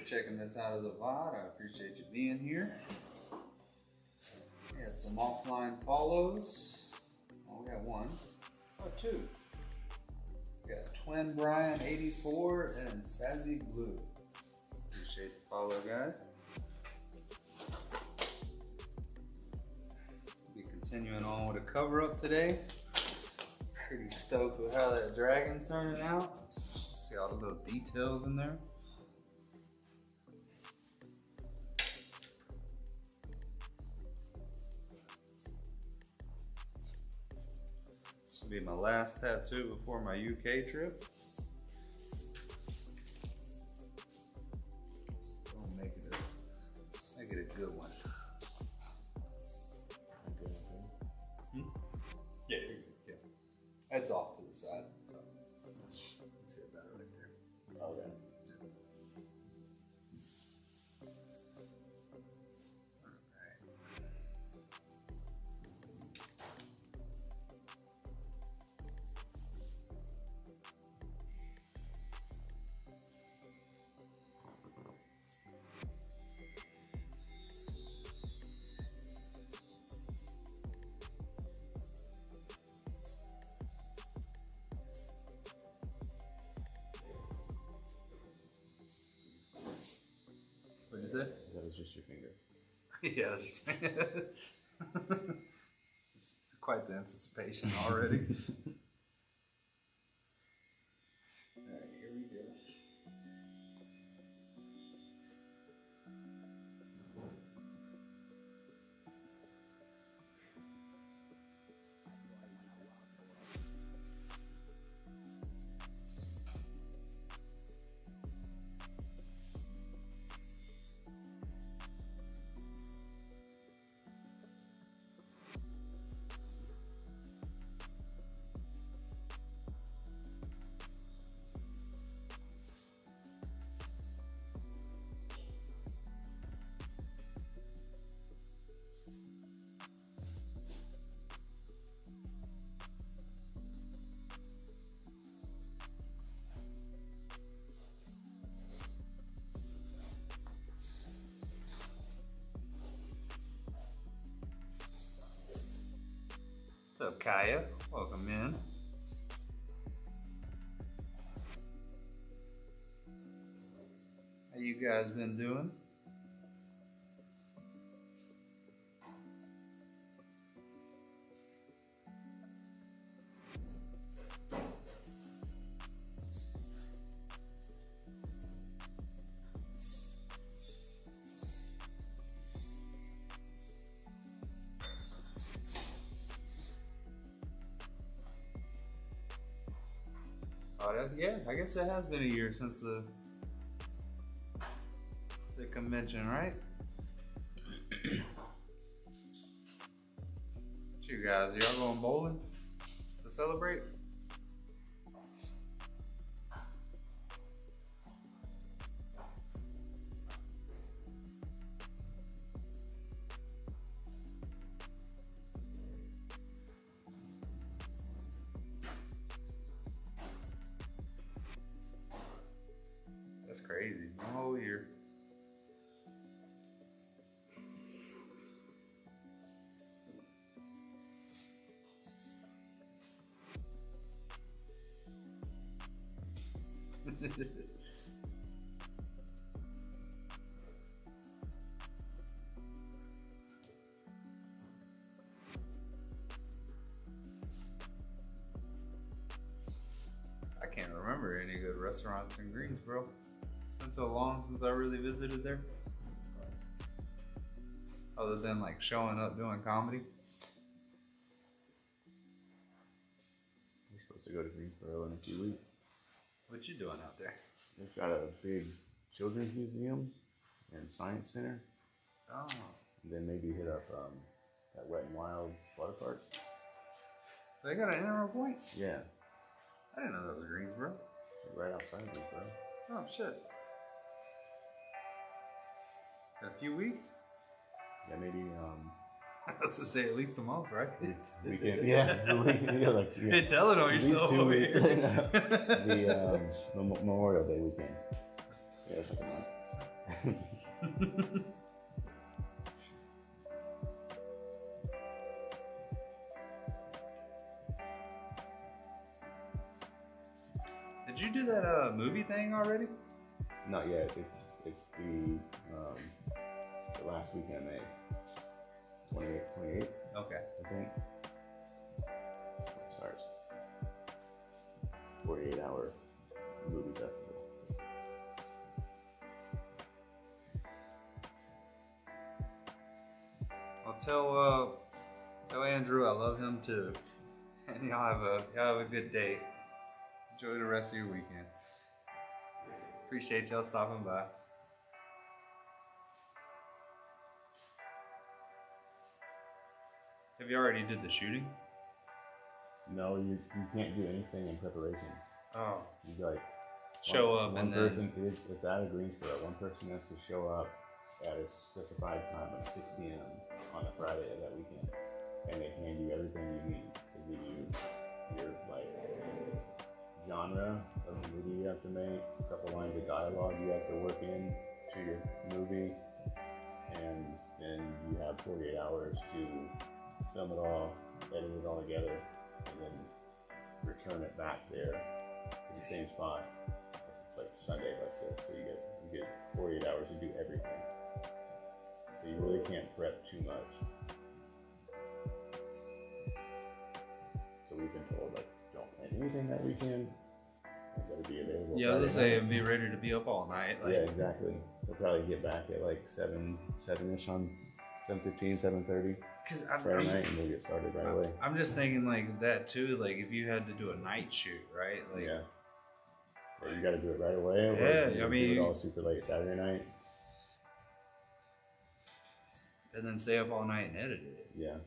checking this out as a VOD. I appreciate you being here. We had some offline follows. Oh, we got one. Oh, two. We got Twin Brian 84 and Sazzy Blue. Appreciate the follow, guys. We'll be continuing on with a cover up today. Pretty stoked with how that dragon's turning out. See all the little details in there. This will be my last tattoo before my UK trip. Don't make it a good one. Yeah, yeah. It's off to the side. You see it better right there. Okay. What'd you say? That was just your finger. Yeah, just it's quite the anticipation already. Alright, here we go. What's up, Kaya? Welcome in. How you guys been doing? Oh, yeah, I guess it has been a year since the convention, right? You guys, y'all going bowling to celebrate? That's crazy. One whole year. I can't remember any good restaurants in Greensboro. It's been so long since I really visited there. Other than like showing up doing comedy. We're supposed to go to Greensboro in a few weeks. What you doing out there? They've got a big children's museum and science center. Oh. And then maybe hit up that Wet and Wild water park. They got an Interval Point? Yeah. I didn't know that was Greensboro. Right outside Greensboro. Oh shit. In a few weeks? Yeah, maybe I was to say at least a month, right? weekend. Yeah. Hey, tell it on yourself over here. The Memorial Day weekend. Yeah, it's like a month. Did you do that movie thing already? Not yet. It's the last weekend of May. 28th, Okay. I think. It starts. 48-hour movie festival. I'll tell Andrew I love him too. And y'all have a good day. Enjoy the rest of your weekend. Appreciate y'all stopping by. Have you already did the shooting? No, you can't do anything in preparation. Oh. You like Show up one and person then it's out of Greensboro. One person has to show up at a specified time, like 6 p.m. on a Friday of that weekend, and they hand you everything you need. They give you your like genre of the movie you have to make, a couple lines of dialogue you have to work in to your movie, and then you have 48 hours to film it all, edit it all together, and then return it back there to the same spot. It's like Sunday by 6, so you get 48 hours to do everything. So you really can't prep too much. So we've been told, like, don't plan anything that weekend. You gotta be available. yeah, I was gonna say be ready to be up all night. Like, yeah, exactly. We'll probably get back at like 7-ish on 7:15, 7:30 Friday night, and we'll get started right away. I'm just thinking like that too. Like if you had to do a night shoot, right? Like, yeah, you got to do it right away. Yeah, I mean, do it all super late Saturday night. And then stay up all night and edit it. Yeah.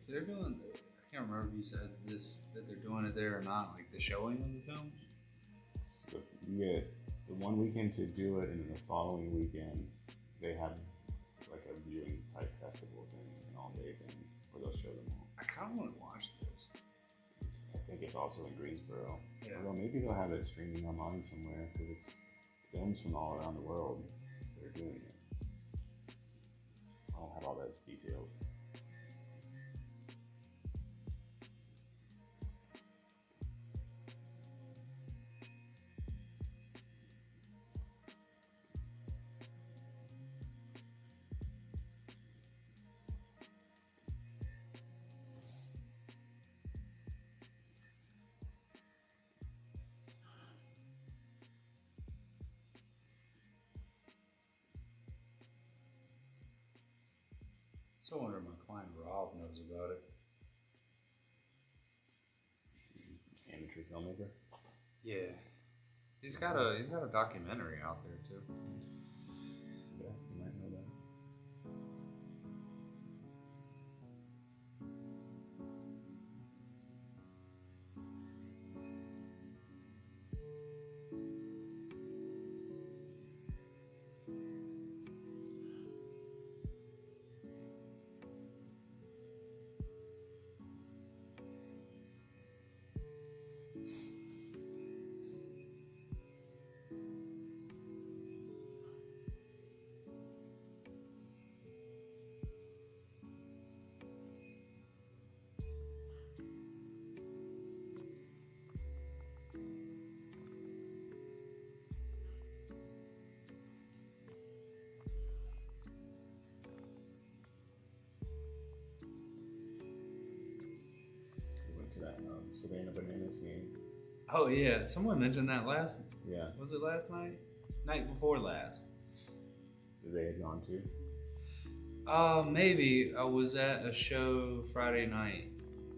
If they're doing, I can't remember if you said this that they're doing it there or not. Like the showing of the films. So you get the one weekend to do it, and then the following weekend they have like a viewing type festival thing, an all-day thing where they'll show them all. I kind of want to watch this. I think it's also in Greensboro. Yeah. Although maybe they'll have it streaming online somewhere because it's films from all around the world that are doing it. I don't have all those details. So I wonder if my client Rob knows about it. Amateur filmmaker. Yeah. He's got a documentary out there too. Yeah, you might know that. Savannah Bananas game. Oh yeah, someone mentioned that last. Yeah. Was it last night? Night before last. They had gone to. Maybe I was at a show Friday night,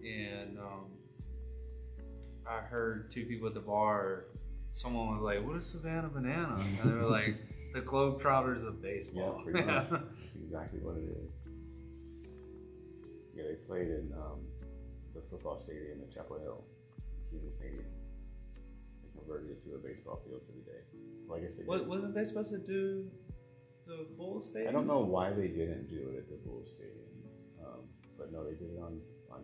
and I heard two people at the bar. Someone was like, "What is Savannah Banana?" And they were like, "The Globetrotters of baseball." Yeah, pretty much. That's exactly what it is. Yeah, they played in the football stadium in Chapel Hill, Union Stadium. They converted it to a baseball field for the day. Well, I guess they did. Wasn't they supposed to do the Bulls Stadium? I don't know why they didn't do it at the Bulls Stadium, but no, they did it on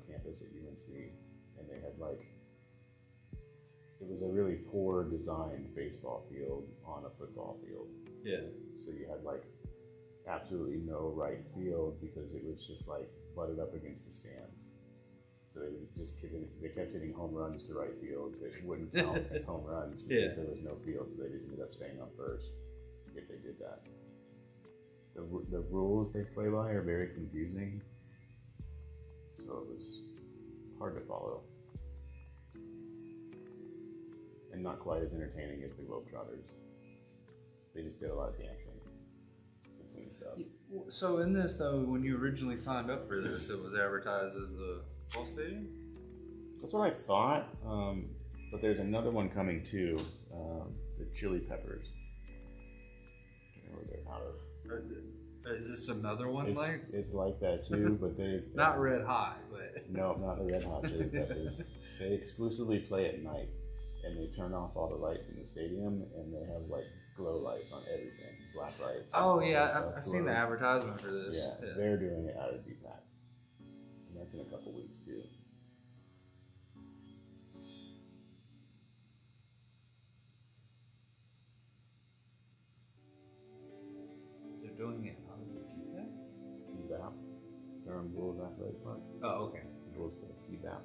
campus at UNC, and they had like, it was a really poor designed baseball field on a football field. Yeah. So you had like absolutely no right field because it was just like butted up against the stands. So they kept hitting home runs to right field that wouldn't count as home runs because there was no field, so they just ended up staying on first if they did that. The rules they play by are very confusing, so it was hard to follow. And not quite as entertaining as the Globetrotters. They just did a lot of dancing between stuff. So in this though, when you originally signed up for this, it was advertised as the Ball Stadium? That's what I thought, but there's another one coming too, the Chili Peppers. I don't know where they're out of. Is this another one It's like that too, but they... Not Red Hot, but... No, not the Red Hot Chili Peppers. They exclusively play at night, and they turn off all the lights in the stadium, and they have like glow lights on everything, black lights. Oh yeah, I've seen the advertisement for this. Yeah, they're doing it out of DPAC, and that's in a couple weeks too. They're doing it out of the EVAP. Durham Bulls Athletic Park. Oh, okay. Bulls EVAP.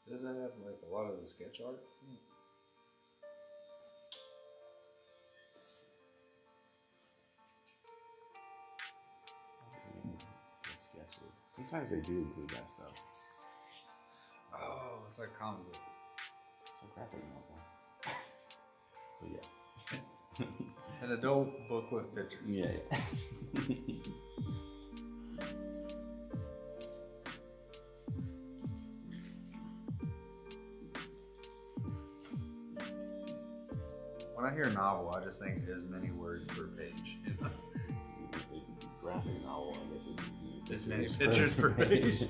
Does that have like a lot of the sketch art? Sketches. Sometimes they do include that stuff. Oh, it's like comic book. Some graphic novel. But yeah. An adult book with pictures. Yeah. When I hear novel, I just think as many words per page. Graphic novel, I guess, is As many pictures per page.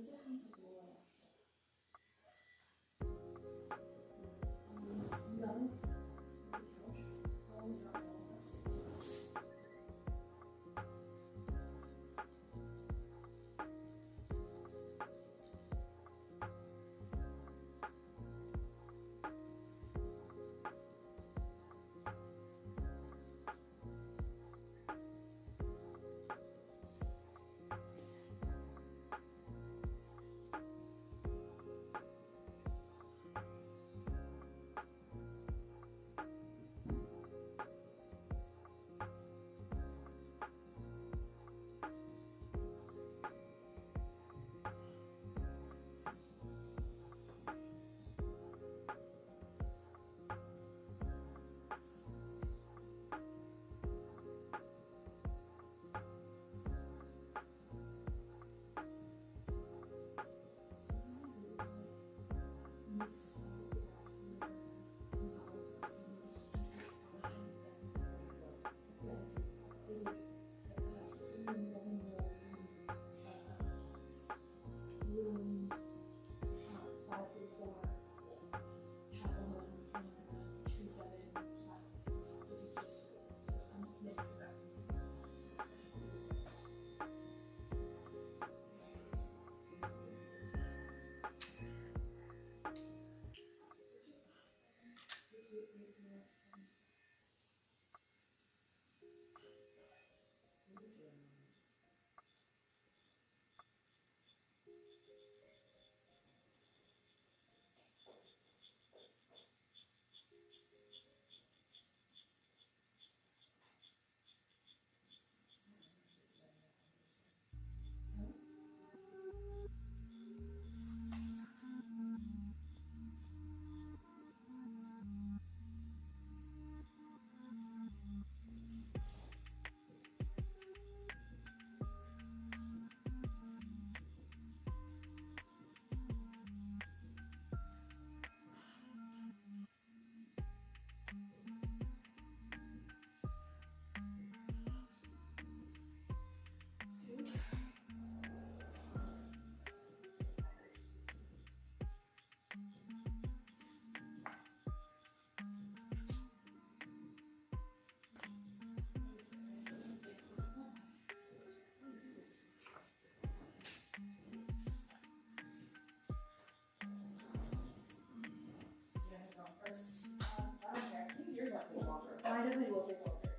definitely will take longer.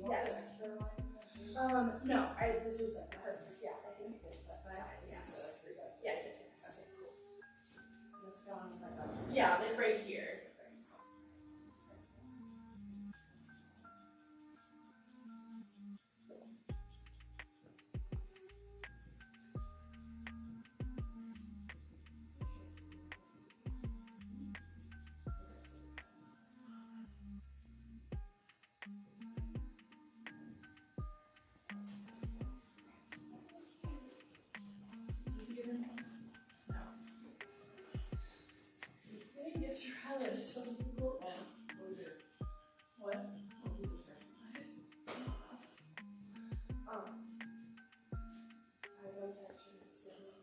Yes. No, this is perfect. Yeah, I think this size. Yes. Yes, yes, yes. Okay, cool. Yeah, like right here. What? I was actually sitting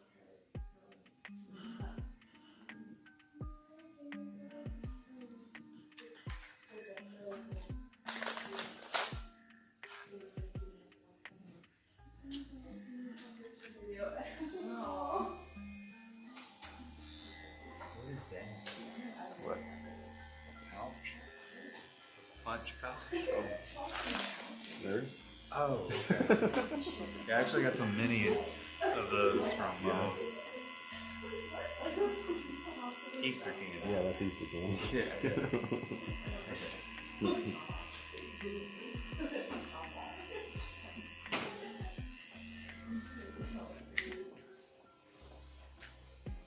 What is that? What? Ouch. Punch cup? Theirs? Oh, okay. Yeah, I actually got some mini of those from Easter candy. Yeah, that's Easter candy. Yeah.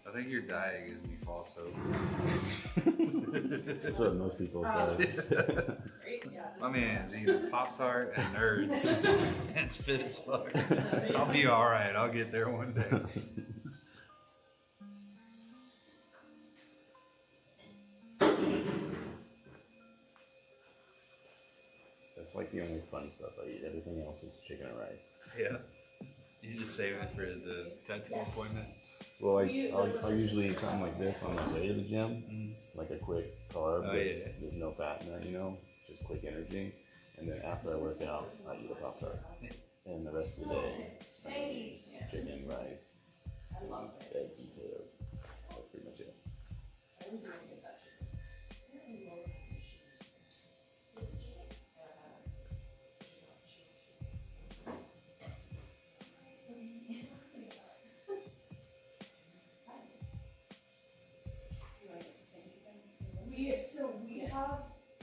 I think your diet gives me false hope. That's what most people say. My man's eating Pop-Tart and Nerds. And it's fit as fuck. I'll be alright. I'll get there one day. That's like the only fun stuff I eat. Everything else is chicken and rice. Yeah. You just save it for the tattoo appointment. Well, I'll usually eat something like this on my way to the gym, like a quick carb. There's no fat in that, you know, just quick energy. And then after I work out, I eat a Pop-Tart. And the rest of the day, I eat chicken, rice, eggs, and potatoes. That's pretty much it.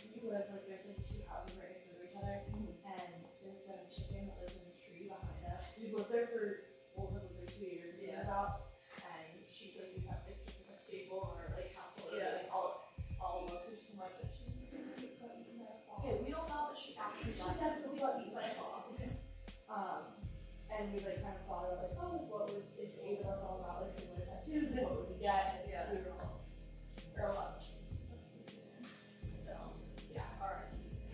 We live like there's like two houses right next to each other, and there's been a chicken that lives in a tree behind us. We've lived there for 2 years, about, and she's like we have like just like a staple in our like household. Like all workers come up and she's like, okay, we don't know that she actually definitely got eaten by a fox. And we like kind of thought about like, oh, what would if 8 of us all got like similar tattoos, what would we get? And we were all much.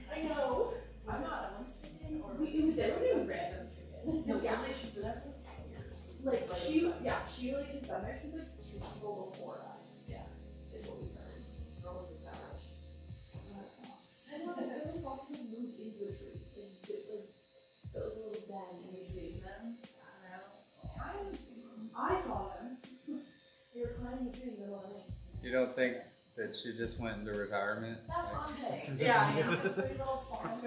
I know. I'm not someone's chicken, or we use every random chicken. No, literally, she's been there for 10 years. Like she like has been there since like 2 people before us. Yeah, is what we heard. Girl was established. I don't know. I really lost them moved into a tree, like built a little den, and we seen them. I haven't seen them. I saw them. They were climbing the tree in the middle of the night. You don't think that she just went into retirement? That's what I'm saying. Yeah, I know. Pretty little farm.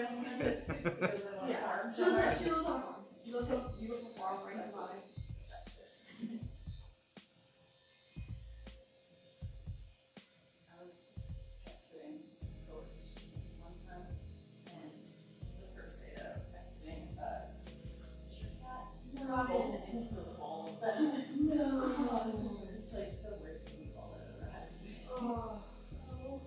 Yeah. She lives on a farm. She lives on a beautiful farm right nearby. I was pet sitting for one time, and the first day that I was pet sitting, your cat got in and the ball. No. It's like the worst thing we've all ever had. Oh, so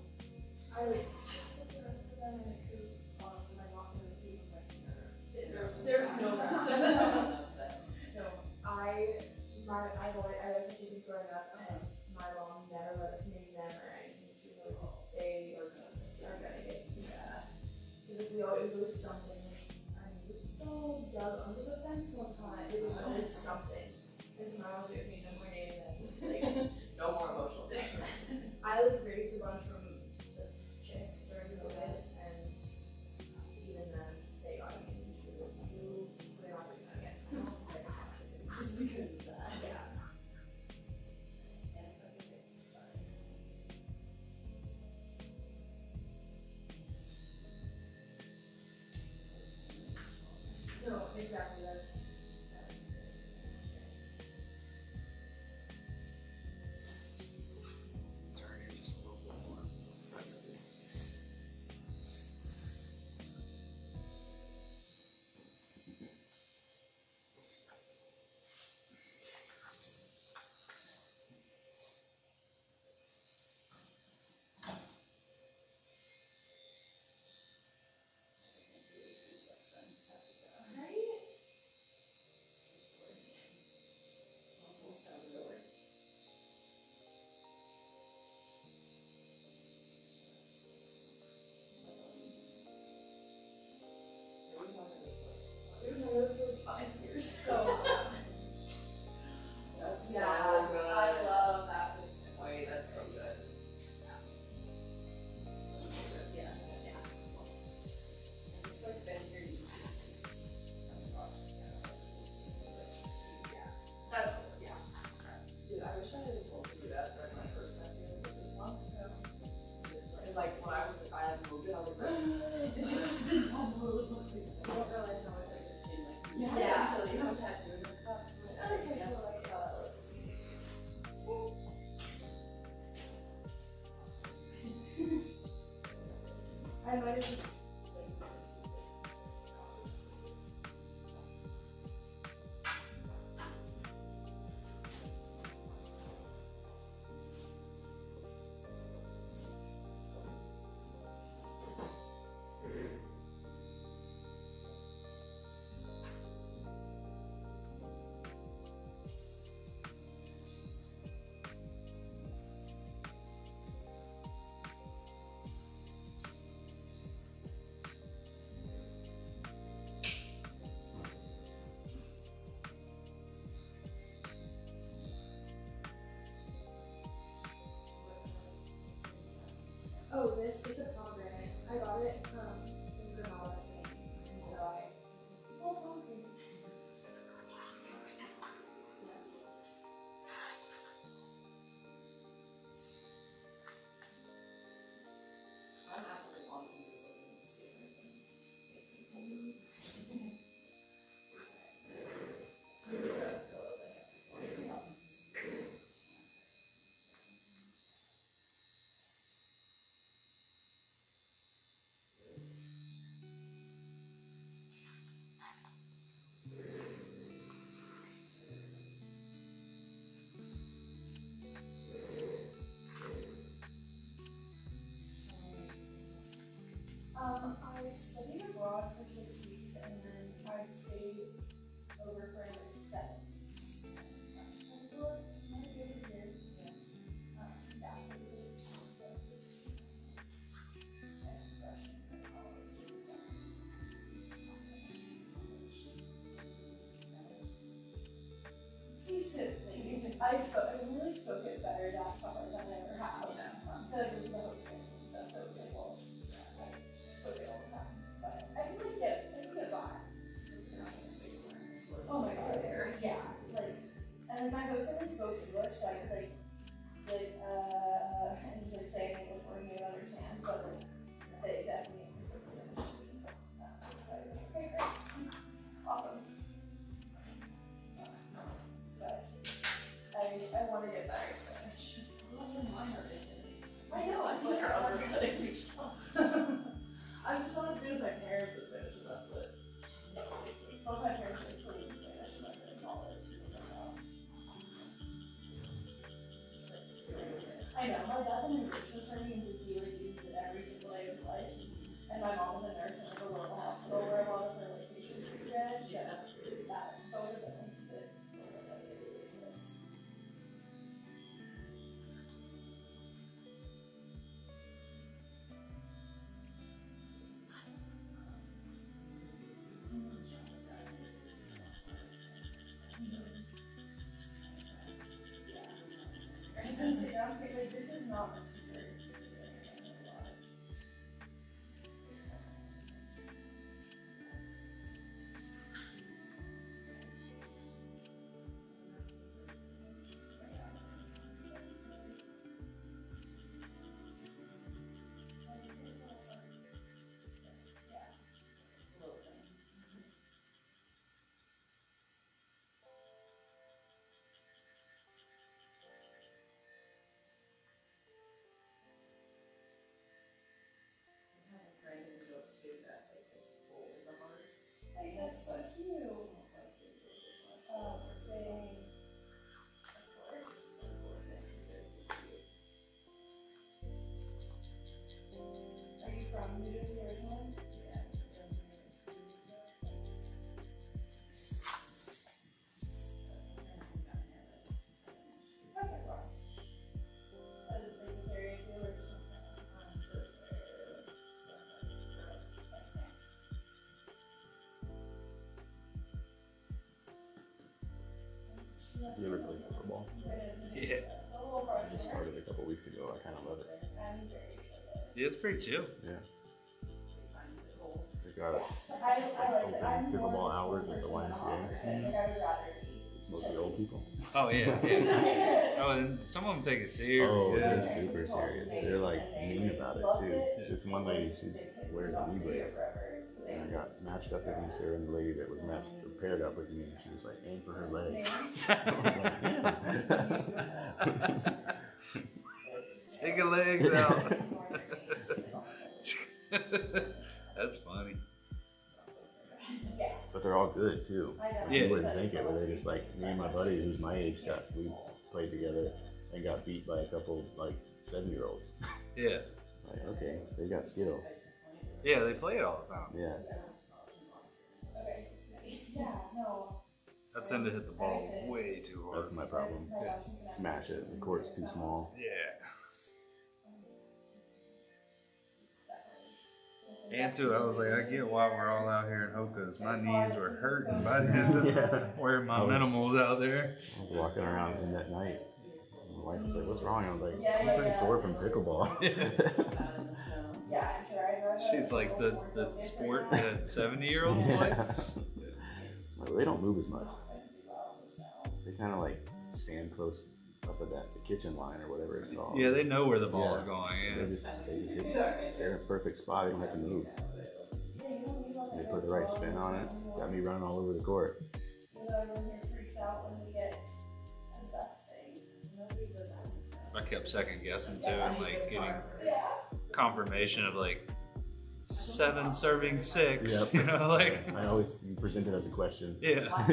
I like put the rest of them in a coop and I locked them in the coop and like there's no rest of them. No, I was a chicken growing up and my mom never let us name them or anything. She was like, they are gonna get because we always was something. I mean, it was so dug under the fence one time. It was always something. And so my mom was like, no more naming them. Like, No more emotional attachments. I like raised a bunch from the chicks during COVID, and even then they got me. And she was like, "We're not gonna get just because of that." Yeah. No, exactly. Turn it just a little bit more. That's good. It was like 5 years. So That's yeah, so good. I love that. Wait, that's so good. Yeah. I just like been here you can see this. That's not That's cool. Yeah. Dude, I wish I had told you that during my first tattoo this month. Because like when I hadn't moved it, I was like, I don't realize how much like the skin like until you have tattooed and stuff. I might have just Oh, it's a pomegranate. I got it in Granada, Spain. And so well, it's on me. I'm actually one who is like in the skin and makes me impulsive. I studied abroad for 6 weeks and then I stayed over for like 7 weeks. I thought I might be over here. Yeah, so we did and freshman college decently. I really spoke it better that summer than I ever have. So I did the host family and stuff, so it was like, well, I spoke it all the time. But I can get by. Oh my god, yeah. Like, and my host family spoke English, so I could and just like say an English word and they would understand, but like, they definitely only spoke Spanish to me. So I was like, okay, great. Awesome. But I want to get better at Spanish. I know, I feel like you're undercutting yourself. I'm just not as good as my parents with Spanish, and that's it. Both my parents are fluent in Spanish and they're in college. I know, my dad's an immigration attorney and he like uses it every single day of his life. And my mom is a nurse in like a local hospital where a lot of her like patients are Spanish, so that both of them use it on a daily basis. I was gonna say, like, this is not a super Hey, that's so cute. Oh, thanks. Of course. Are you from New Jersey originally? Okay, wow. So is it like this area too, or just this area? You ever played pickleball? Yeah. I just started a couple weeks ago. I kind of love it. Yeah, it's pretty chill. Yeah. They got open pickleball hours at the YMCA. It's mostly old people. Oh yeah, yeah. Oh, and some of them take it serious. Oh, they're super serious. They're like mean about it too. This one lady, she's wears a knee brace. And I got matched up against her, and the lady that was paired up with me, she was like, aim for her legs. I was like, yeah. Take your legs out. That's funny. But they're all good too. Like, Yeah. you wouldn't think it, but they're just like, me and my buddy who's my age we played together and got beat by a couple like 7-year-olds. Yeah. Like, okay, they got skill. Yeah, they play it all the time. Yeah. I tend to hit the ball way too hard. That's my problem. Smash it. The court's too small. Yeah. And too, I was like, I get why we're all out here in Hokas. My knees were hurting by the end of wearing my minimals out there. I was walking around in that night. My wife was like, what's wrong? I was like, I'm pretty sore from pickleball. Yeah, I'm sure I'd rather. She's like the sport that 70-year-olds play. Well, they don't move as much. They kind of like stand close up at the kitchen line or whatever it's called. Yeah, they know where the ball is going. Yeah. They just hit, they're in a perfect spot. They don't have to move. They put the right spin on it. Got me running all over the court. I kept second guessing too, and like getting confirmation of like 7 serving 6. Yep. You know, like I always present it as a question. yeah.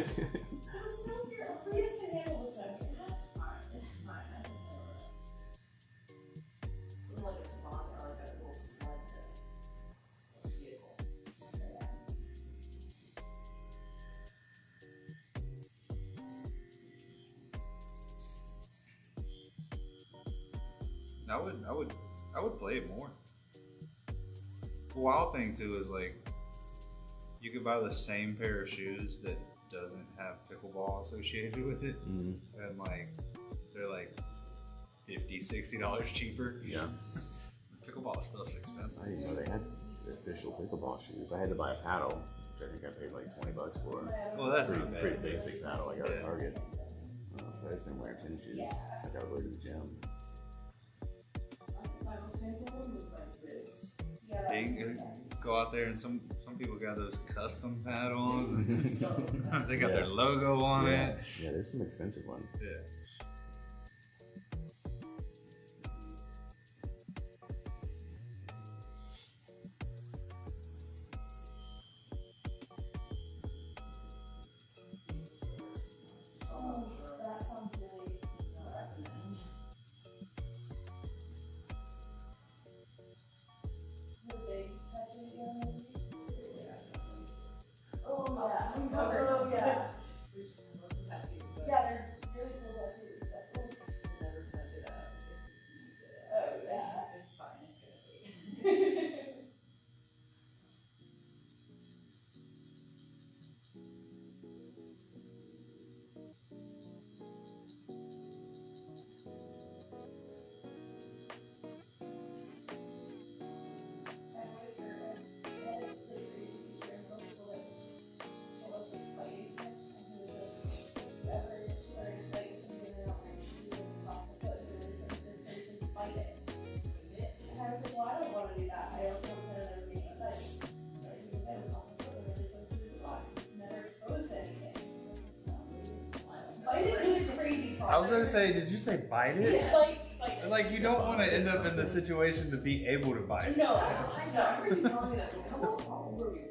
I would play it more. The wild thing too is like you could buy the same pair of shoes that doesn't have pickleball associated with it, and like they're like $50-$60 cheaper. Yeah. Pickleball stuff's expensive. I didn't know they had official pickleball shoes. I had to buy a paddle, which I think I paid like $20 for. Well, that's not bad. Pretty basic paddle I got at Target. I just didn't wear tennis shoes. I got to go to the gym. You go out there and some people got those custom paddles. They got their logo on it. Yeah, there's some expensive ones. Yeah. I was gonna say, did you say bite it? Yeah. Like you don't want to end up in the situation to be able to bite it. No, I remember you telling me that. How old were you?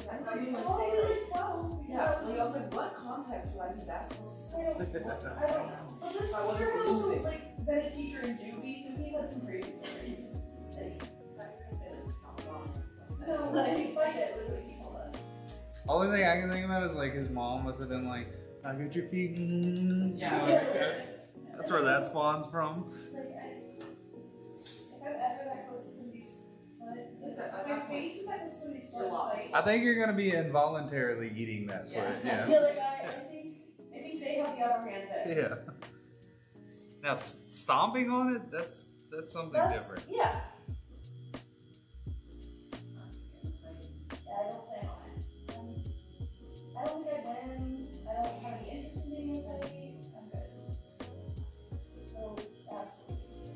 I thought you were gonna say like 12. Yeah, like I was like, what context would I be that close to something? I don't know. But this teacher has also like been a teacher in juvie, so he had some crazy stories. Like, no, like bite it was what he told us. Only thing I can think about is like his mom must have been like, "I get your feet." Yeah. You know, that's where that spawns from. Like, if I'm ever that close to somebody's foot, my face is that close to somebody's foot. Like, I think you're gonna be involuntarily eating that foot. Yeah, Yeah. like I think they have the upper hand there. Yeah. Now stomping on it, that's something different. Yeah. Yeah, I don't plan on it. I don't think I win. I don't have any interest in being a fight. I'm good. So, absolutely.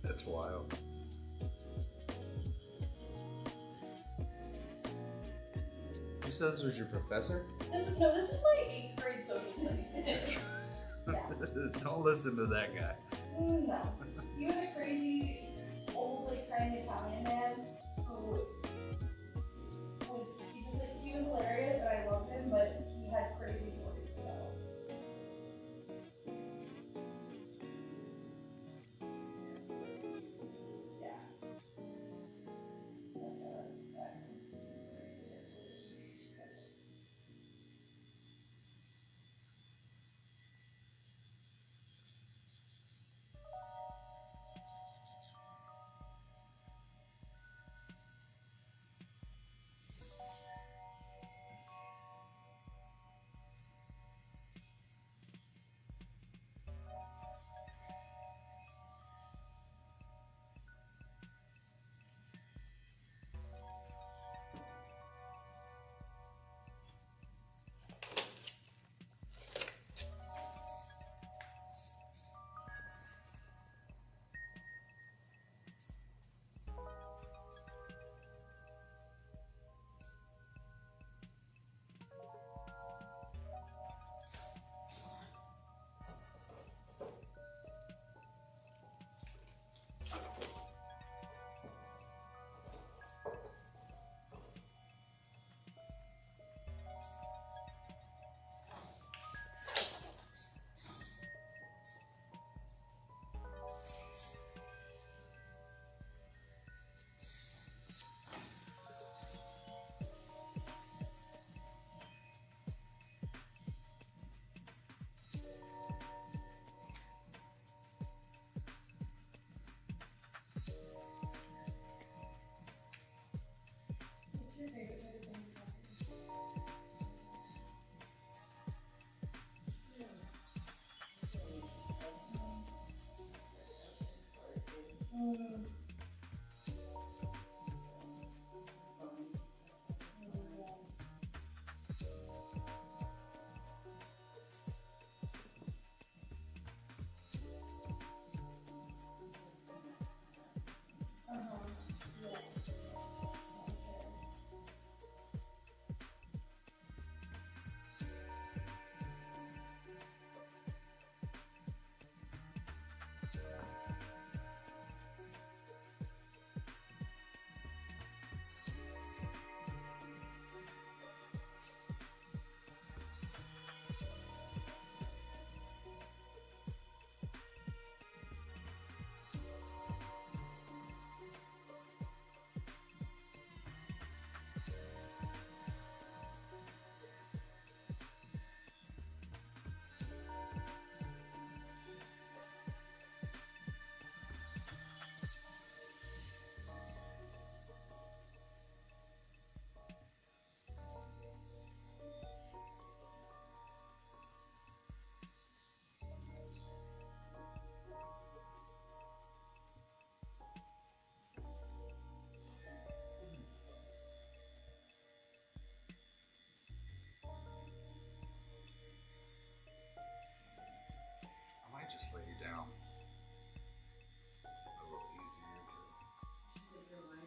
That's wild. Who says was your professor? This is like 8th grade social studies. Don't listen to that guy. No. He was a crazy, old, like, tiny Italian man who he was hilarious and I loved him, but he had crazy stories to tell. Yeah.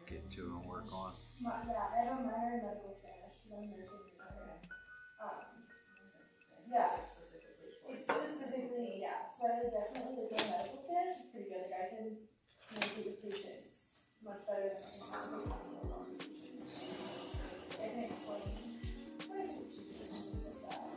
get to and work on. Yeah, I have a minor in medical Spanish because I'm nursing major. Yeah. It's specifically for It's specifically, yeah. So I definitely like my medical Spanish is pretty good. Like I can communicate with patients much better than I can conversational conversations. I can explain life situations and things like that.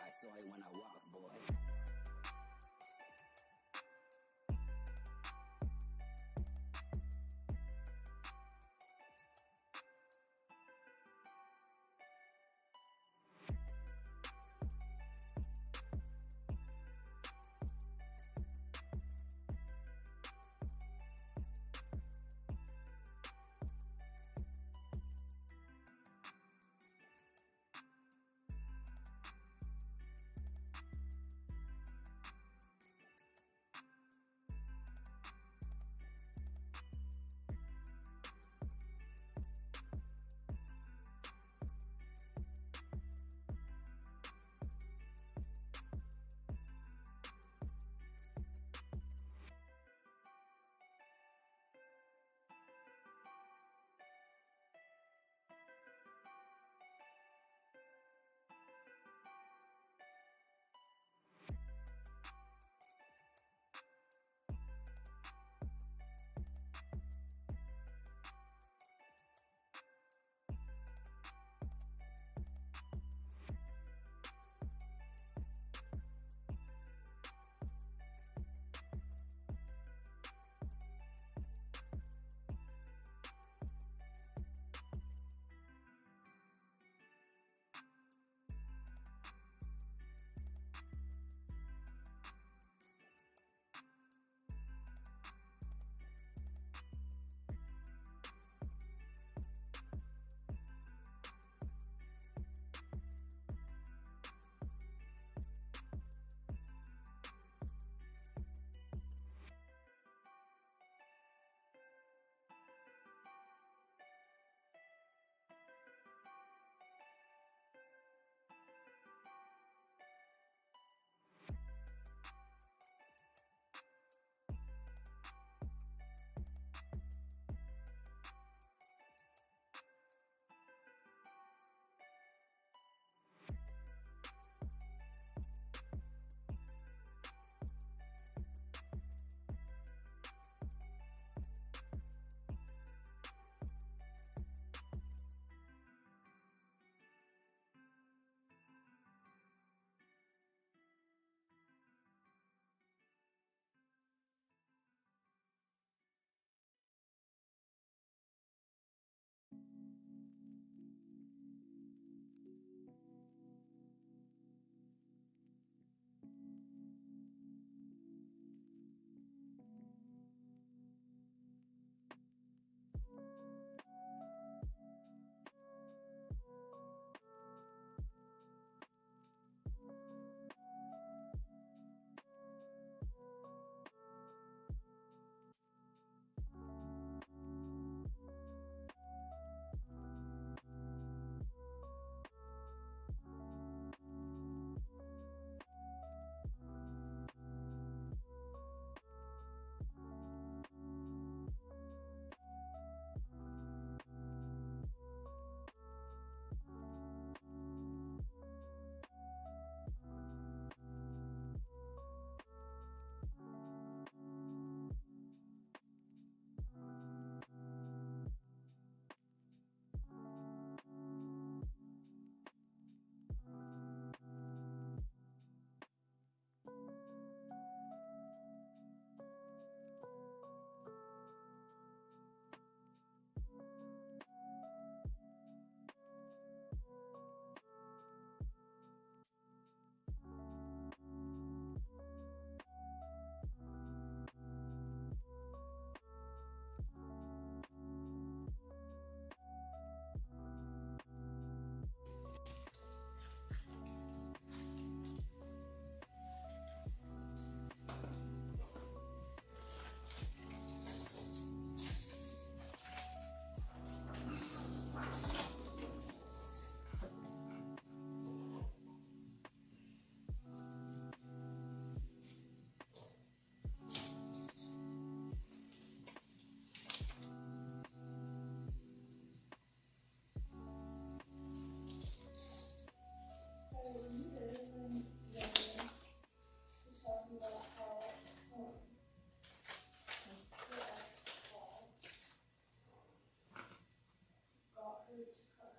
I saw it when I walked, boy.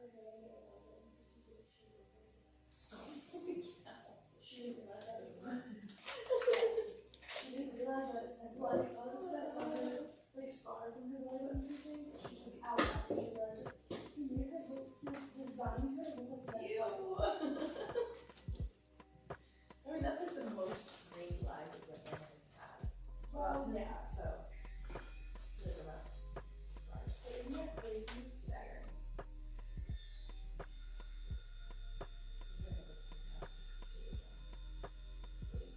her name at 11 because she said she didn't She didn't realize that at 10. She didn't realize that at 10. Like, other than something like scarred from her leg or anything, she's like out after she realized it. He made her look, designed her to look like that. I mean, that's like the most green flag that Whitman has had. Well, yeah. So, look around. But isn't that crazy? Staggering. You're gonna have a fantastic page on getting customers.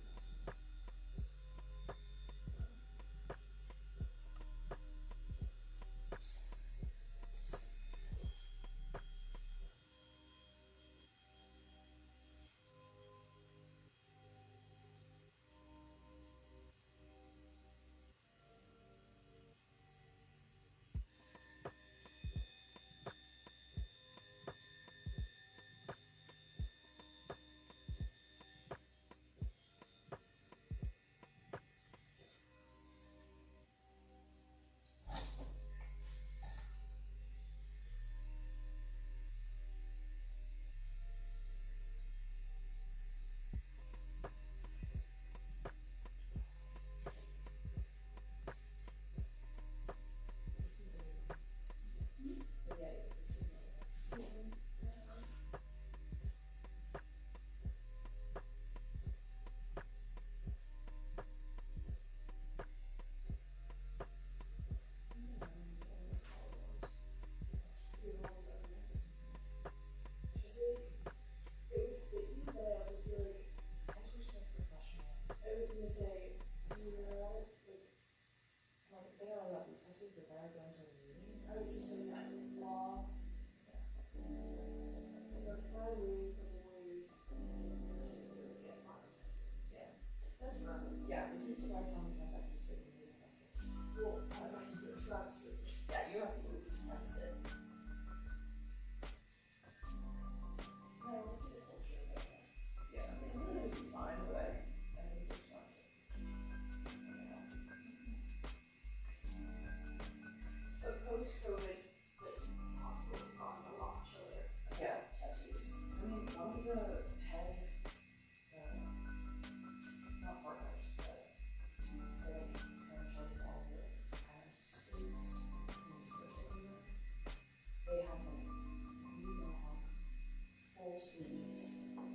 But yeah, this is really nice. Just like, it would fit you, but I also feel like, Guys were so professional. I was gonna say, do you realize, like, Like, they are all about these tattoos that they're going to the meeting. I was just saying that with law, Yeah. like, it's not a way for lawyers to really get harmed. Yeah. That's what I was. Yeah, if you're surprised how many times I can sit in meetings like this. Well, I like to do straps. Yeah, you have to move. That's it. No, it's a culture, but Yeah, I mean, it was fine, but I think it's fun. You know. but post-COVID, like, hospitals have gotten a lot chiller. Yeah. Tattoos. I mean, one of the head, not partners, but they kind of charge all of the nurses in this nursing home. They have like, you know, full sleeves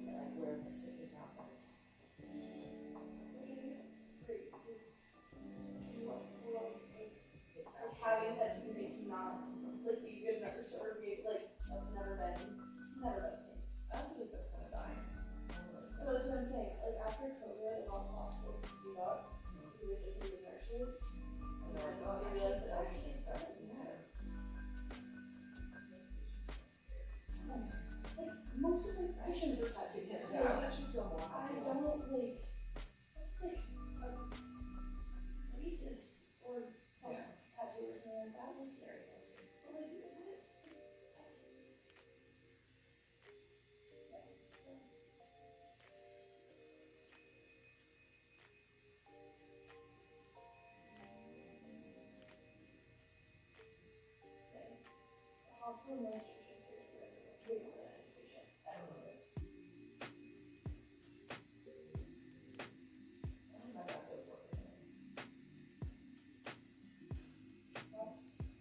that like wear the sickest outfits. Which I think is great, because you want people to like, having a tattoo make you not, like, be a good nurse, or be, like, that's never been me. I also think that's kind of dying. But that's what I'm saying, like, after COVID, a lot of hospitals gave up, we were just needing nurses, and then we realized that actually it doesn't matter. Like, most of my patients are tattooed. Yeah, I would actually feel more I comfortable. don't, like, that's like a racist or some Yeah. tattoo or something like that. That's scary. But like, what? That's... Yeah, so. Okay. The hospital administration cares for everyone, way more than education. I don't know it. I think my dad does work with me.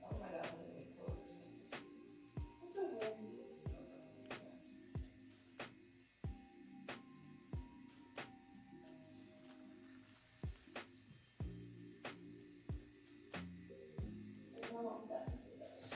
Oh my God, I'm gonna make clothes. That's so weird. Like, my mom definitely does.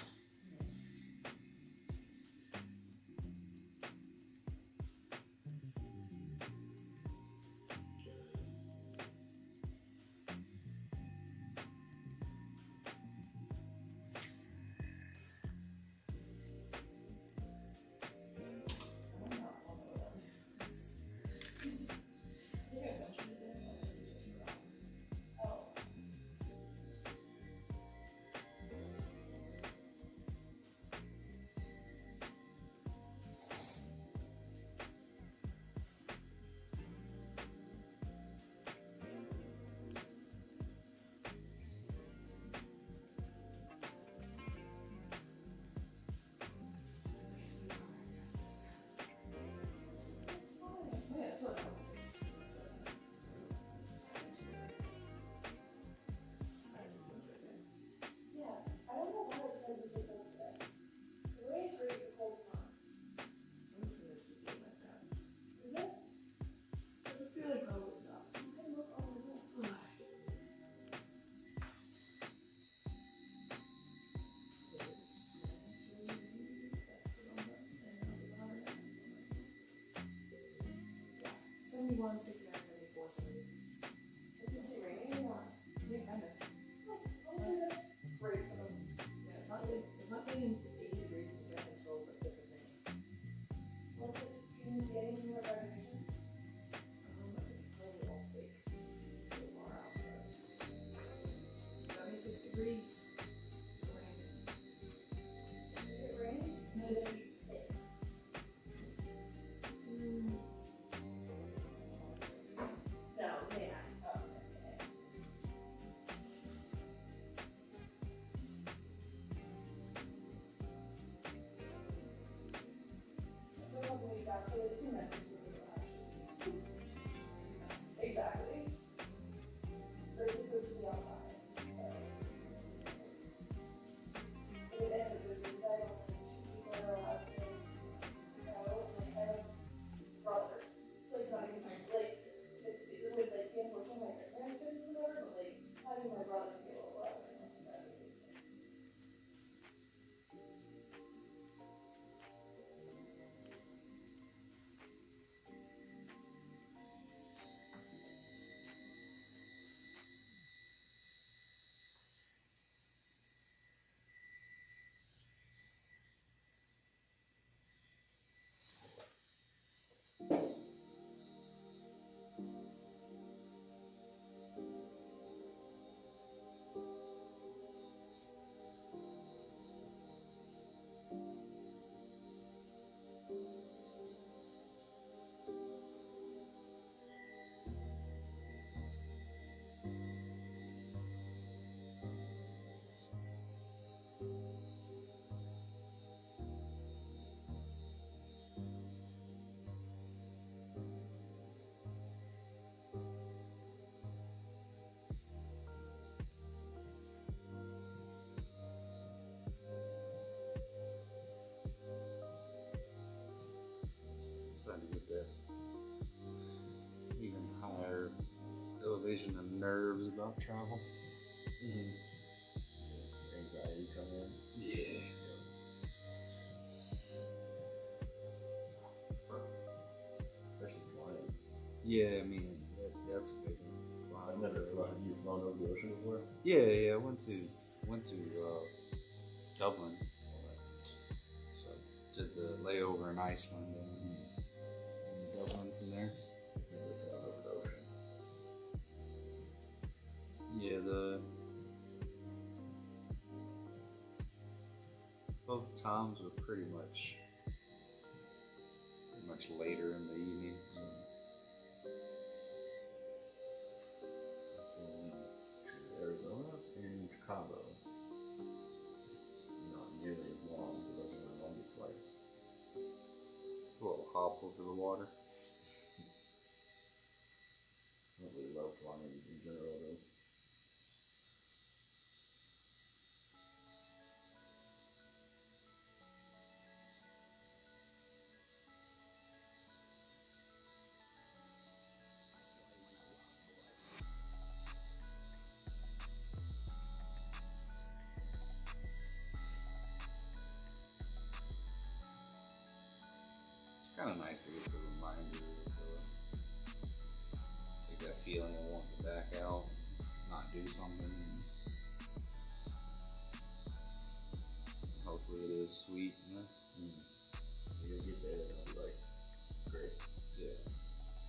61, 69, 74, 70. It's usually raining or not? Yeah, kind of. Honestly, that's great for them. Yeah, it's not getting 80 degrees yet until the 5th of May. What's it? Can you see anything about graduation? I think it's probably all fake. So far out, but 76 degrees. Raining. If it rains, then it's pissed. No, yeah. Oh, okay. So a couple weeks out, so who knows what it will actually be. Exactly. But it's supposed to be outside, so. It would end up with these, I don't think two people are allowed to go, and I have brothers, like not even my, like, it would like be unfortunate my grandparents couldn't or whatever, but like having my brother be able to go out, I don't think that would be the same. Starting to get that even higher elevation of nerves about travel. Anxiety come in. Yeah. Especially flying. Yeah, I mean, that's a big one. I've never flown. You've flown over the ocean before? Yeah, I went to Dublin. So did the layover in Iceland and Dublin from there. Never flown over the ocean. Yeah, both times were pretty much later in the evening. So. I've flown to Arizona and Chicago. Not nearly as long, but those are my longest flights. Just a little hop over the water. I don't really love flying in general though. It's kind of nice to get the reminder of like that feeling of wanting to back out, not do something. Hopefully it is sweet, you know? You're gonna get there and I'll be like, great. Yeah.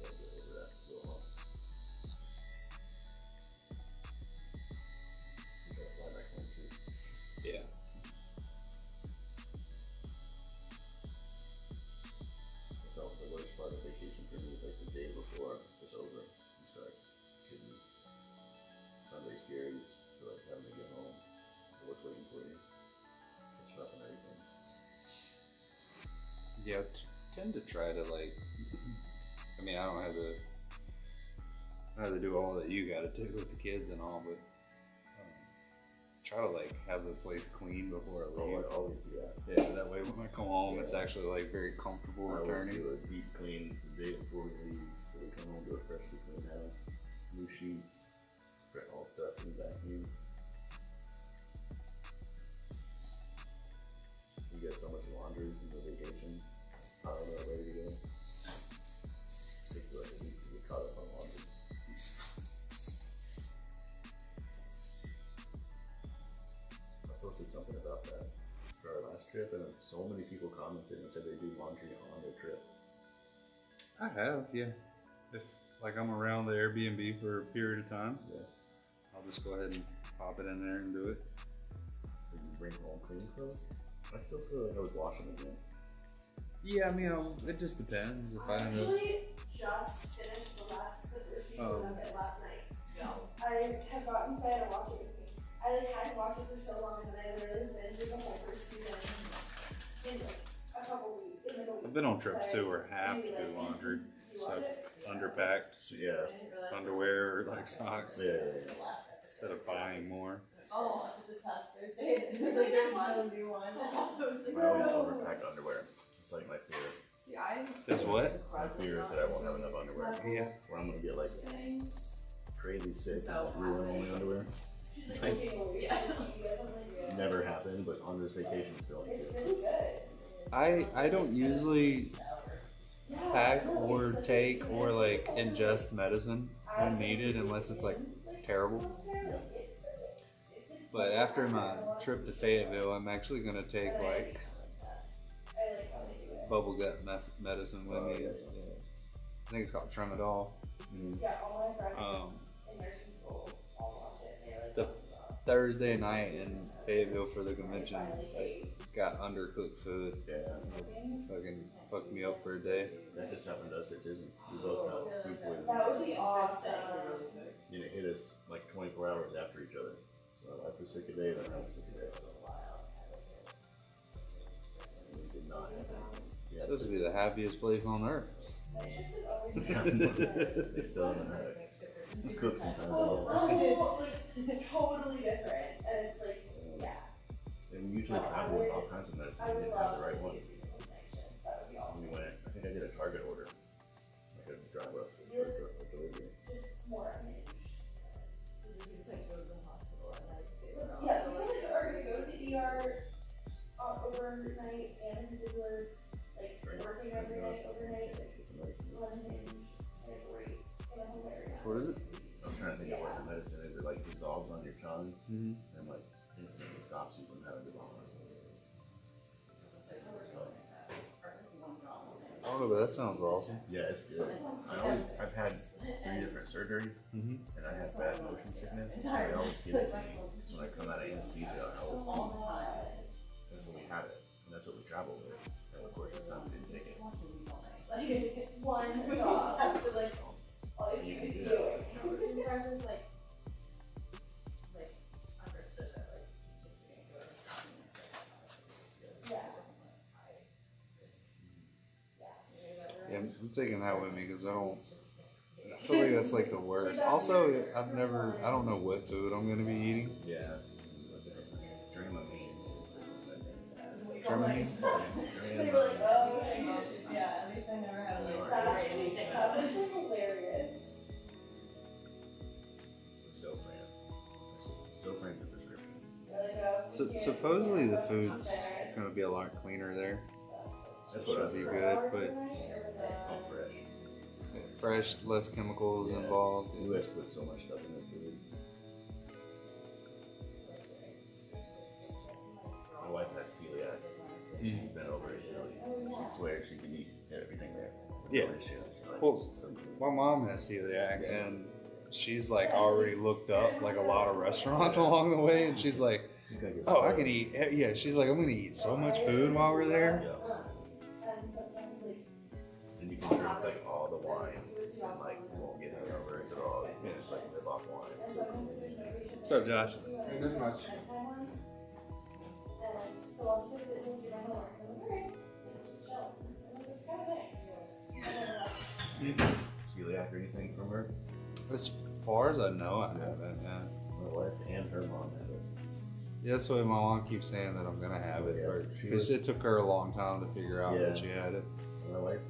Gotta get over that little hump. You gotta fly back home too. Yeah. That's always the worst part of vacation for me is like the day before it's over. You start getting Sunday scaries for like having to get home. For what's waiting for you. Catching up and everything. Yeah, tend to try to like, I mean, I don't have to do all that you gotta do with the kids and all, but try to like have the place clean before I leave. I always do that. Yeah, that way when I come home, it's Yeah. actually like very comfortable I always returning. do a deep clean the day before we leave, so we come home to a freshly clean house, new sheets, all dust and vacuum. You get so much laundry from the vacation. I don't know, ready to go. Takes like a week to get trip, and so many people commented and said they do laundry on their trip. I have, yeah. If like I'm around the Airbnb for a period of time, Yeah. I'll just go ahead and pop it in there and do it. Did you bring home clean clothes? I still feel like I would wash them again. Yeah, I mean, it just depends. If I end up, actually just finished the first season Oh. of it last night. Yeah. I have gotten so I had to watch it with me. I like had to watch it for so long and then I literally binged the whole first season in like a couple weeks. In like a week. I've been on trips Like, too where I have to maybe, do like, laundry, you so watch I've it? underpacked So, yeah. underwear or like socks Yeah. instead of buying more. Oh, I watched it this past Thursday. It was like there's no new one. I was like, I always overpack underwear. It's like my fear. see, I. Is what? My fear is that I won't have enough underwear. Yeah. Or I'm gonna get like crazy sick So, and ruin all my underwear. Like, Yeah. never happened, but on this vacation it's going It's to. really good. I don't usually pack or take or like ingest medicine when needed unless it's like terrible. But after my trip to Fayetteville, I'm actually gonna take like bubble gut medicine with me. I think it's called Tramadol. Yeah, all my friends Um, in nursing school all watch it. They like The- talk about Thursday night in Fayetteville for the convention, I got undercooked food. Yeah. Fucking fucked me up for a day. That just happened to us at Disney. We both got food poisoning. That would be awesome. And it hit us like 24 hours after each other. So I was sick a day, then I was sick a day. And it did not happen. Yeah. Supposed to be the happiest place on earth. They still haven't had it. It's cooked sometimes. Oh, like totally different. And it's like, yeah. And we usually travel with all kinds of medicine. I We would didn't have love the to right see one. seasonal connection. That would be And awesome. we went, I think I did a Target order. Like a drive up for delivery. Just more unhinged. Yeah, Yeah, people that are gonna go to ER overnight and people are like working every night overnight, like unhinged and great and hilarious. What is it? I'm trying to think of what the medicine is. It like dissolves on your tongue Mm-hmm. and like instantly stops you from having to vomit. I don't know, but that sounds awesome. Yeah, it's good. I've had 3 different surgeries and I have bad motion sickness, so they always give it to me. So when I come out of anesthesia, I always vomit. And so we had it, and that's what we traveled with. And of course, this time we didn't take it. Like one job after like all you can do. Supervisors like understood that like if you're gonna go to Yeah. Yeah, I'm taking that with me because I feel like that's like the worst. Also, I don't know what food I'm gonna be eating. Yeah. Dramamine. Dramamine? They were like, oh, Yeah, at least I never had like that's anything. that was like hilarious. Zofran's a prescription. They're like, oh, So you can't- supposedly the food's gonna be a lot cleaner there. That's what Should be I've good, but all fresh. fresh, less chemicals Yeah. involved. The US puts so much stuff in their food. My wife has celiac. She's been over it, she swears she can eat everything there. Yeah. No issue. She's like, Well, "It's so good." My mom has celiac, and she's like already looked up like a lot of restaurants along the way, and she's like, She's gonna get "Oh, I spoiled. can eat." Yeah, she's like, "I'm gonna eat so much food while we're there." Yeah. And sometimes like And you can drink like all the wine and like you won't get hungover at all. You can just like live off wine. It's so cool. What's up, Josh? Not much. So I'll just sit and do my homework. I'm like, alright, just chill. I'm like, it's kind of nice. And then Celiac or anything from her? As far as I know, I haven't. Yeah. My wife and her mom have it. Yeah, that's why my mom keeps saying that I'm gonna have it, Yeah, she because was- it took her a long time to figure out Yeah. that she had it. My wife,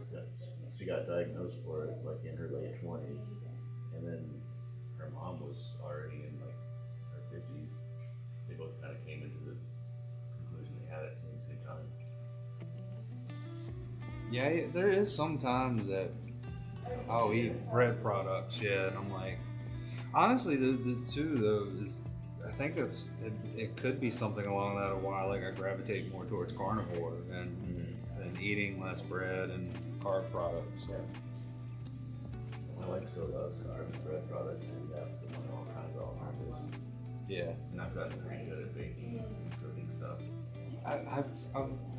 she got diagnosed for it like in her late 20s, and then her mom was already in like her 50s. They both kind of came into the conclusion they had it at the same time. Yeah, there is sometimes that I'll eat bread products, yeah, and I'm like, honestly, the two though is I think it could be something along that of why like I gravitate more towards carnivore than eating less bread and carb products. Yeah. My wife still loves carbs and bread products and all kinds of alternatives. Yeah. And I've gotten pretty good at baking and cooking stuff. I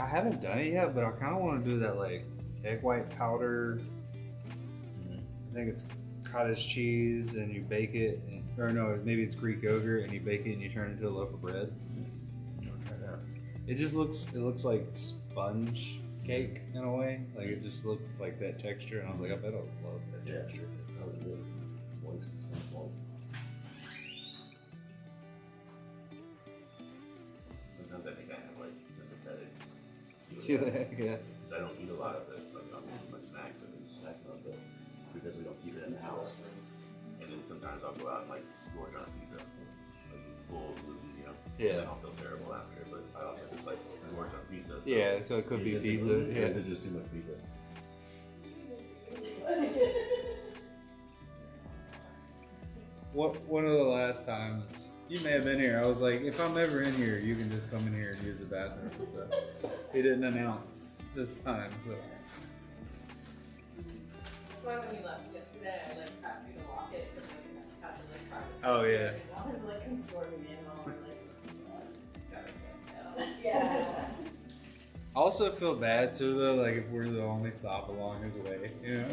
haven't done it yet, but I kind of want to do that like egg white powder. I think it's cottage cheese, and you bake it, or no, maybe it's Greek yogurt, and you bake it and you turn it into a loaf of bread. Try that. It looks like sponge cake in a way. Like it just looks like that texture, and I was like, I bet I'll love that texture. Probably good. Moist. Sometimes I think I have like sympathetic. See that? Yeah. Because I don't eat a lot of it, like I'm making my snacks and snacking on it because we don't keep it in the house. And then sometimes I'll go out and like gorge on a pizza, like full of gluten, you know. Yeah. And I'll feel terrible after, but I also just like gorge on pizza. So Yeah, so it could be pizza. Yeah. Is it just too much pizza? One of the last times you may have been here, I was like, if I'm ever in here, you can just come in here and use the bathroom. But he didn't announce this time, so. That's why when you left yesterday, I like asked you to lock it because I had to like try to. Oh, yeah. I wanted to like come storming in and all like, just got our pants down. Yeah. I also feel bad too, though, like if we're the only stop along his way, you know?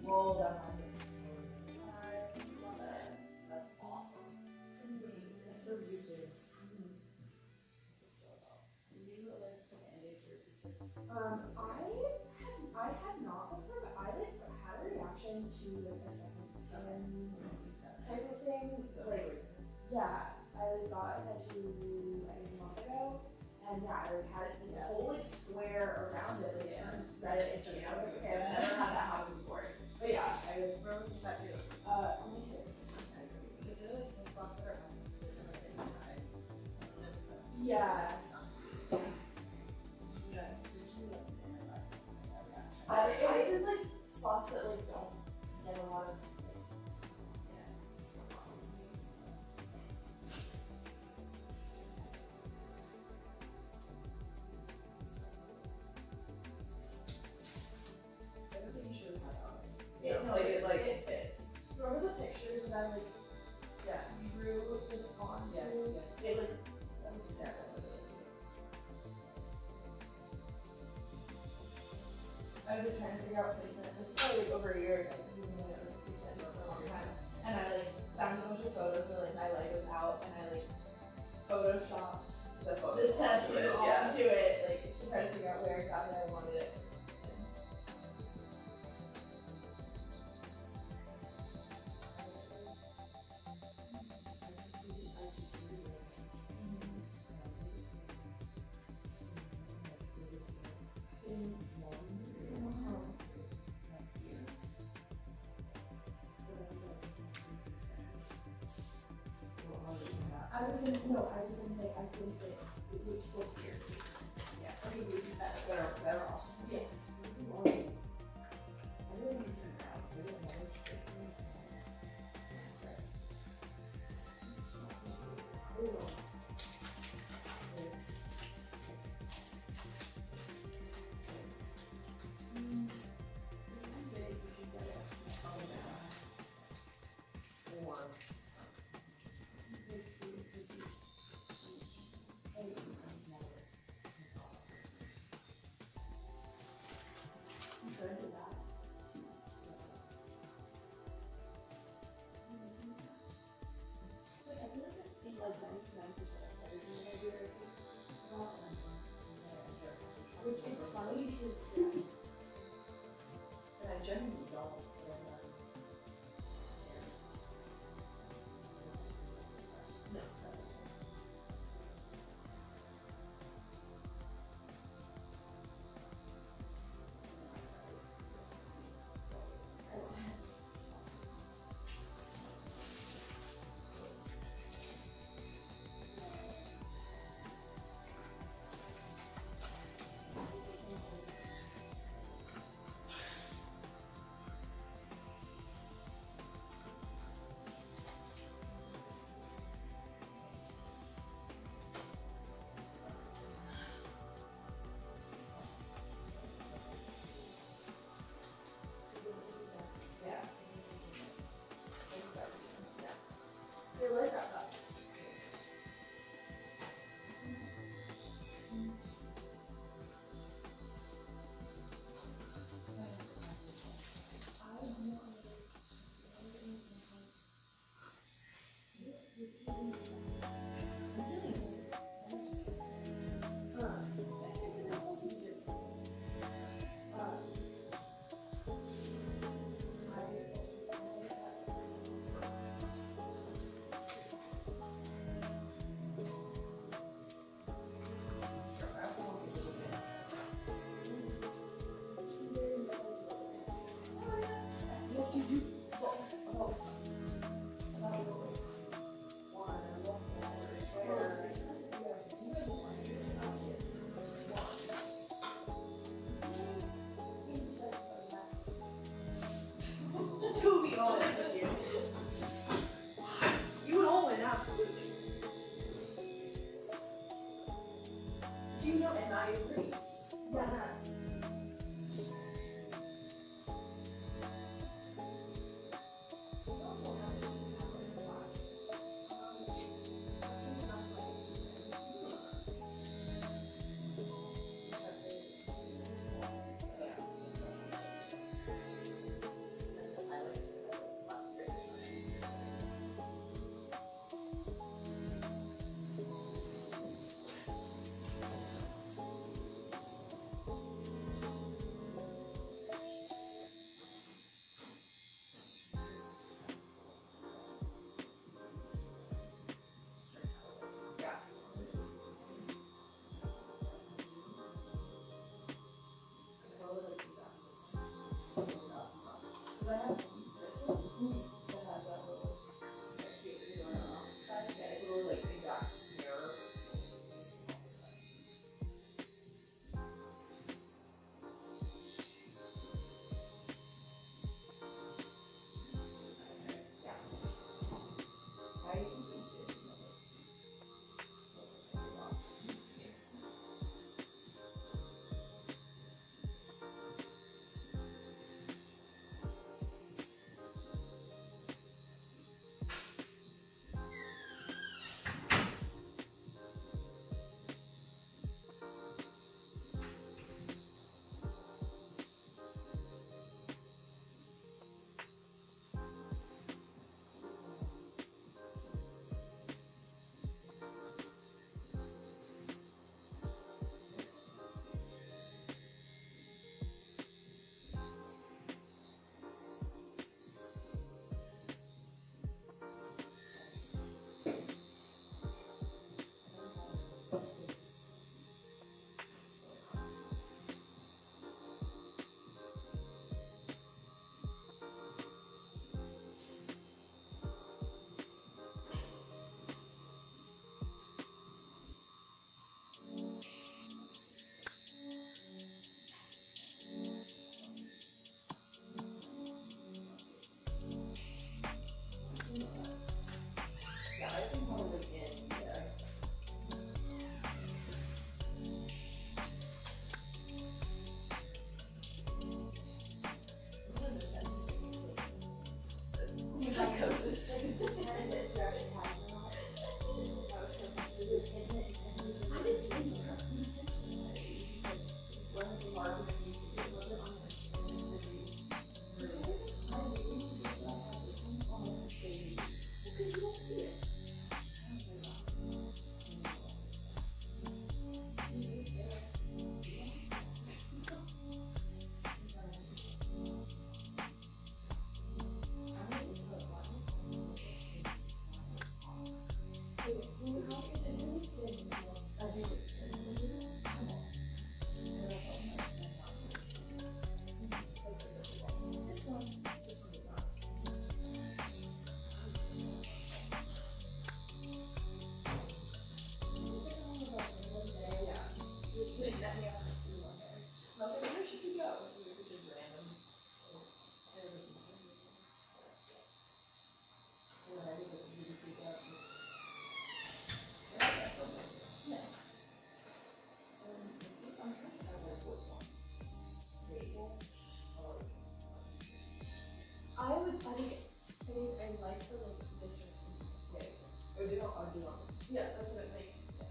Roll down my hips. I love it. That's awesome. That's so beautiful. You like Band-Aids or pieces? I had not before, but I like had a reaction to like a second skin type of thing. Like, yeah, I like got a tattoo I guess a month ago, and yeah, I like had it the whole like square around it, like turned red. It's okay. I was like, okay, I've never had that happen before. But yeah, I was. Where was the tattoo? On my hip. Is there like some spots that are like in your eyes? Sensitive stuff. Yeah. Yeah, usually like in my eyes. It's like spots that like don't get a lot of. It fits. Remember the pictures that I like, drew this onto? It like, that was exactly what it was. I was like trying to figure out what placement. This was probably like over a year ago, because we knew it was placement for a long time. And I like found a bunch of photos that like my leg was out, and I like photoshopped this tattoo onto it, like to try to figure out where exactly I wanted it. I was gonna say, I think that it would look weird. Yeah, I think it would be better off. Yeah. I really need some brown. I don't know which Which is funny because and I genuinely don't. No. it's like a different interaction happening. I was so happy to do it, and I didn't see it. He's like, it's one of the largest seeds. It wasn't on the because you don't see it. I like the distance. Yeah. Or do not argue on it. Yeah, that's what I think. Yeah.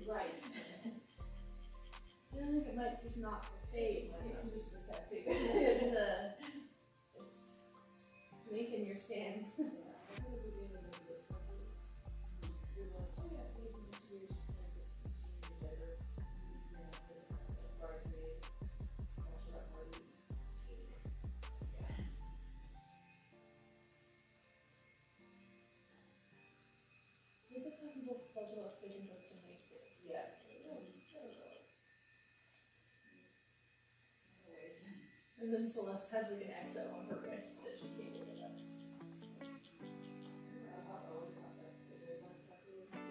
Right. I think it might just not fade when it comes to tattoo. It's making your skin. And then Celeste has like an XO on her wrist that she can't get it up.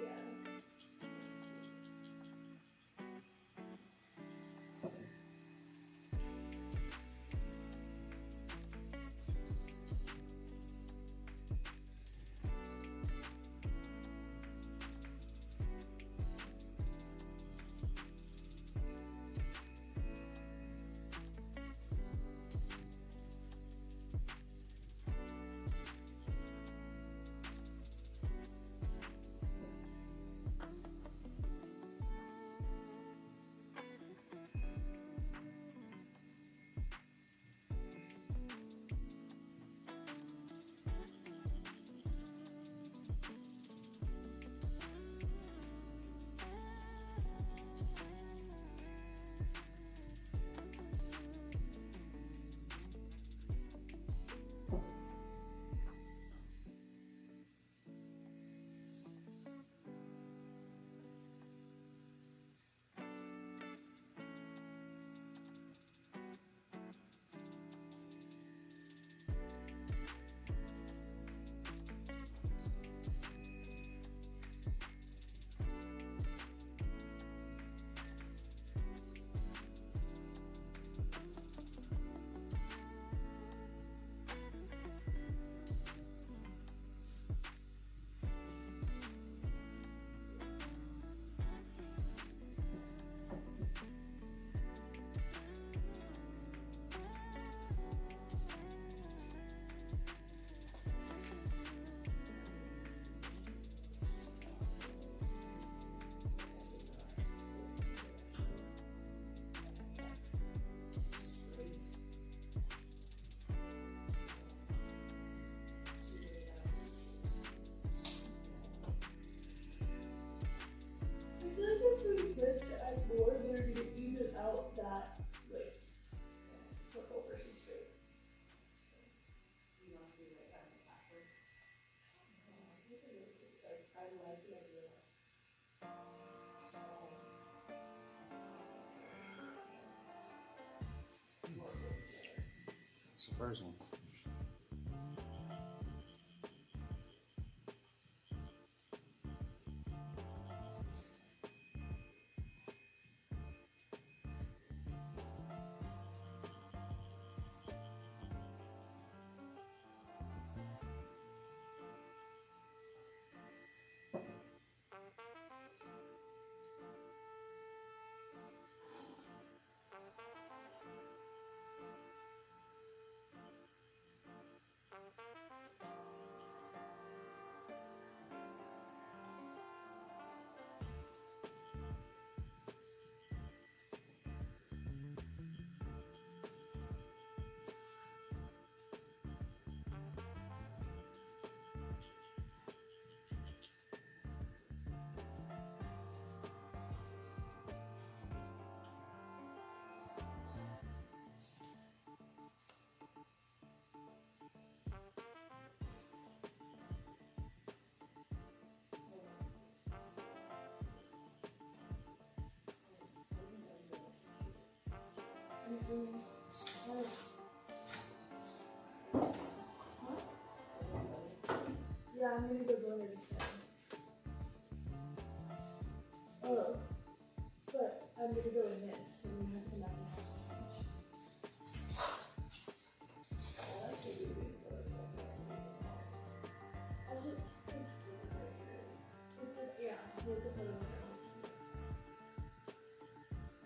Yeah. Like, I like the idea of small. It's the first one. Yeah, I'm gonna go join her instead. Oh, but I'm gonna go in this, so we have to come back and have some change. It's like, yeah, look at the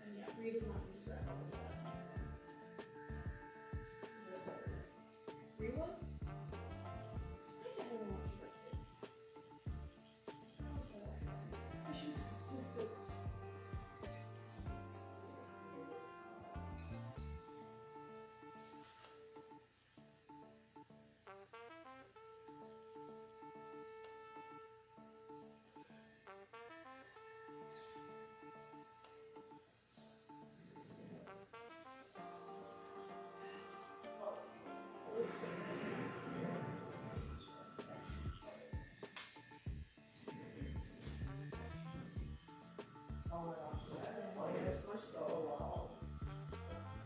and yeah, Reed is not used to that all the time. Reed was? I can't remember what she did. I should look at this. Oh my gosh, yeah. Oh, yes, we're so well.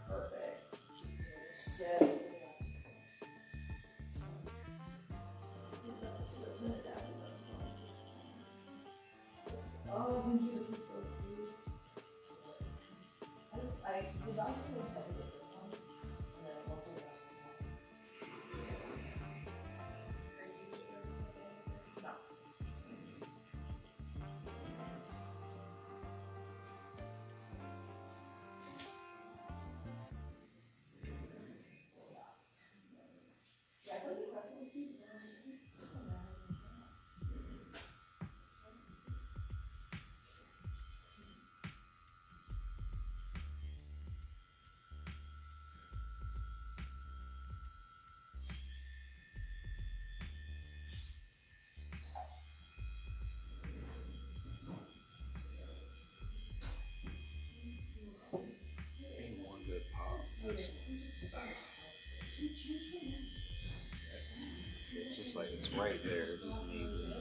Perfect. Yes. Oh, this is so cute. The dog is going to get this one. And then once we have no. Yeah, I thought the rest was cute, but I'm like, he's so mad at me. Ain't one good pop. It's just like it's right there. It just needs it.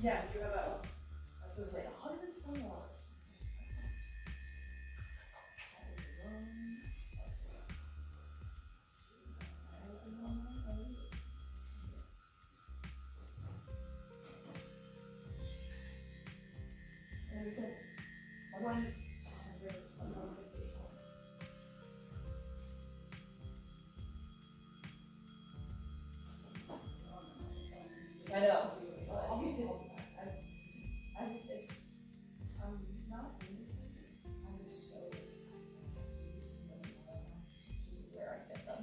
Yeah, you have a, I was supposed to say $120. And we said 100, 150. I know. I'll be good. I'm not indecisive. I'm just so where I get them.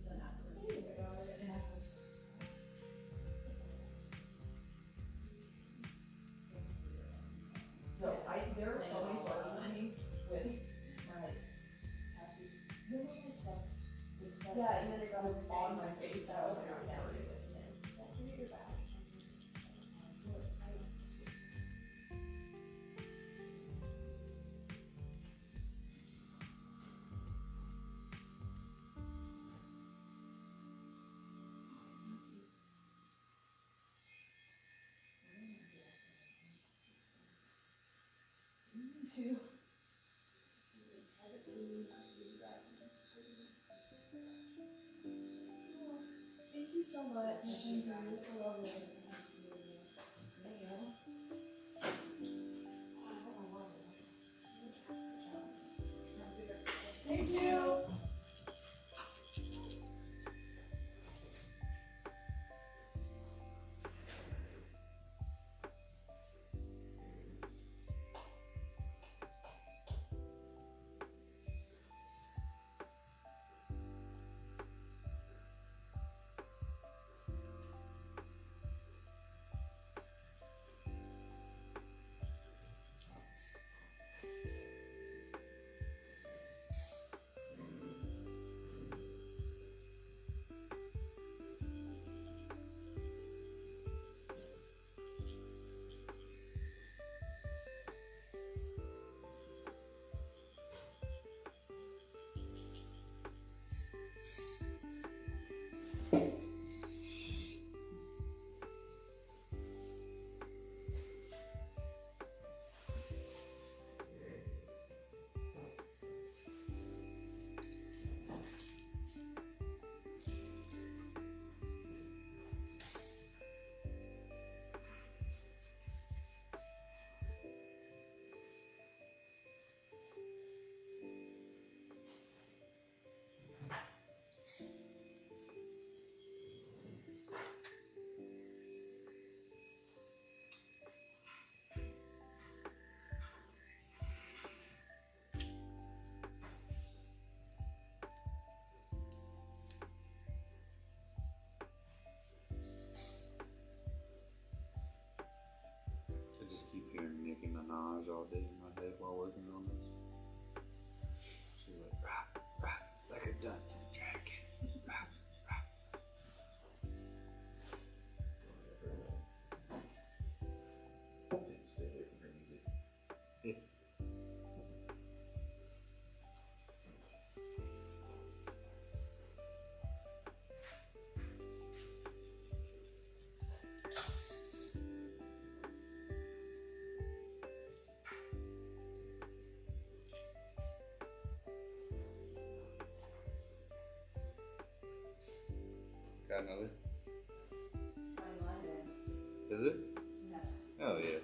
Then afterwards. Oh my god, it happens. No, there are so many photos of me with my tattoos. Remember my stuff? Yeah, and then it got on my face. I was not happy with this man. Too. Thank you so much. Thank you. You're so lovely. Thank you. I just keep hearing Nicki Minaj all day in my head while working on this. She's like, rap, rap, like a Dungeon Dragon. Rap, rap. Stay away from her music. Yeah. Got another? Is it? No. Oh yeah.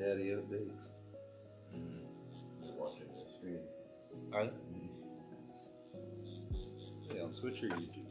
daddy updates. Just watching the stream. Are they? Yeah, on Twitch or YouTube.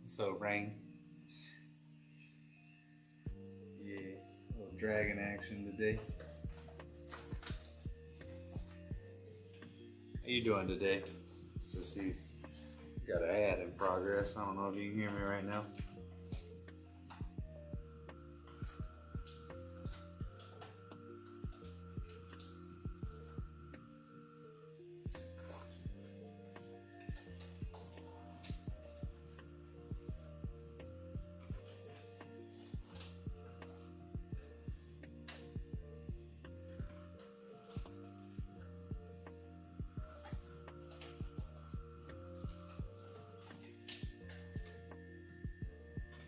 So rain. Yeah, a little dragon action today. How you doing today? So see, got an ad in progress. I don't know if you can hear me right now.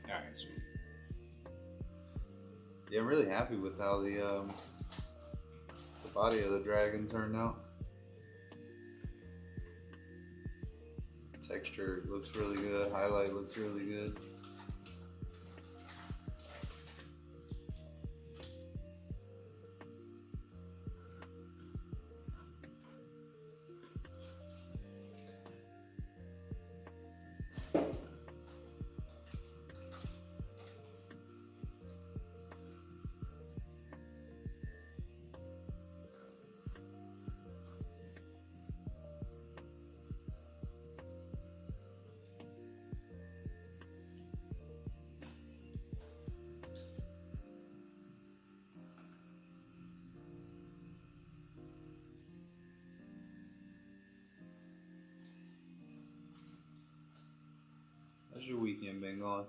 Alright, sweet. Yeah, I'm really happy with how the body of the dragon turned out. Texture looks really good, highlight looks really good. How's your weekend been going?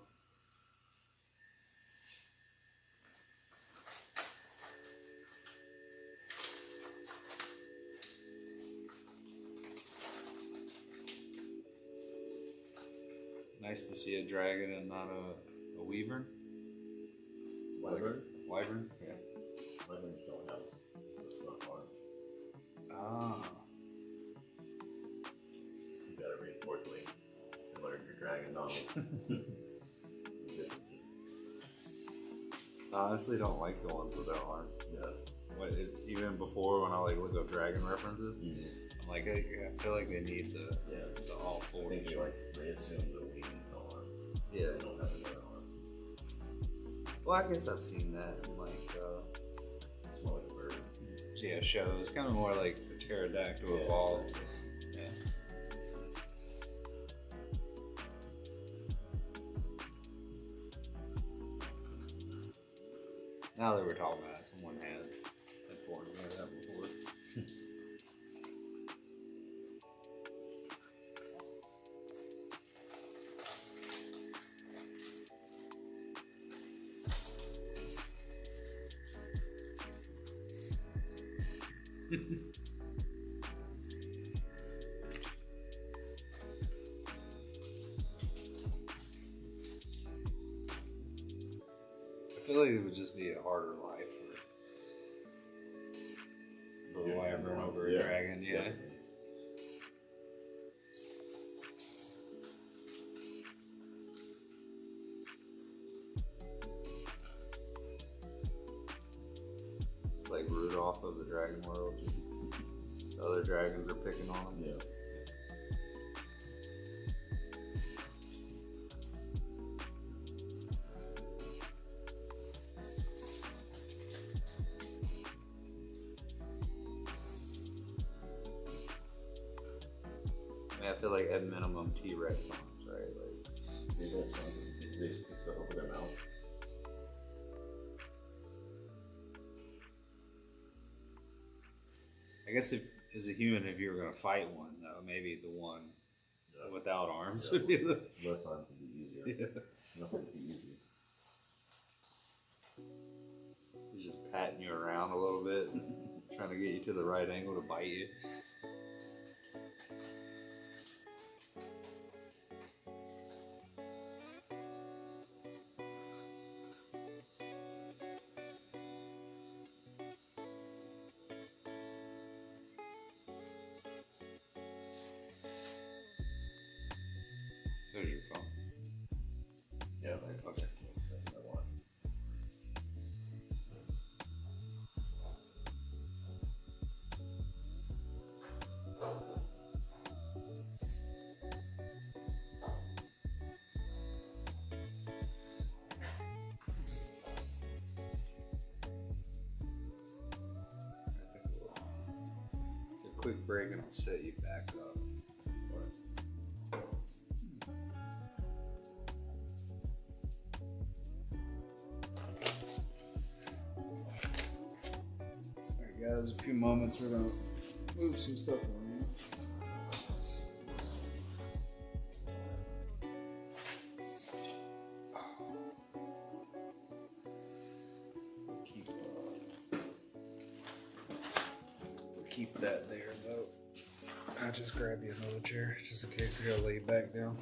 Nice to see a dragon and not a wyvern. Wyvern? Wyvern? Yeah. Wyverns don't have, so it's not hard. Ah. You gotta read Fourthly and learn your dragon knowledge. I honestly don't like the ones without arms. Yeah. Even before when I like look up dragon references, Mm-hmm. I'm like I feel like they need the all I four. think they assume the wings no arm. Yeah. They don't have another arm. Well, I guess I've seen that in like It's more like a bird. yeah shows. Kind of more like the pterodactyl evolved. Yeah. Now that we're talking about it, someone had informed me of that before. I feel like it would just be a harder life for a wyvern over a dragon, yeah. Definitely. It's like Rudolph of the dragon world, just the other dragons are picking on him. Yeah. I mean, I feel like at minimum T-Rex arms, right? Like, They just pick the hook of their mouth. I guess if as a human, if you were gonna fight one, though, maybe the one without arms would be the Less arms would be easier. yeah. Nothing would be easy. He's just patting you around a little bit, trying to get you to the right angle to bite you. There's your phone. Yeah, like, Okay. that's what I want. quick break and I'll set you back up. Alright guys, a few moments, we're gonna move some stuff around. Keep that there though. I'll just grab you another chair just in case I gotta lay you back down.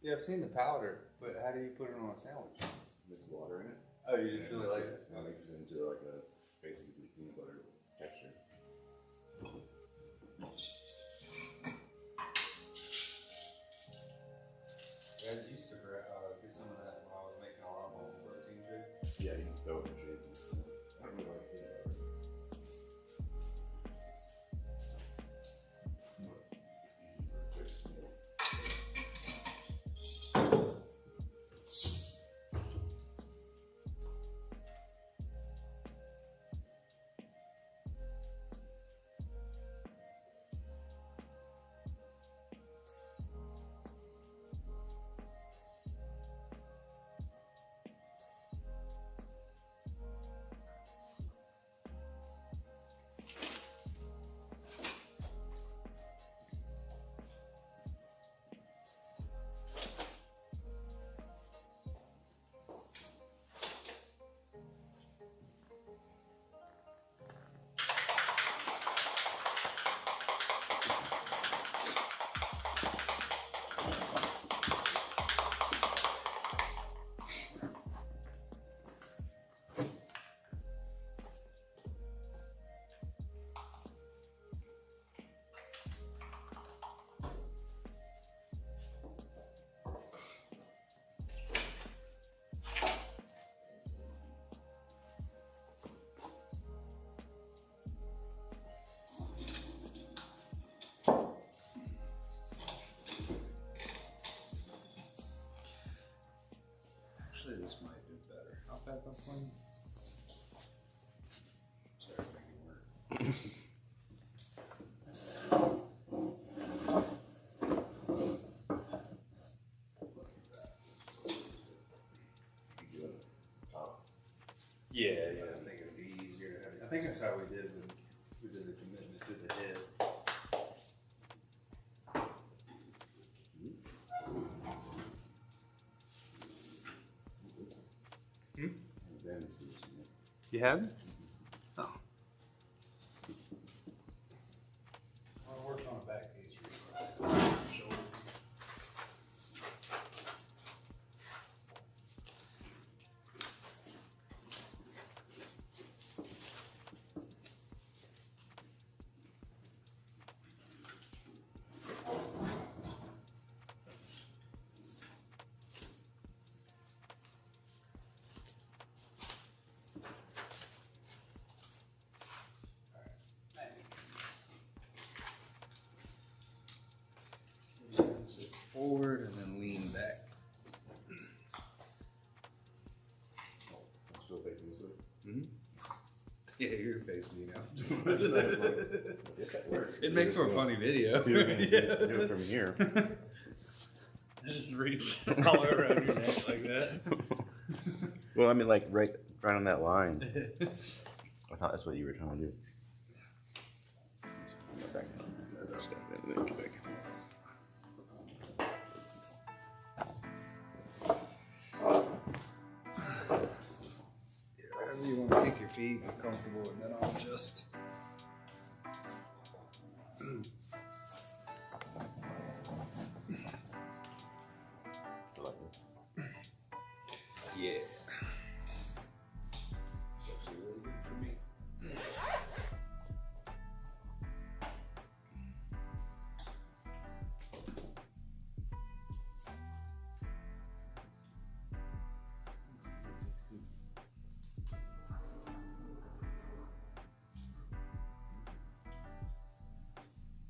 Yeah, I've seen the powder, but how do you put it on a sandwich? Mix water in it. Oh, you just do it like that? And mix it into like a basically peanut butter texture. I used to get some of that when I was making a lot more protein shake. Yeah, you can throw it in shake. I don't really like peanut butter. Easy for a quick meal. Actually, this might do better. I'll back up one. Start making work. You do it top. Yeah, I think it'd be easier. I think that's how we did when we did the commitment to the head. Then it's good. You have? Oh. I worked on a back piece recently. Shoulder piece. Sit forward and then lean back. I'm still facing this way. Mm-hmm. Yeah, you're facing me now. That works. It'd make for a funny video. Do it from here. Just reach all around your neck like that. Well, I mean, like right on that line. I thought that's what you were trying to do. Back. Step in and then get back. Wherever you want to kick your feet and comfortable, and then I'll adjust. Yeah. It's actually really good for me.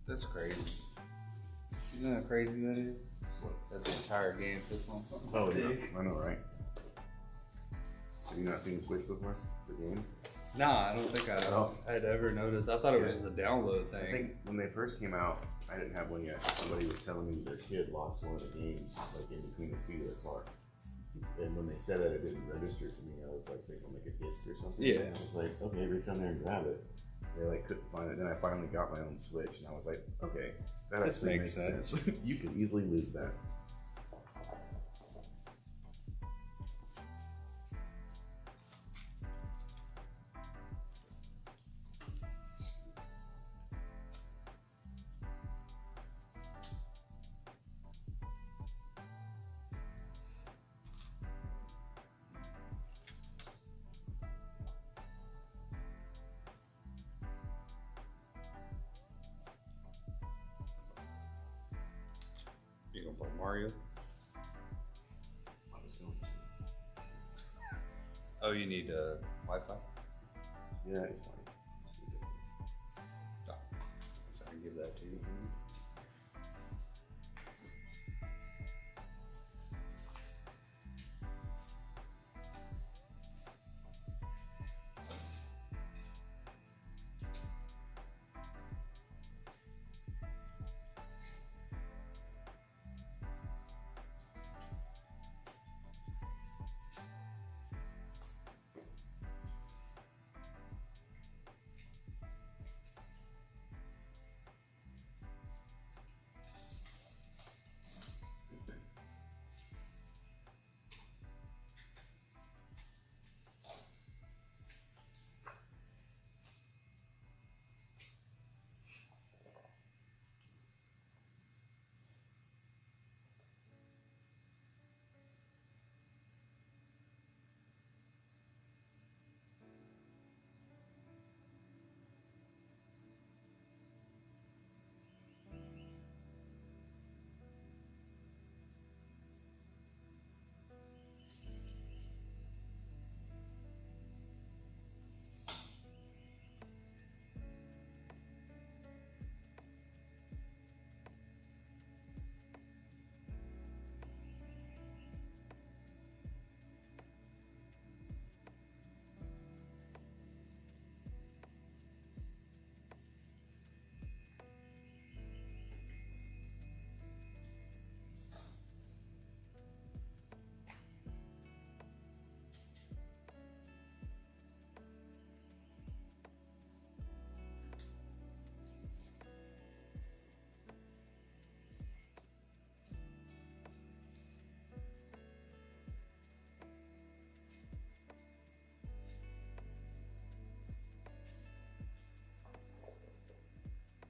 That's crazy. You know how crazy that is? What? That the entire game fits on something. Oh, yeah. big. I know, right? Have you not seen the Switch before? The game? Nah, I don't think I'd ever noticed. I thought it was just a download thing. I think when they first came out, I didn't have one yet. Somebody was telling me their kid lost one of the games, like in between the seat of the car. And when they said that it didn't register to me, I was like, they gonna make a disc or something. Yeah. And I was like, okay, reach down there and grab it. They like couldn't find it. Then I finally got my own Switch, and I was like, okay, that This actually makes sense. You can easily lose that. wanna play Mario? I was going to. Oh, you need Wi-Fi? Yeah, it's fine. Oh, so I can give that to you.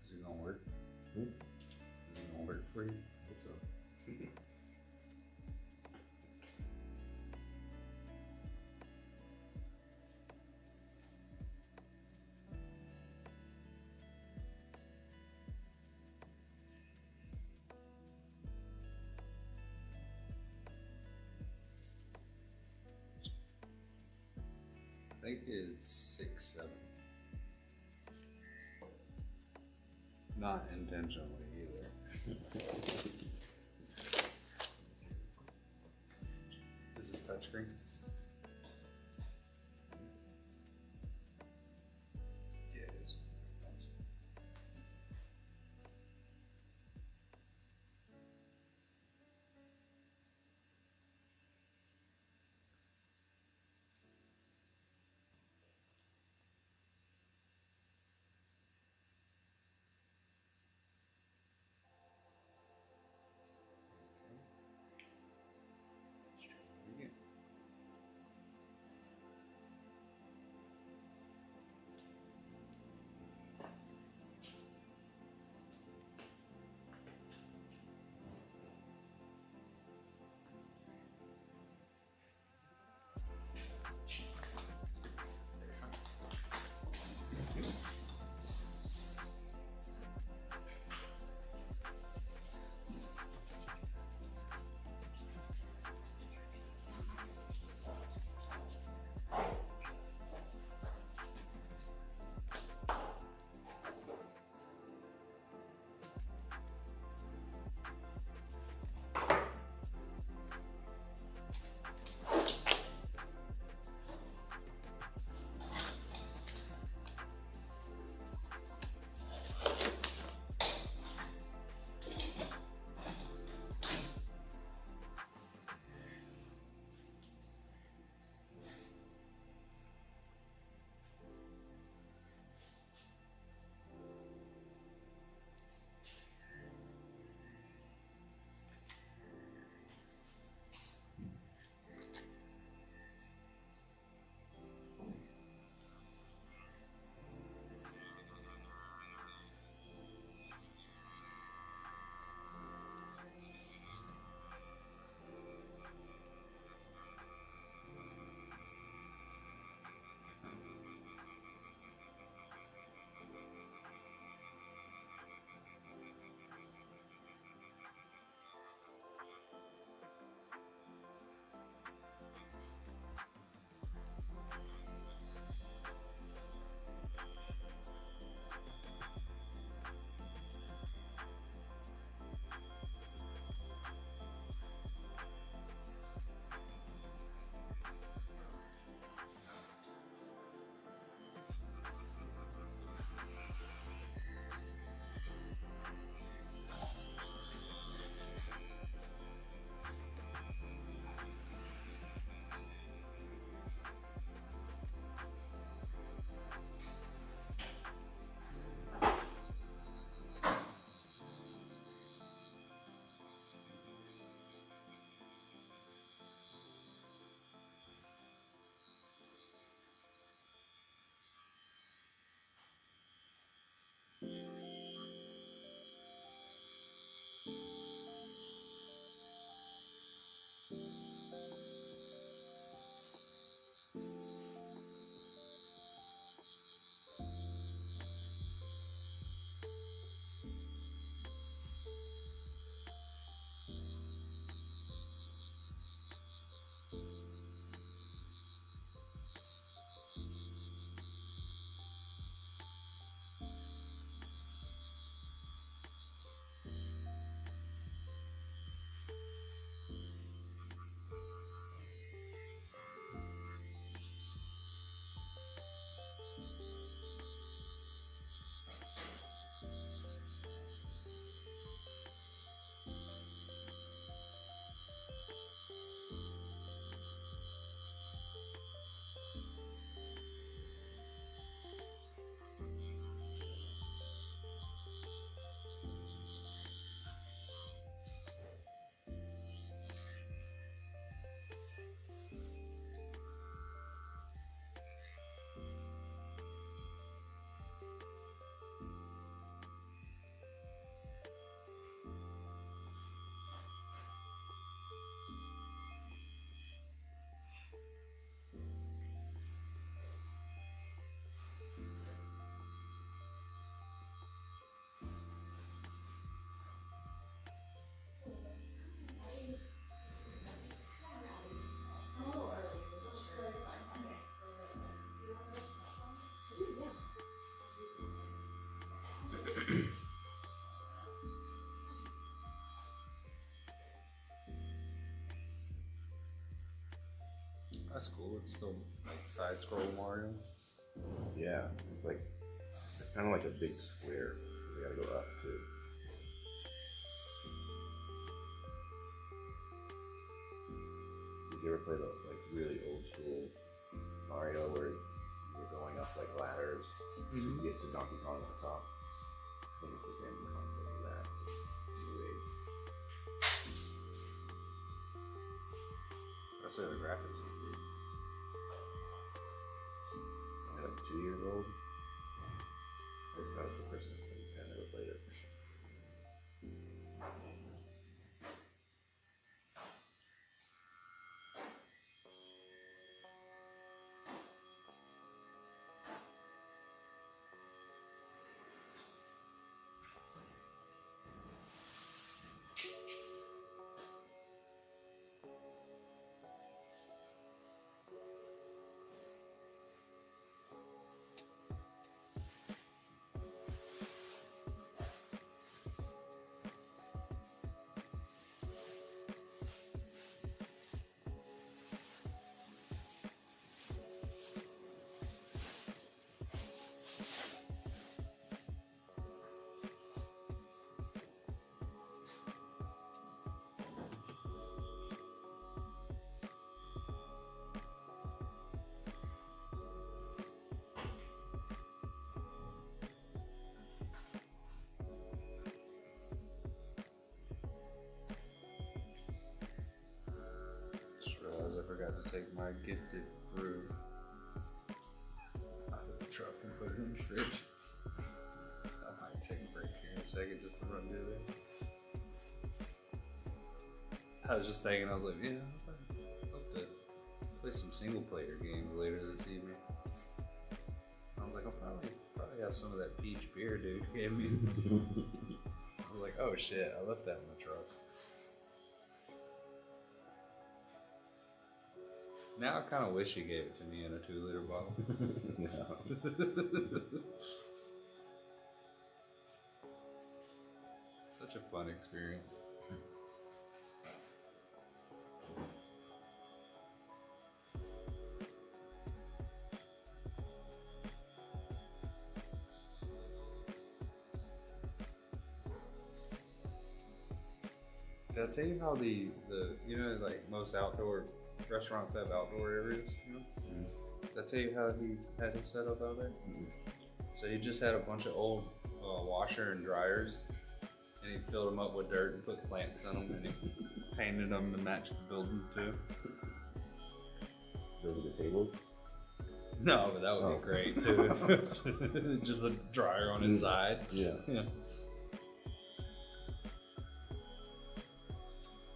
Is it gonna work? Hmm? Is it gonna work for you? Hope so. I think it's 6-7. Not intentionally either. This is touchscreen. Yeah, it is. Okay. Let's try it again. That's cool. It's still like side scroll Mario. Yeah, it's kind of like a big square. You gotta go up too. Did you ever play the like really old school Mario where you're going up like ladders to get to Donkey Kong at the top? I think it's the same concept of that. New age. I say the graphics are good. Only like 2 years old. I just got it for Christmas and I never played it. Just realized I forgot to take my gifted brew out of the truck and put it in the fridge. So I might take a break here in a second just to run through there. I was just thinking, I was like, yeah, I hope to play some single player games later this evening. I was like, I'll probably have some of that peach beer dude gave me. I was like, oh shit, I left that in the truck. Now I kind of wish he gave it to me in a 2-liter bottle. Such a fun experience. Did I tell you how the you know, like most outdoor restaurants have outdoor areas? You know? Did I tell you how he had his setup out there? So he just had a bunch of old washer and dryers, and he filled them up with dirt and put plants in them, and he painted them to match the building too. Those are the tables? No, but that would be great too. If it was just a dryer on its side. Yeah.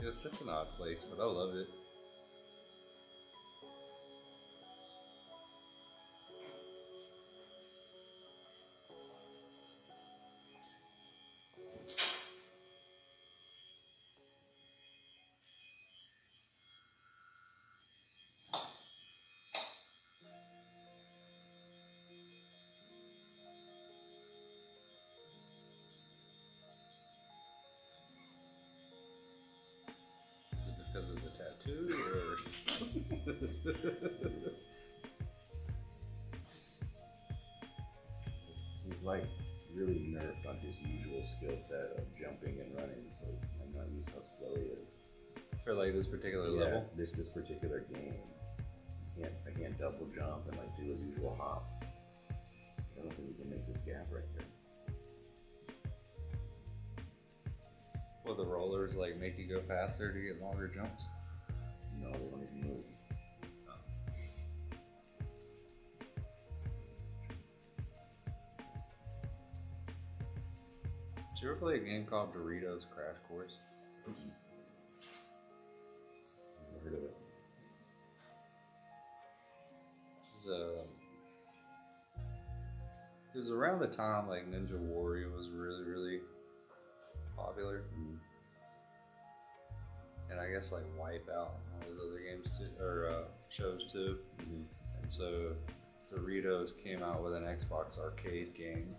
It's such an odd place, but I love it. Because of the tattoo, or He's like really nerfed on his usual skill set of jumping and running, so I'm not used to how slow he is. for like this particular level. This particular game. I can't double jump and like do his usual hops. I don't think we can make this gap right there. Will the rollers like make you go faster to get longer jumps? No, they don't even move. Did you ever play a game called Doritos Crash Course? Never heard of it. It was around the time like Ninja Warrior was really, really popular. And I guess like Wipeout and all those other games too, or shows too. And so Doritos came out with an Xbox arcade game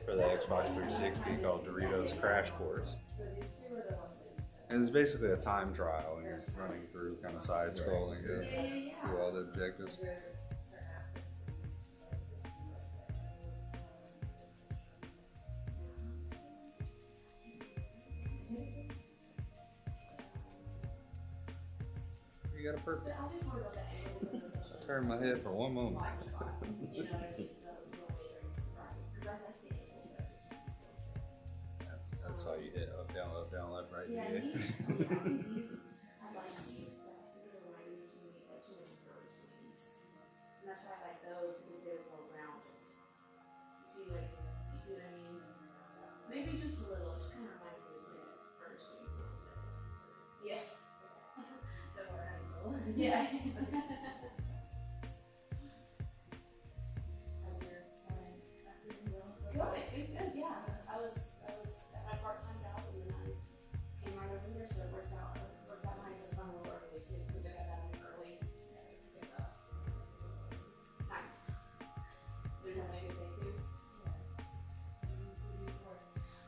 for the Xbox 360 called Doritos Crash Course. So these two were the ones that you said. And it's basically a time trial, and you're running through kind of side scrolling to do all the objectives. You got a perfect. Turn my head for one moment. That's all you hit. Up, down, left, right. Yeah, Yeah. these, I think these, I like these, but I think they're reminding me too many, like too many birds' wings. And that's why I like those, because they're more rounded. You see, like, you see what I mean? Maybe just a little, just kind of remind me of like birds' wings a little bit. Yeah. That was nice. Yeah. How's your afternoon going? Good, yeah. I was at my part-time job, and then I came right over here, so it worked out nice. It's fun a little early too, because I got that in early. Yeah, it's good. Nice. So you're having a good day too? Yeah.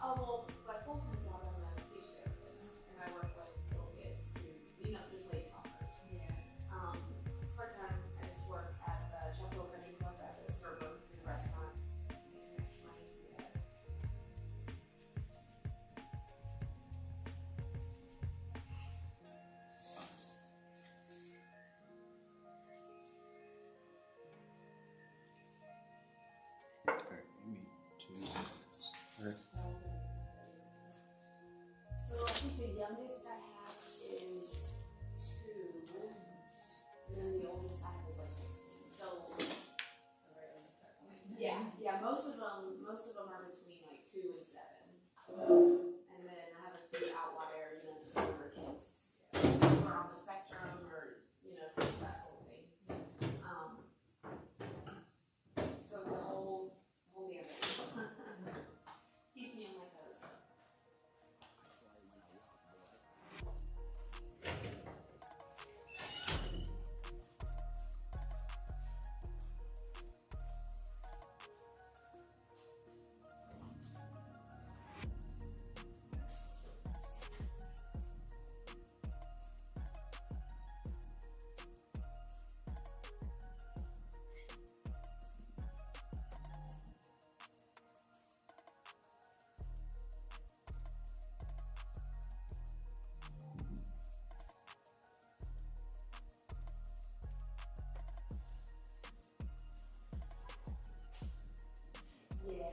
Oh, well, my full-time job, I'm a speech therapist, and I work with little kids who, just late talkers. Yeah. Part-time, I just work at the Chapel Country Club as a server in the restaurant. Makes me extra money. Yeah. Alright, give me 2 minutes. Alright. So I think the youngest I have is 2, and then the oldest I have is like 16. So yeah, most of them are between like 2 and 7, and then I have a few outlier, just older kids who are on the spectrum or that sort of thing. So the whole gamut keeps me on my toes. Yeah.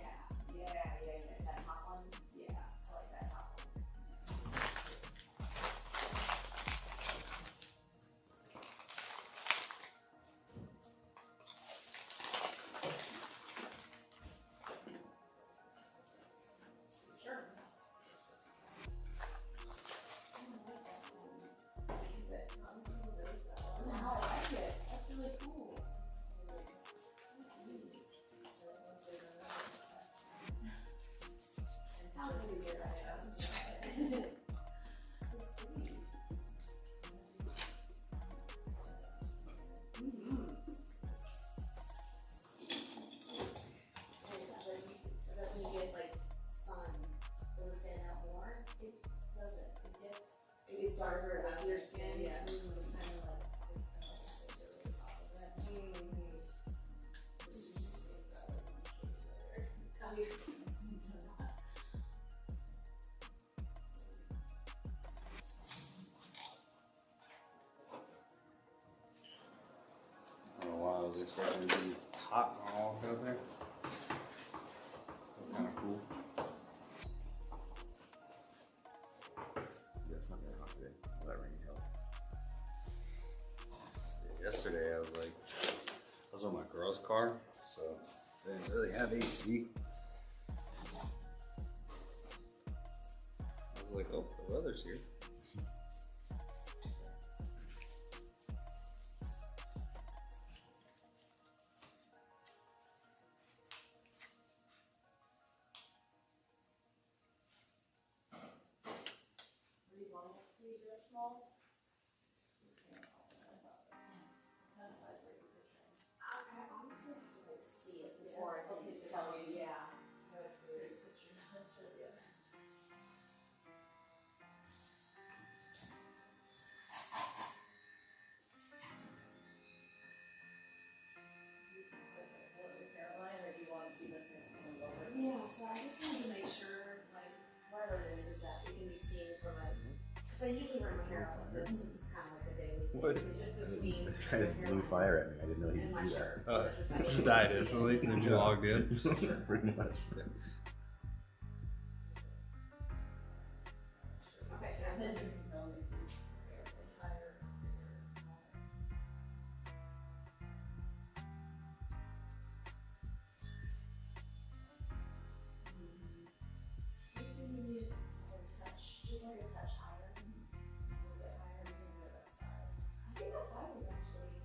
That top one, yeah, I like that top one. Sure. No, I like it. That's really cool. How can we get right up? When you get like sun, does it stand out more? It doesn't. It gets darker under your skin. Yeah. I don't know why I was expecting to be hot when I walked out there. Still kind of cool. Yeah, it's not very hot today. All that rain helped. Yesterday I was on my girl's car, so they didn't really have AC. I was like, oh, the weather's here. I honestly have to like see it before I can tell you. Yeah. No, it's good. Pictures. so I just wanted to make sure, like, whatever it is that it can be seen from like, because I usually wear my hair out like this, and it's kind of like a daily thing. What? So just between This guy just blew fire at me. I didn't know he and could my do shirt. that. Just died instantly as soon as you logged in. Pretty much. Okay, and then just like a touch higher, just a little bit higher, and maybe that size. I think that size is actually.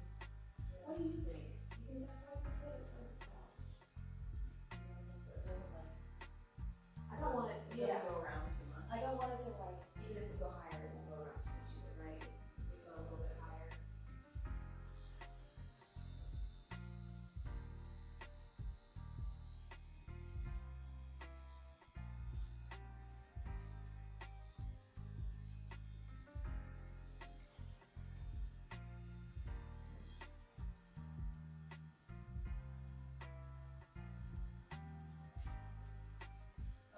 What do you think? You think that size is good or something? I don't want it. Yeah. Go around too much. I don't want it to like, even if we go higher, it won't go around too much either, right? Just go a little bit higher.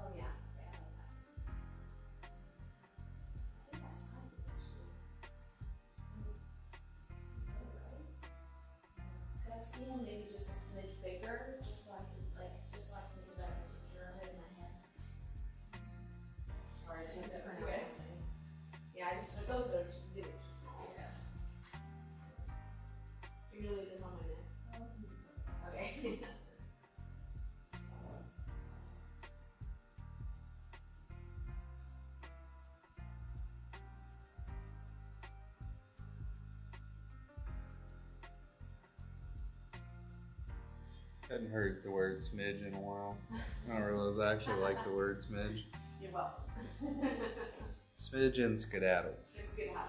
Oh yeah, okay, I like that. I think that size is actually good, right? Could I see one maybe just a smidge bigger, just so I can get a better picture of it in my head? Sorry, I didn't print out something. Yeah, but those are just, they were too small. Yeah. You're gonna leave this on my neck? Okay. Hadn't heard the word smidge in a while. I don't realize I actually like the word smidge. You're welcome. Smidge and skedaddle. It's good how.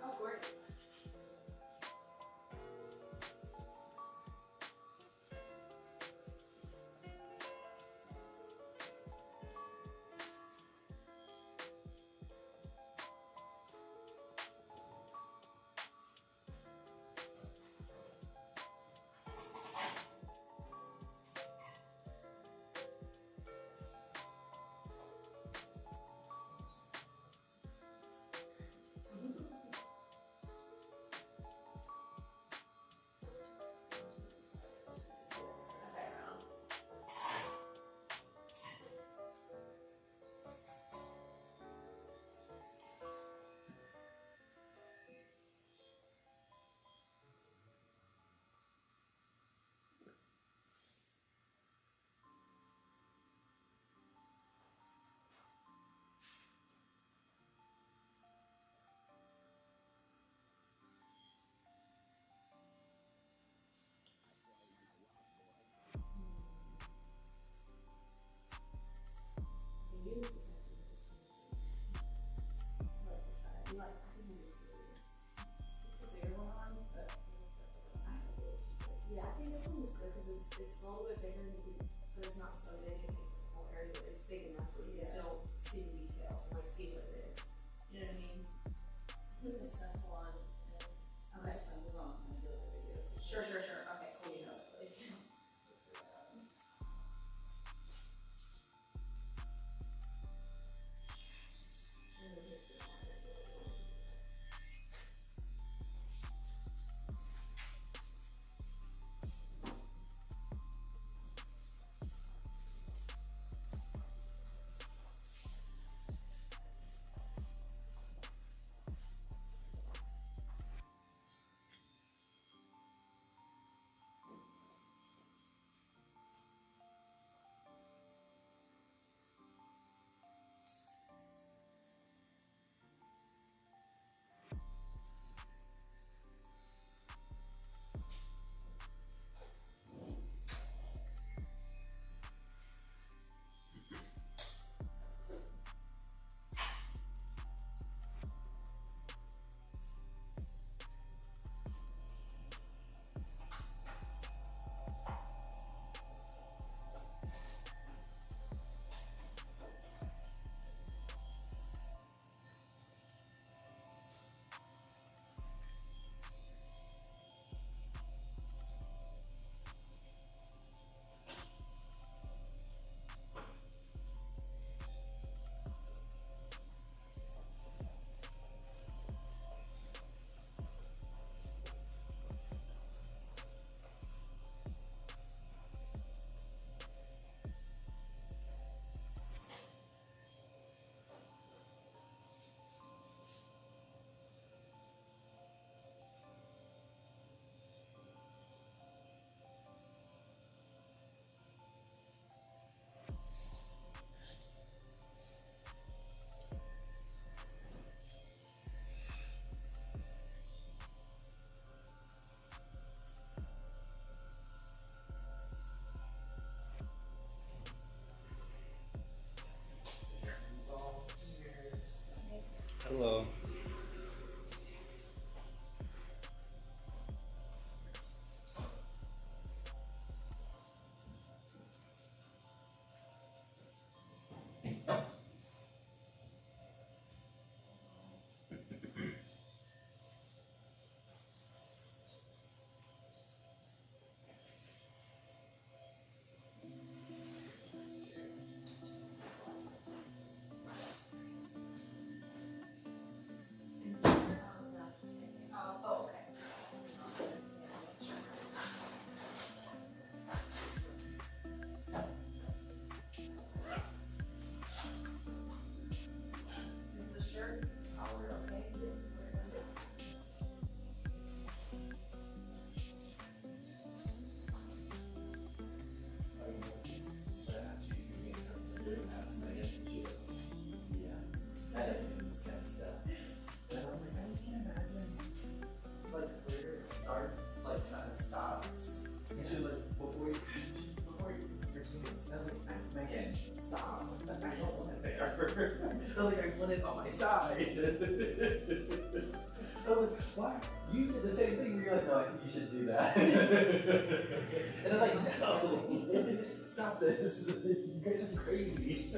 Oh, great. Okay, around. You use the tattoo just to like the side. You like, I think it's really The bigger one on, but yeah, I think this one is good because it's a little bit bigger and you can, but it's not so big, it takes up the whole area, but it's big enough where you can still see the details and like see what it is. You know what I mean? put the stencil on and Okay. the stencil on and do the videos. Sure. Okay, cool. You know, Yes. like, hello. Oh, okay. Is the shirt collar okay? That is kind of stuff. But I was like, I just can't imagine like where it starts, like kind of stops. And she was like, before you your penis. And I was like, Megan, stop. I don't want it there. I was like, I want it on my side. I was like, why? You did the same thing where you're like, no, I think you should do that. And I'm like, no, stop this. You guys are crazy.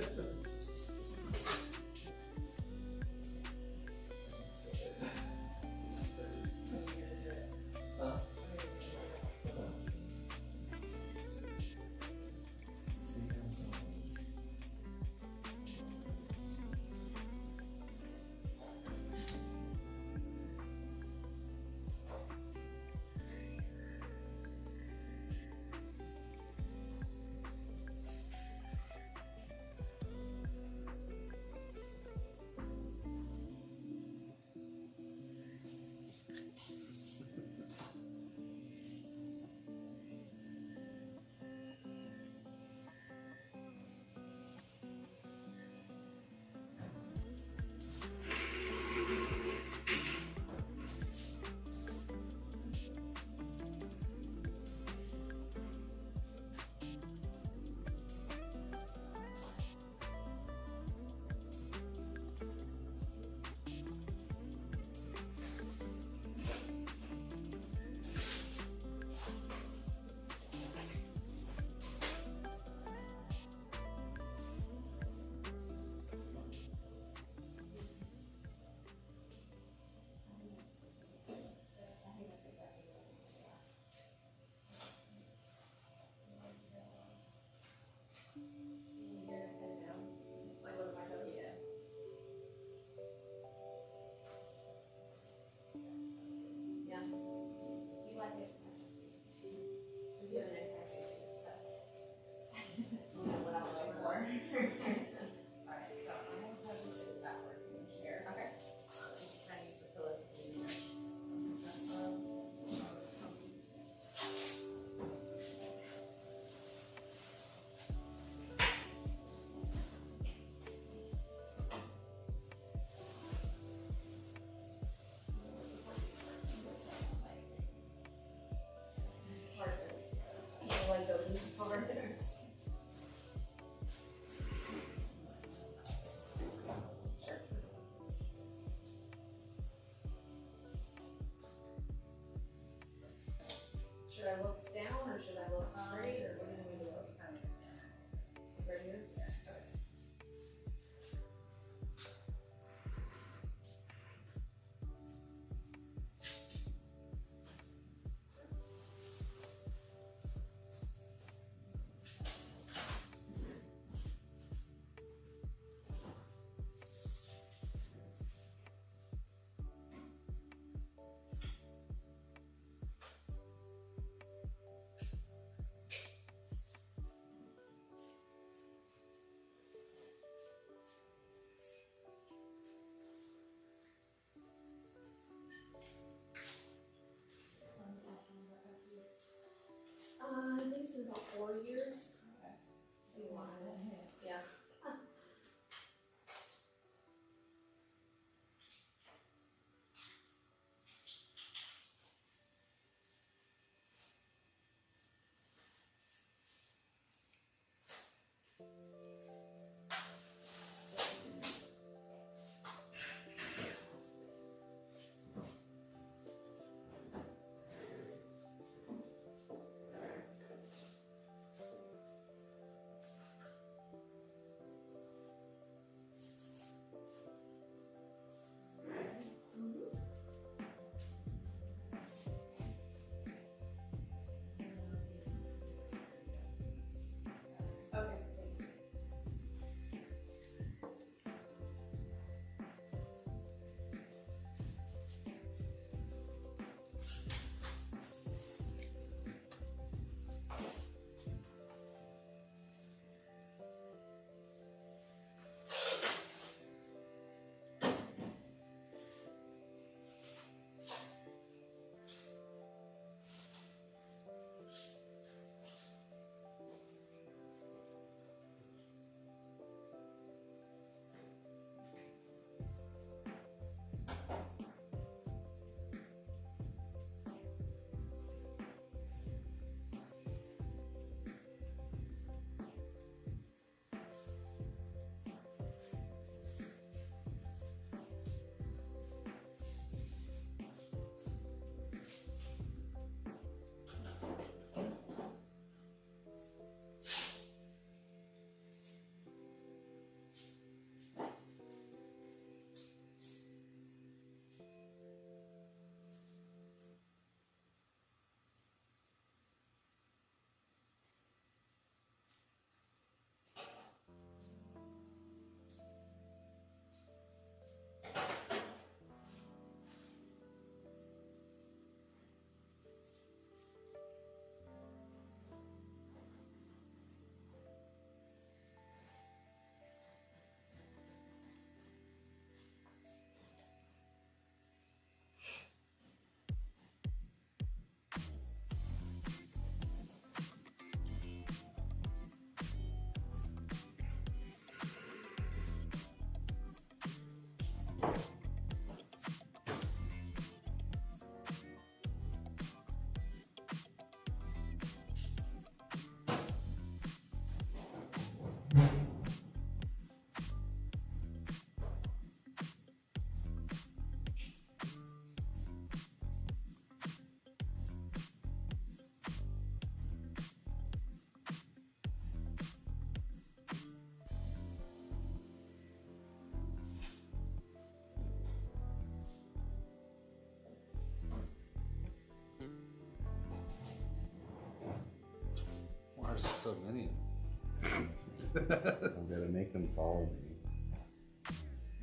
I'm gonna make them follow me.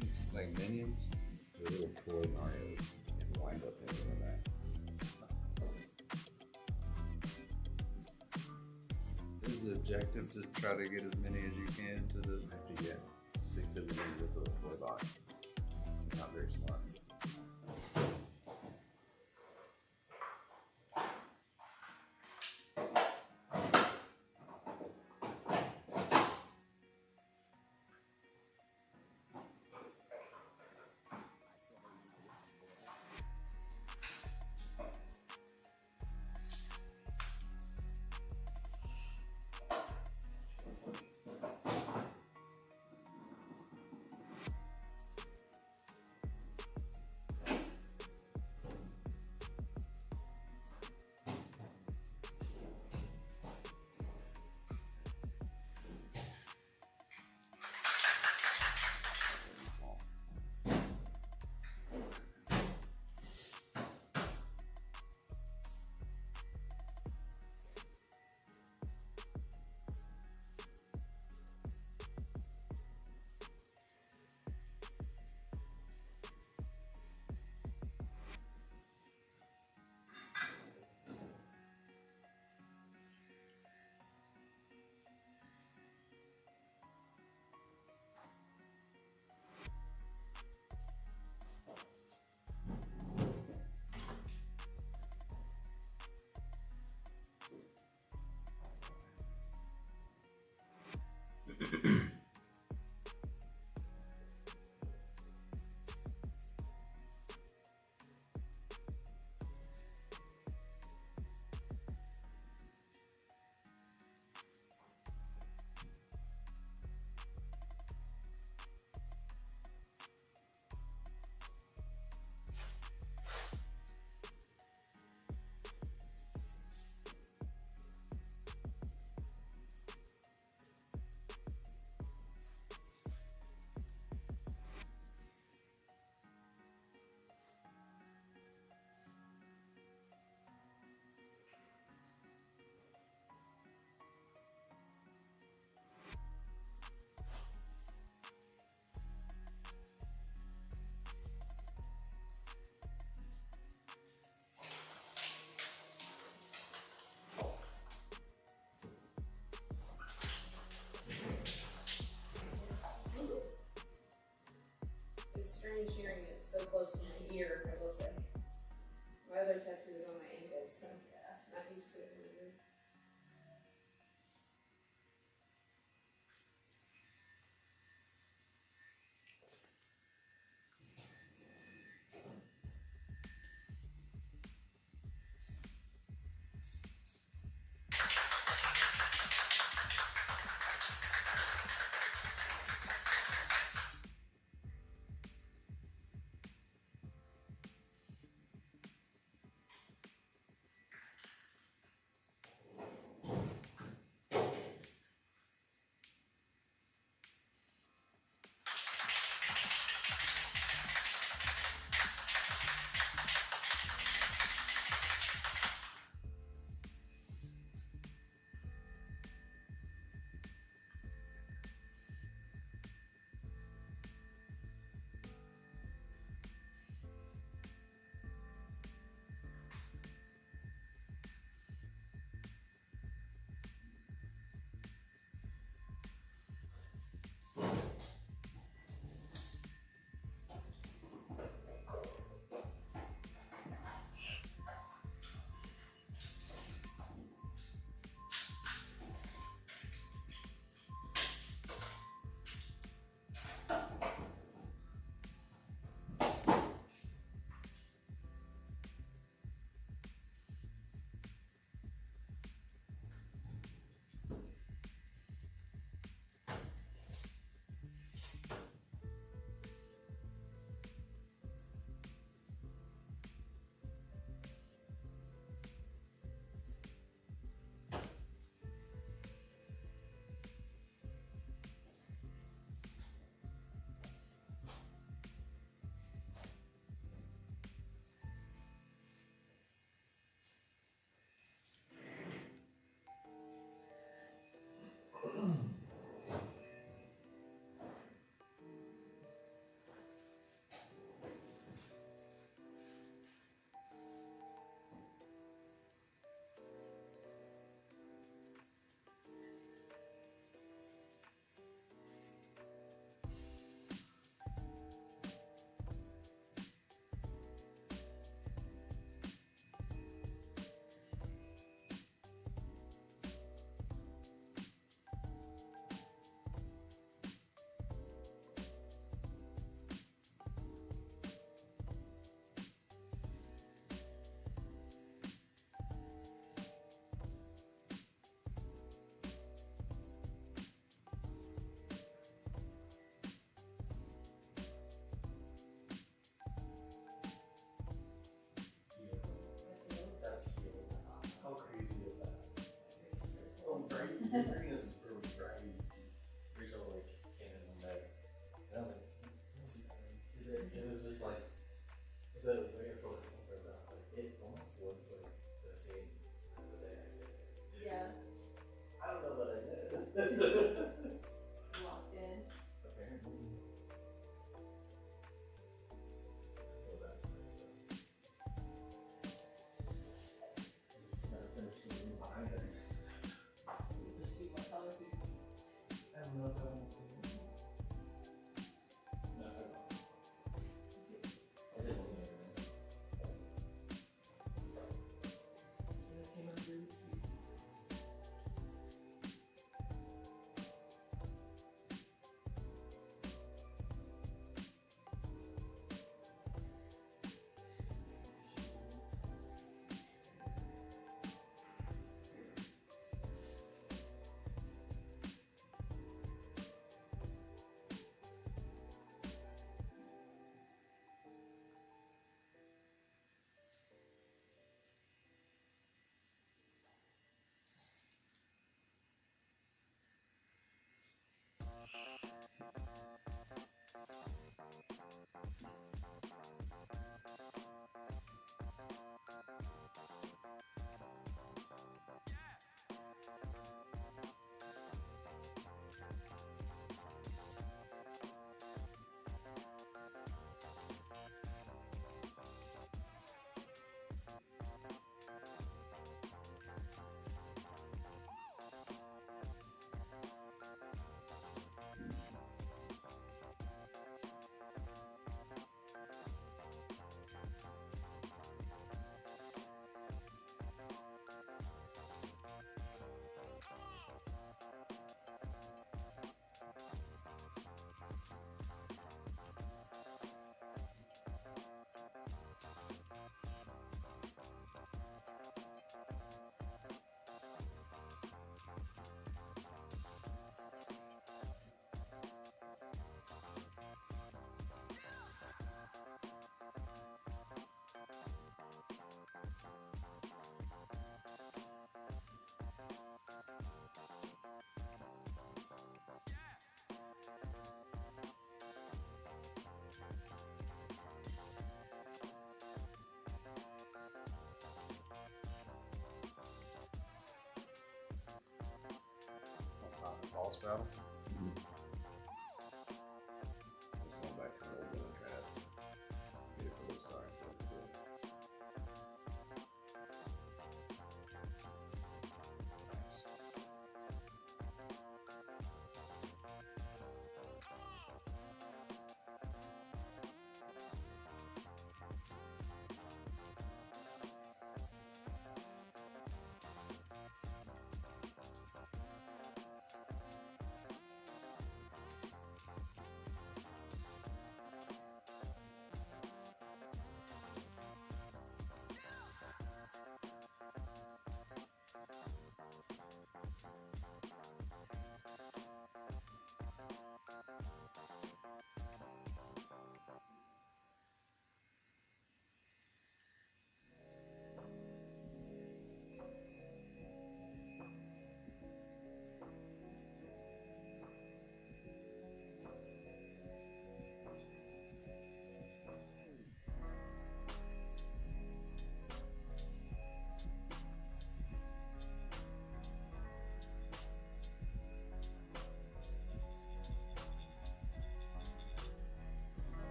It's like minions. They're little toy Marios and wind up in that. Is the objective to try to get as many as you can to the. You have to get 6 of them in this little toy box. They're not very smart. It's strange hearing it so close to my ear, I will say. My other tattoo is on my ankle, so yeah, not used to it either. bright. Your green is really bright. Rachel like came in one day, and I was like, "What's the green?" It was just like the way I felt like it was. I was like, it almost looks like the same as the day I did it. Yeah. I don't know what I did. Locked in. Apparently. Well, that's nice. Just gotta finish the new binder. Just do more color pieces. I don't know if I want to. No, I don't know. I did one later. Yeah, it came out really cute. False battle. Just going back to the old one and try to get it for the star instead of the city. Nice.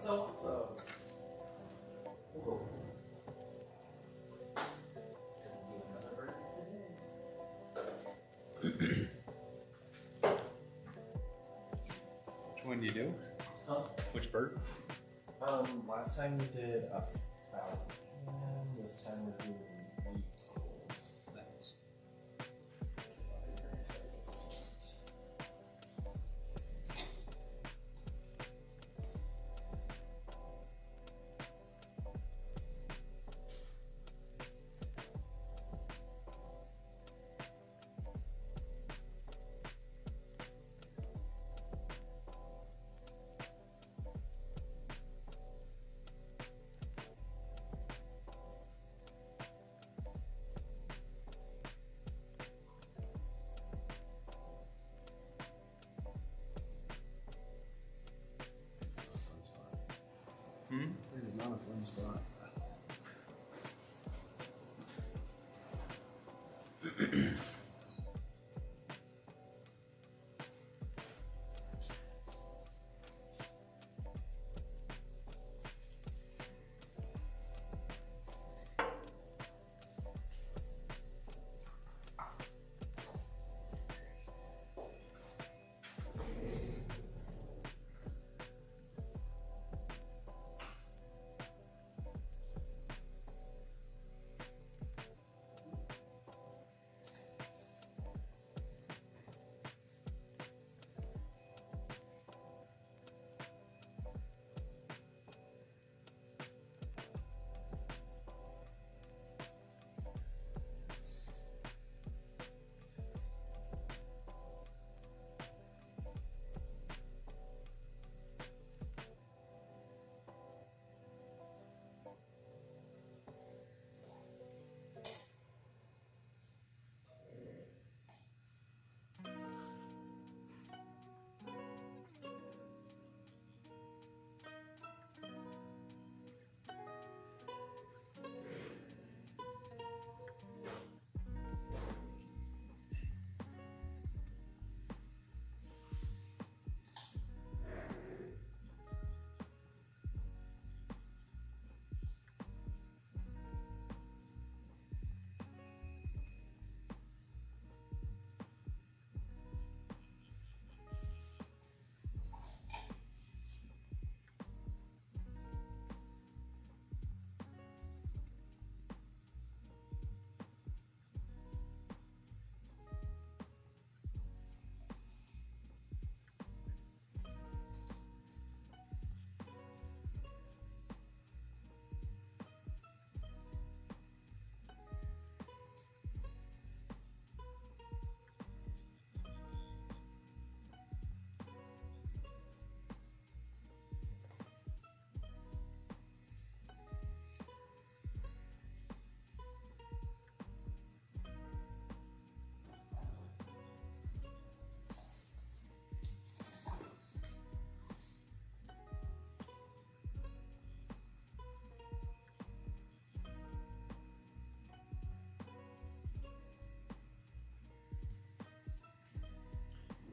So. Cool. Which one do you do? Huh? Which bird? Last time we did a falcon. This time we're doing eagles. Thanks. Hmm? It is not a fun spot.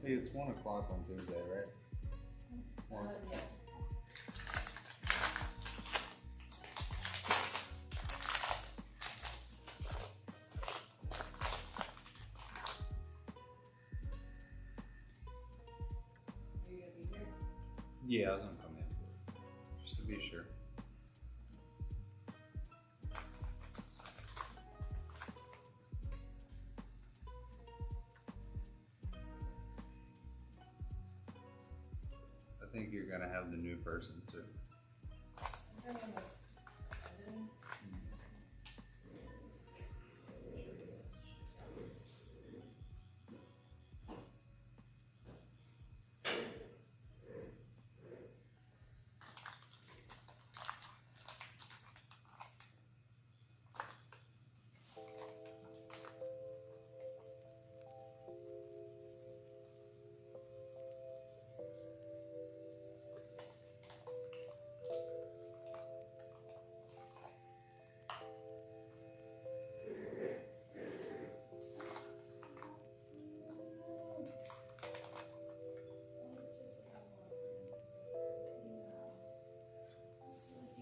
Hey, it's 1 o'clock on Tuesday, right? One. Yeah. Are you gonna be here? Yeah, I was gonna come in just to be sure. I think you're gonna have the new person too. I think I almost ended.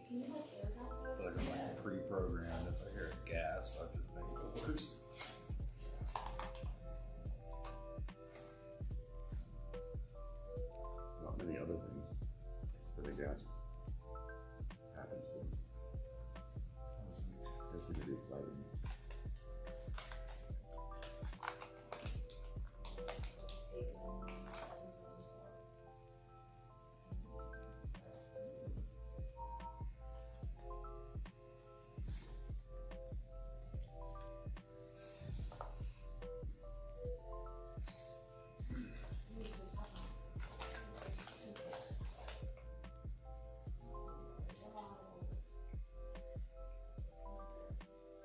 Can you like air out I feel those? like I'm like pre-programmed. If I hear a gasp, I just think of worse. Not many other things for the gas happens to them. That's gonna be exciting.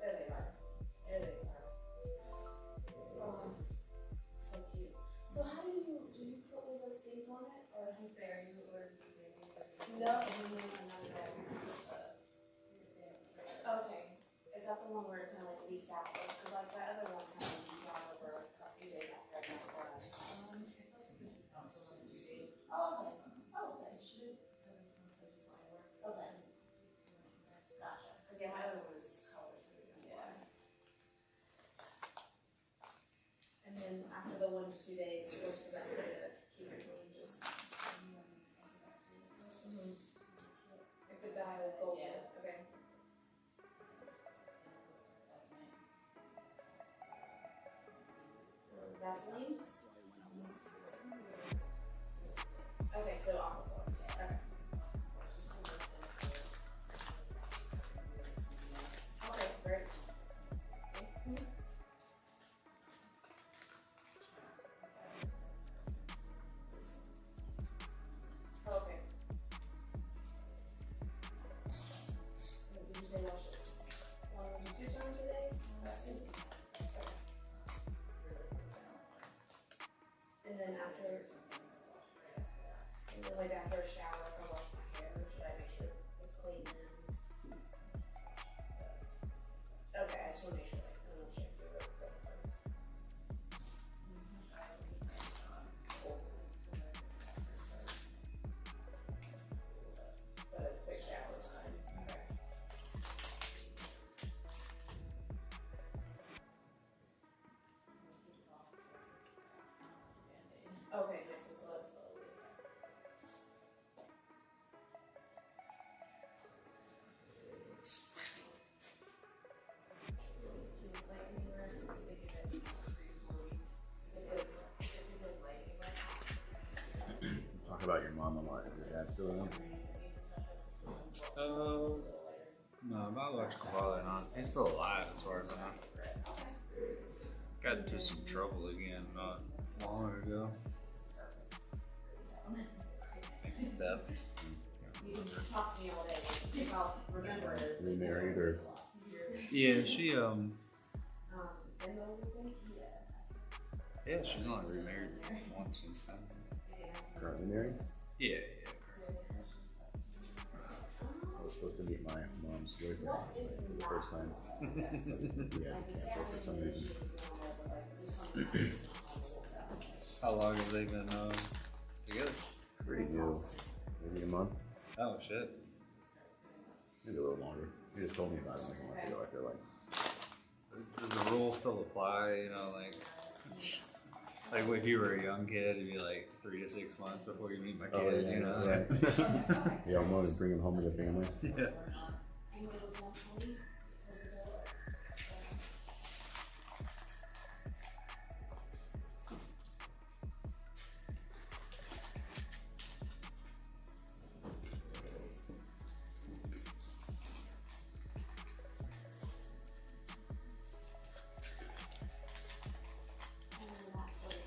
There they are. There they are. So cute. So how do you put all those things on it? Or you say, are you ordering maybe? No, okay. Is that the one where it kind of like leaks out? Because like that other one kind of leaks out over a few days after I got it done. Oh, okay. Oh, okay. Okay. Gotcha. Because yeah, my other one is color, so we don't. Yeah. And then after the 1 to 2 days, what's the best way to keep it clean? Just. If the dye will go. Yeah. Okay. Vaseline? Okay, so off the floor. Okay. Okay, great. Okay. Did you say wash it 1 to 2 times a day? That's good. Okay. And then like after a shower, if I wash my hair, should I make sure it's clean then? Okay, I just want to make sure like I don't shake it real quick. But a quick shower is fine. Okay. Okay, nice. So let's slowly. Talk about your mom a lot. Is your dad still around? No, my electrical father not. He's still alive as far as I know. Got into some trouble again not long ago. Theft. You can talk to me all day. I'll remember it. Remarried or Yeah, she And those things? yeah, she's only remarried once since then. currently married? Yeah. I was supposed to meet my mom's boyfriend for the first time. He had to cancel for some reason. How long have they been together? Pretty new. Maybe a month. Oh shit. Maybe a little longer. He just told me about it like a month ago, I feel like. Does the rule still apply? You know, like if you were a young kid, it'd be like 3 to 6 months before you meet my kid. Yeah, you know. right. Yeah, I'm going to bring him home to the family. Yeah.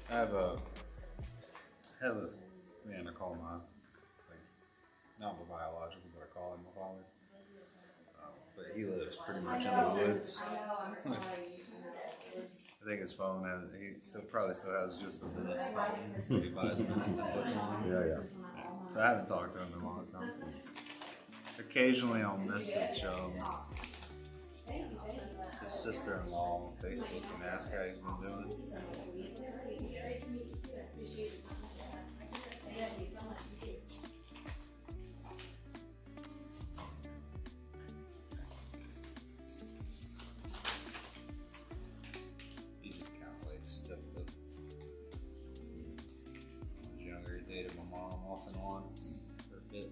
I have a man I call my, like, not my biological, but I call him my father. But he lives pretty much in the woods. I think his phone has, he probably still has just the business phone. He buys minutes and puts on. Yeah. So I haven't talked to him in a long time. Occasionally I'll message his sister-in-law on Facebook and ask how he's been doing. He just kind of like stiff it. When I was younger, he dated my mom off and on for a bit.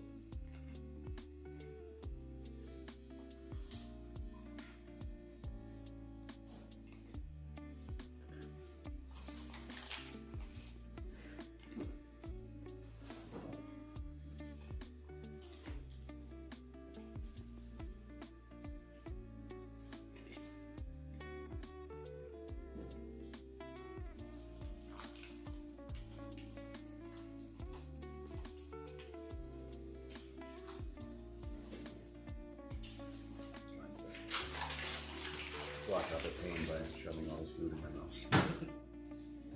Block out the pain by shoving all this food in my mouth.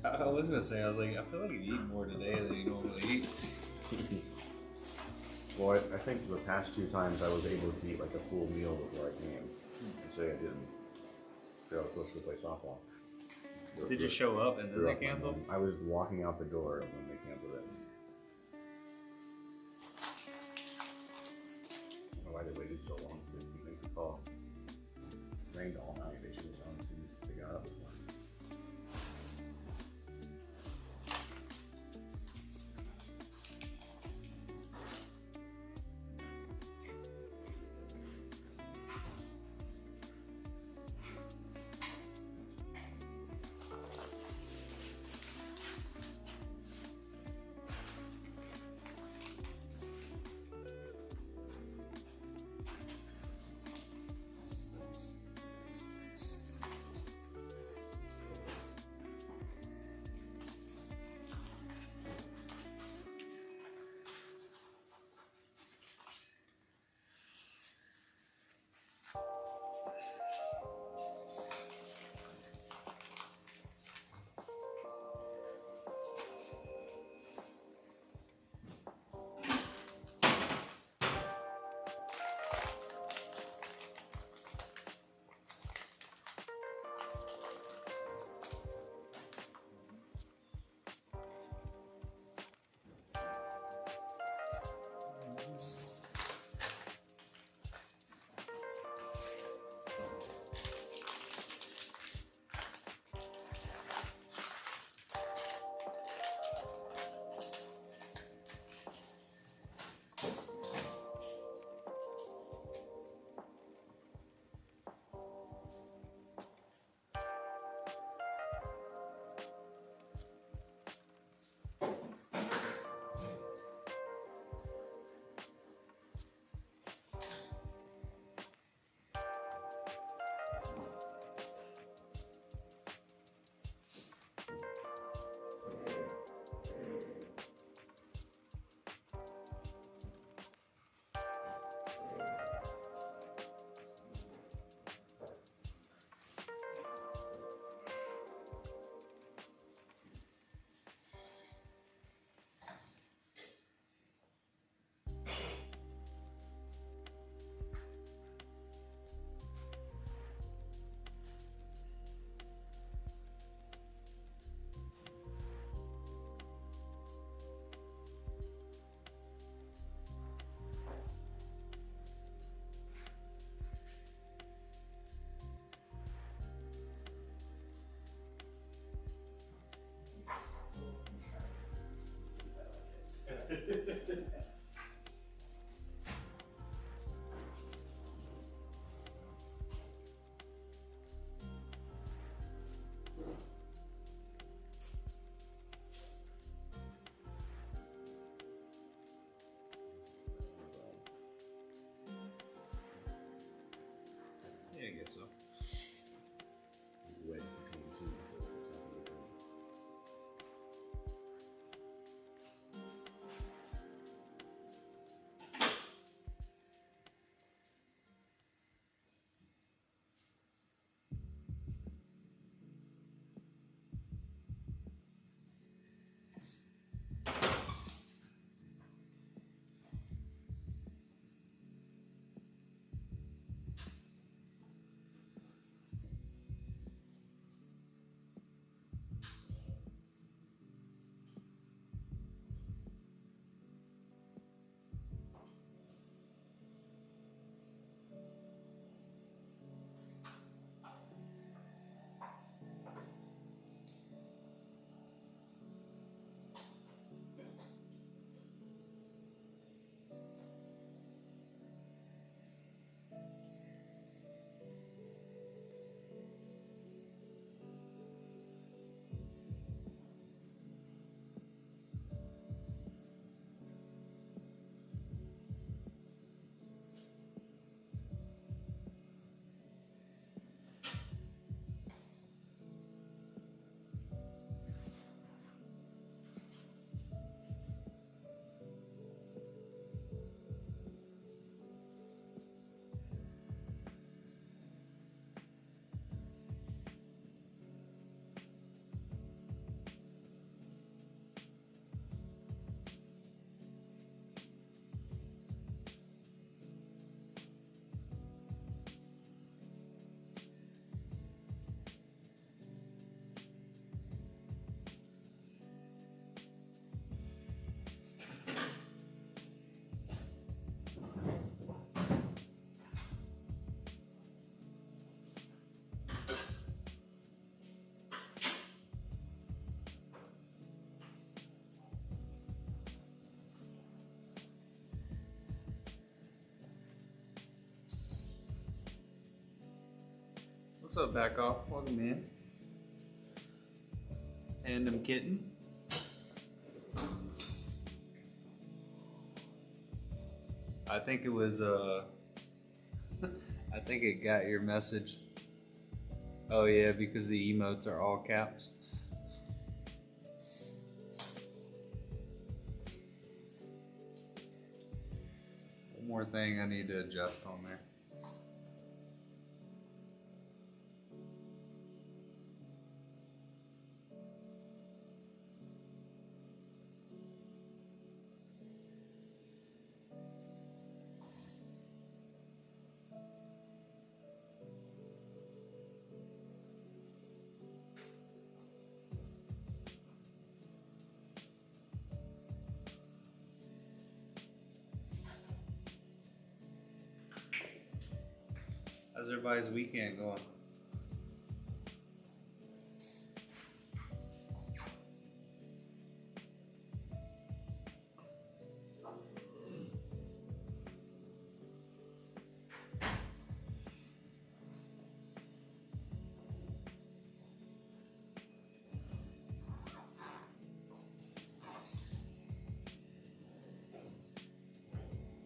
I was gonna say, I was like, I feel like you eat more today than you normally eat. Well, I think the past 2 times I was able to eat like a full meal before I came. And say I didn't. I was supposed to play softball. Did you show up and then they canceled? I was walking out the door when they canceled it. I don't know why they waited so long to make the call. It rained all night. They should have done as soon as they got up this morning. so. Wait between two, so it's not gonna be- What's up, back off? Welcome in. Tandem kitten. I think it was I think it got your message. Oh yeah, because the emotes are all caps. One more thing I need to adjust on there. How's everybody's weekend going?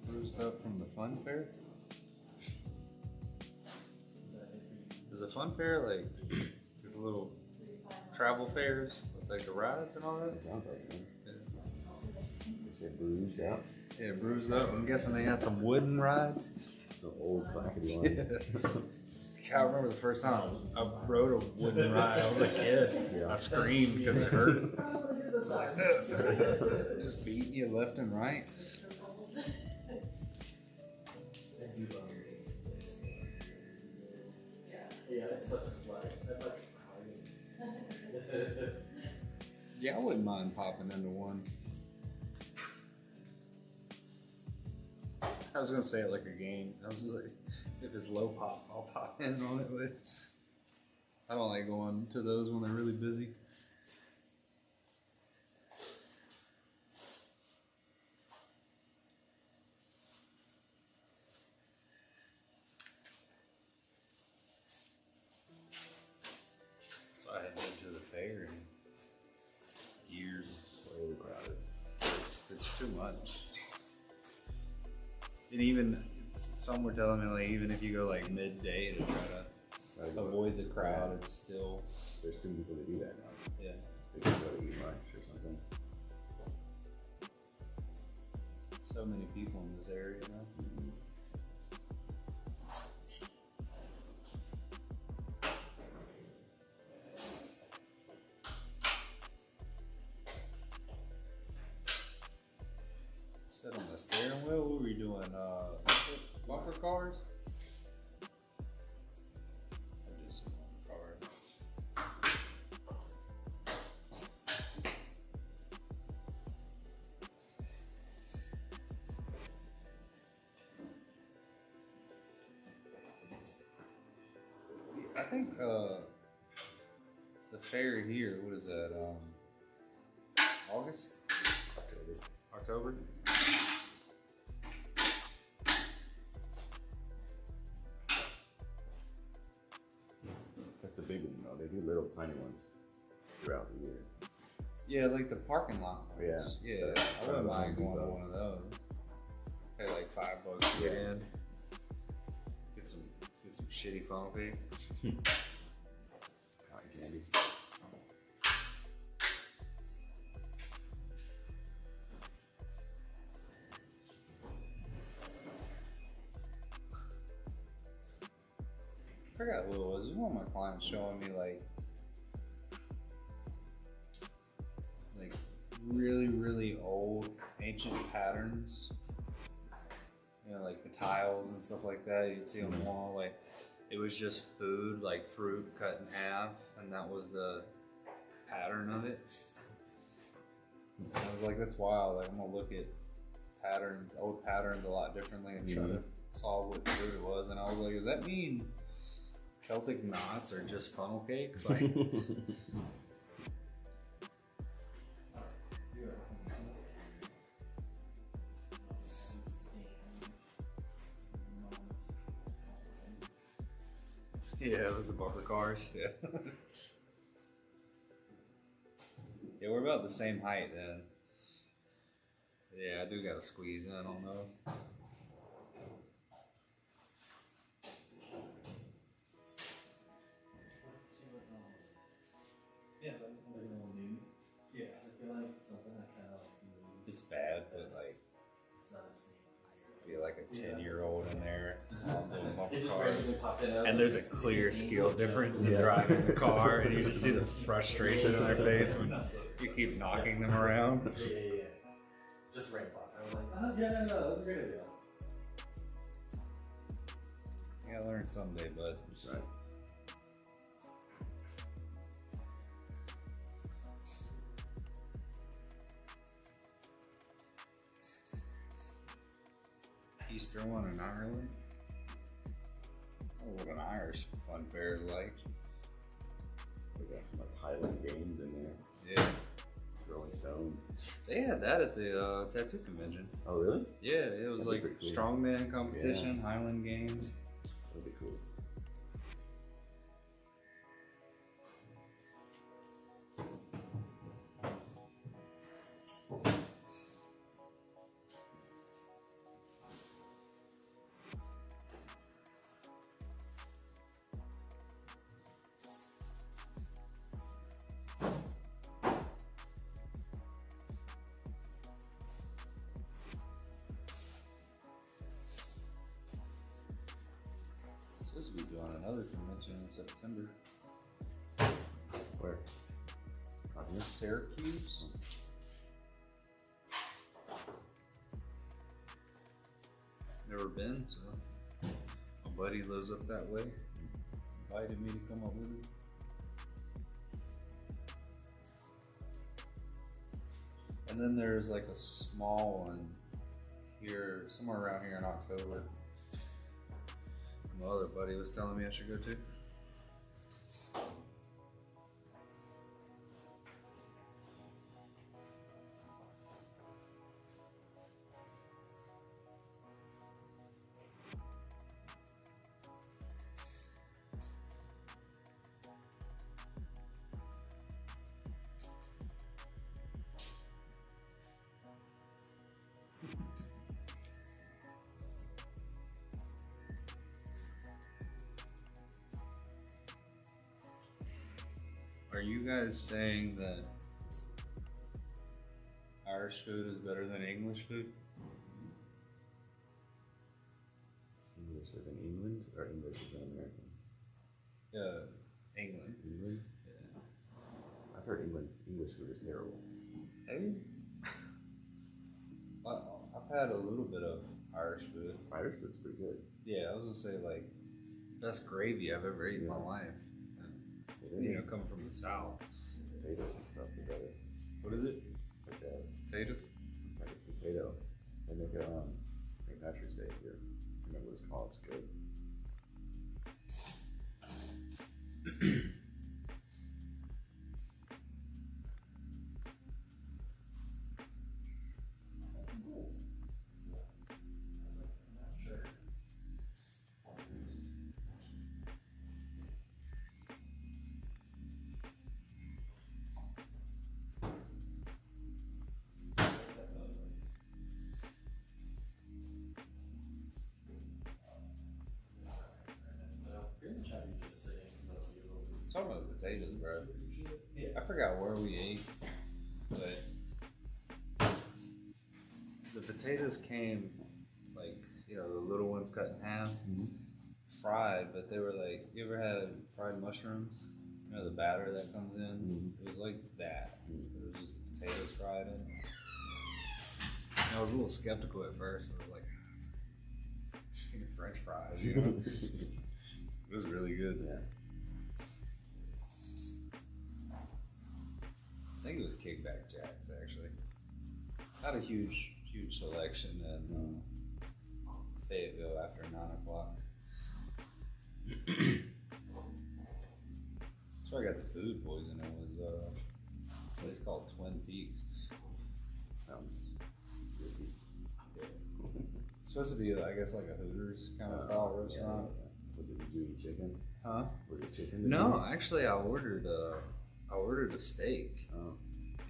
Bruised up from the fun fair? Is a fun fair like the little travel fairs with like the rides and all that? Sounds like it. They said bruised out. Yeah, bruised up. I'm guessing they had some wooden rides. The old clackety one. I remember the first time I rode a wooden ride. I was a kid. Yeah. I screamed because it hurt. Just beating you left and right. Yeah, it's such a flex. I'm like crying. Yeah, I wouldn't mind popping into one. I was gonna say it like a game. I was just like, if it's low pop, I'll pop in on it with. I don't like going to those when they're really busy. So I hadn't been to the fair in years. So crowded. It's too much. And even Some were telling me like even if you go like midday to try to avoid the crowd, it's still. There's too many people that do that now. Yeah. They can go to eat lunch or something. So many people in this area now. Sit on the steering wheel. What were we doing? Bumper cars? I'll do some bumper cars. I think the fair here, what is that? August? October? That's the big one though. They do little tiny ones throughout the year. Yeah, like the parking lot ones. Yeah. Yeah, So, I wouldn't mind Home going to Depot. one of those. Pay like $5 to get in. Get some shitty funky. Cotton candy. I forgot who it was. It was one of my clients showing me like really old ancient patterns. You know, like the tiles and stuff like that. You'd see on the wall, like it was just food, like fruit cut in half, and that was the pattern of it. And I was like, that's wild. Like I'm gonna look at patterns, old patterns, a lot differently and try to solve what fruit it was. And I was like, does that mean Celtic knots are just funnel cakes? Like, yeah, it was the bumper cars. Yeah. Yeah, we're about the same height then. Yeah, I do gotta squeeze in on those. Yeah, like a little new. Yeah, I feel like something that kind of moves. It's bad, but like, It's not the same. be like a 10-year-old in there on the bumper It just cars. randomly popped in. And there's a clear skill difference in driving the car, and you just see the frustration in their face when you keep knocking them around. Yeah. Just random pop. I was like, oh, yeah, no, that's a great idea. You gotta learn someday, bud. That's right. Easter one in Ireland. Oh, what an Irish fun fair is like. We got some like Highland games in there. Yeah. Rolling Stones. They had that at the tattoo convention. Oh really? Yeah, it was That'd like be pretty cool. strongman competition, Highland games. That'd be cool. Supposed to be doing another convention in September. Where? Out here? Syracuse. Never been, so my buddy lives up that way. Invited me to come up with him. And then there's like a small one here, somewhere around here in October. My other buddy was telling me I should go to. are you guys saying that Irish food is better than English food? English is in England or English is in American? England. England? Yeah. I've heard English food is terrible. Have you? I've had a little bit of Irish food. Irish food's pretty good. Yeah, I was gonna say like best gravy I've ever eaten in my life. You know, coming from the South. Potatoes and stuff together. What is it? Like Potatoes? some type of potato. They make it on St. Patrick's Day here. I don't remember what it's called. It's good. Talking about potatoes, bro. Yeah. I forgot where we ate, but the potatoes came like, you know, the little ones cut in half, fried, but they were like, you ever had fried mushrooms? You know, the batter that comes in? It was like that. It was just potatoes fried in. And I was a little skeptical at first. I was like, just give me French fries, you know? It was really good. Yeah. I think it was Kickback Jacks, actually. Not a huge selection in Fayetteville after 9 o'clock. That's where I got the food poisoning. It was a place called Twin Peaks. Sounds risky. Yeah. It's supposed to be, I guess, like a Hooters kind of style restaurant. Yeah. Was it, did you eat chicken? Huh? Was it chicken? that you No, ate? actually, I ordered a steak. Oh.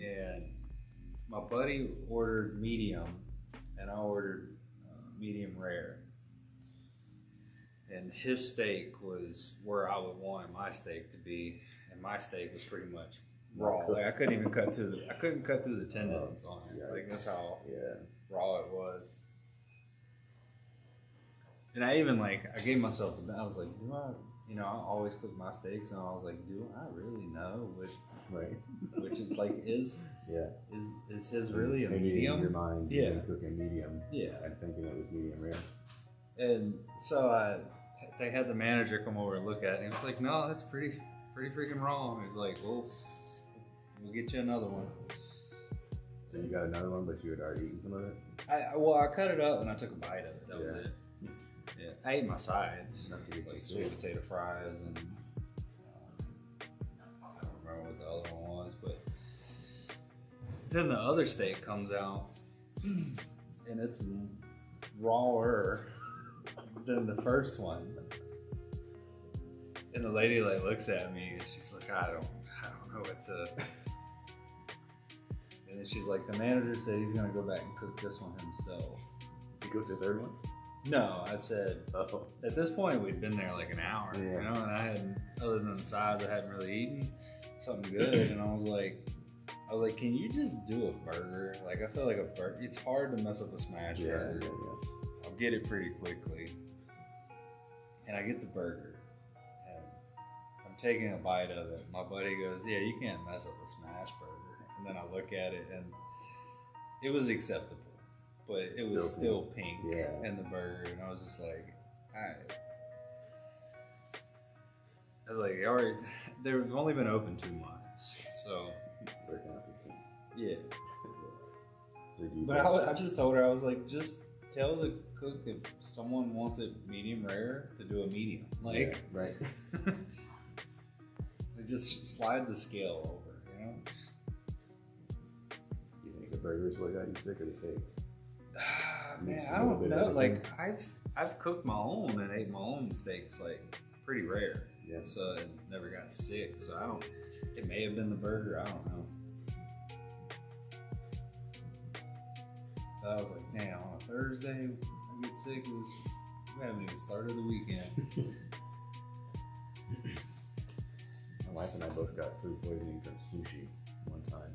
And my buddy ordered medium, and I ordered medium rare. And his steak was where I would want my steak to be, and my steak was pretty much raw. Like I couldn't even cut through the tendons on it. Yikes. Like that's how Yeah. raw it was. And I even I gave myself I was like, do I? You know, I always cook my steaks, and I was like, do I really know which is like is his really a Maybe medium? in your mind, Yeah. you were cooking medium. Yeah. And thinking it was medium rare. And so they had the manager come over and look at it, and he was like, no, that's pretty freaking wrong. He's like, well, we'll get you another one. So you got another one, but you had already eaten some of it? I cut it up and I took a bite of it. That was Yeah. it. Yeah, I ate my sides, Enough to get you like sick. sweet potato fries, and I don't remember what the other one was, but then the other steak comes out, and it's rawer than the first one. And the lady looks at me and she's like, I don't know what to. And then she's like, the manager said he's gonna go back and cook this one himself. You cooked the third one? No, I said Oh. at this point we'd been there like an hour, Yeah. you know, and I hadn't, other than the sides, I hadn't really eaten something good. And I was like, can you just do a burger? Like I feel like a burger. It's hard to mess up a smash burger. I'll get it pretty quickly. And I get the burger, and I'm taking a bite of it. My buddy goes, yeah, you can't mess up a smash burger. And then I look at it, and it was acceptable, but it was still pink in the burger. And I was just like, all right. I was like, they've only been open 2 months, so Working out the thing. yeah. So do you But I just told her, I was like, just tell the cook if someone wants it medium rare to do a medium. Yeah, right. Just slide the scale over, you know? You think the burger's what got you sick, or the steak? Man, Mix I a little don't bit of know. everything. Like I've cooked my own and ate my own steaks like pretty rare. Yeah. So it never got sick. So I don't. It may have been the burger. I don't know. But I was like, damn, on a Thursday I get sick. We haven't even started the weekend. I wife and I both got food poisoning from sushi one time.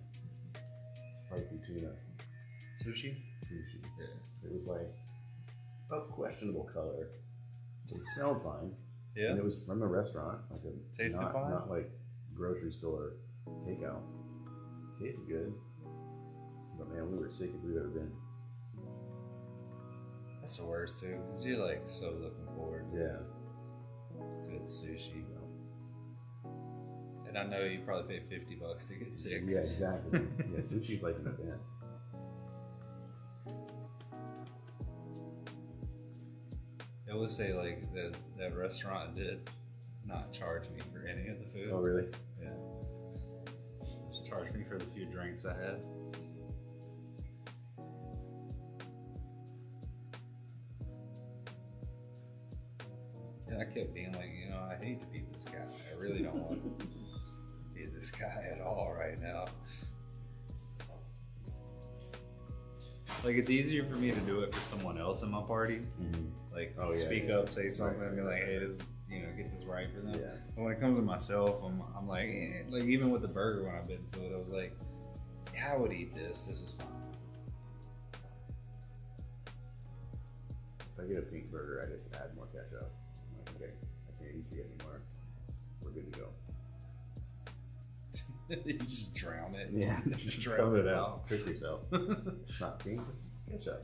Spicy tuna. Sushi? Sushi. Yeah. It was like of questionable color. It smelled fine. Yeah. And it was from a restaurant, like a Tasted fine? not like grocery store takeout. Tasted good. But man, we were sick as we've ever been. That's the worst too, because you're like so looking forward to good sushi. And I know you probably paid $50 to get sick. Yeah, exactly. Yeah, sushi's like an event. I would say like that restaurant did not charge me for any of the food. Oh, really? Yeah. Just charged me for the few drinks I had. And I kept being like, you know, I hate to be this guy. I really don't want to be this guy at all right now. Like, it's easier for me to do it for someone else in my party. Mm-hmm. Like, Oh, yeah, speak yeah. up, say something, and be like, hey, this, you know, get this right for them. Yeah. But when it comes to myself, I'm like, like, even with the burger, when I bit into it, I was like, yeah, I would eat this. This is fine. If I get a pink burger, I just add more ketchup. I'm like, okay, I can't eat it anymore. We're good to go. You just drown it. Yeah, Just just drown cover it it out. out. Trick yourself. It's not pink, it's just ketchup.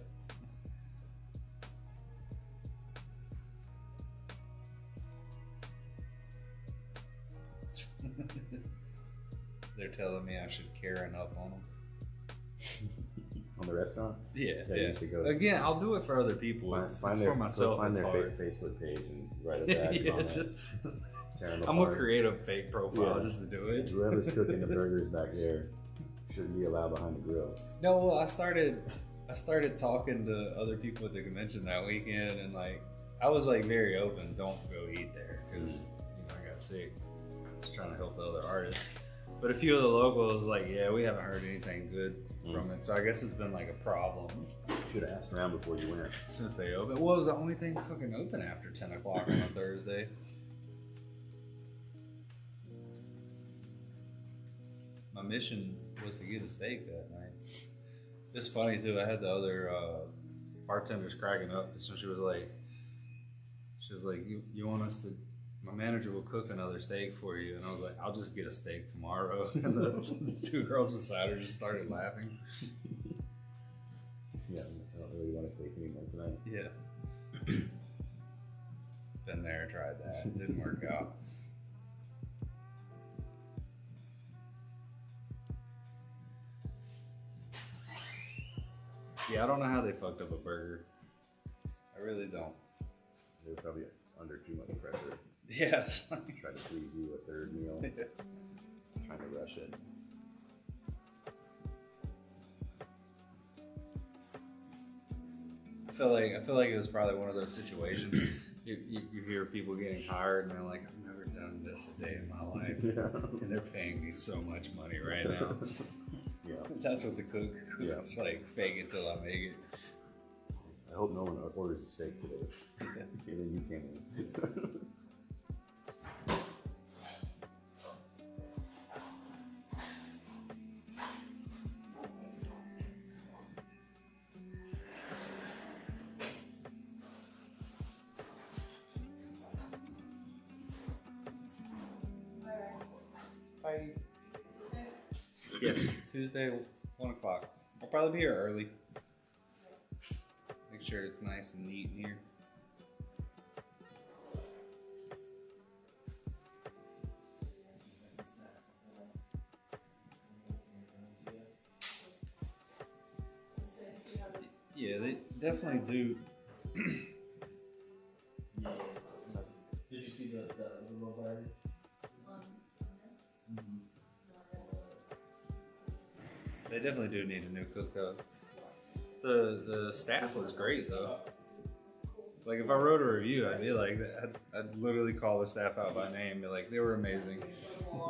They're telling me I should Karen up on them. On the restaurant? Yeah, Yeah, yeah. you should go. Again, I'll do it for other people. It's for myself. Find It's their hard. Facebook page and write a bad Yeah, comment. just- Tear 'em I'm gonna apart. create a fake profile Yeah. just to do it. Whoever's cooking the burgers back there shouldn't be allowed behind the grill. No, well, I started talking to other people at the convention that weekend, and like I was like very open. Don't go eat there because you know I got sick. Just trying to help the other artists. But a few of the locals like, yeah, we haven't heard anything good from it. So I guess it's been like a problem Should have asked around before you went. since they opened. Well, it was the only thing fucking open after 10 o'clock on a Thursday. My mission was to get a steak that night. It's funny too. I had the other bartenders cracking up. So she was like, you want us to? My manager will cook another steak for you, and I was like, I'll just get a steak tomorrow. And the two girls beside her just started laughing. Yeah, I don't really want to steak anymore tonight. Yeah. Been there, tried that. Didn't work out. Yeah, I don't know how they fucked up a burger. I really don't. They were probably under too much pressure. Yes. Tried to please you a third meal. Trying to rush it. I feel like it was probably one of those situations. You hear people getting hired and they're like, I've never done this a day in my life, and they're paying me so much money right now. Yeah. That's what the cook is like. Fake it till I make it. I hope no one orders a steak today. And then you came in. Bye. Yes, Tuesday, 1 o'clock. I'll probably be here early. Make sure it's nice and neat in here. Yeah, they definitely do. Yeah. Did you see the little bird? They definitely do need a new cook though. The staff was great though. Like if I wrote a review, I'd be like, I'd literally call the staff out by name, and be like, they were amazing.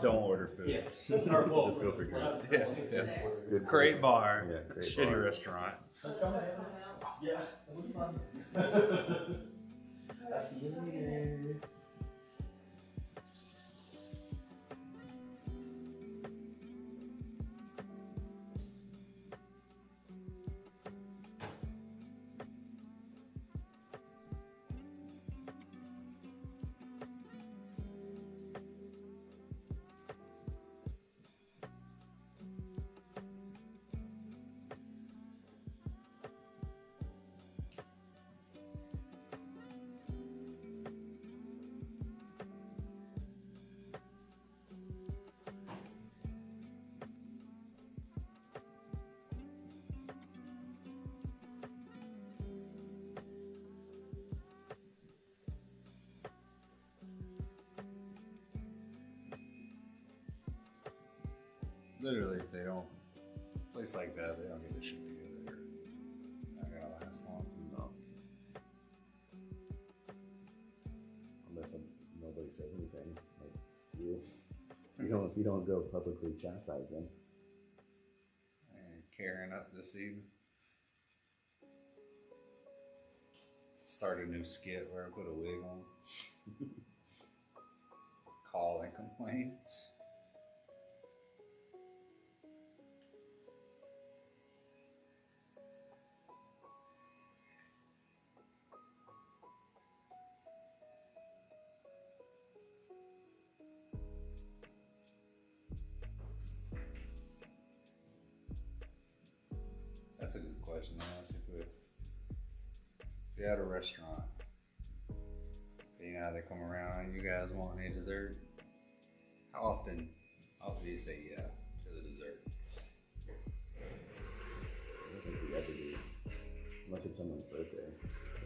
Don't order food. Yeah. Just go for drinks. Yeah, yeah. Good Great place. bar, Yeah, great shitty bar. restaurant. Let's go. Yeah, it'll be fun. I'll see you later. literally, if they don't, place like that, they don't get the shit together. Not gonna last long. No. Unless nobody says anything. Like you don't go publicly chastise them. And Karen up this evening. Start a new skit where I put a wig on. Call and complain. That's a good question to ask if you had a restaurant. You know how they come around, you guys want any dessert? How often do you say yeah to the dessert? I don't think we ever do. Unless it's someone's birthday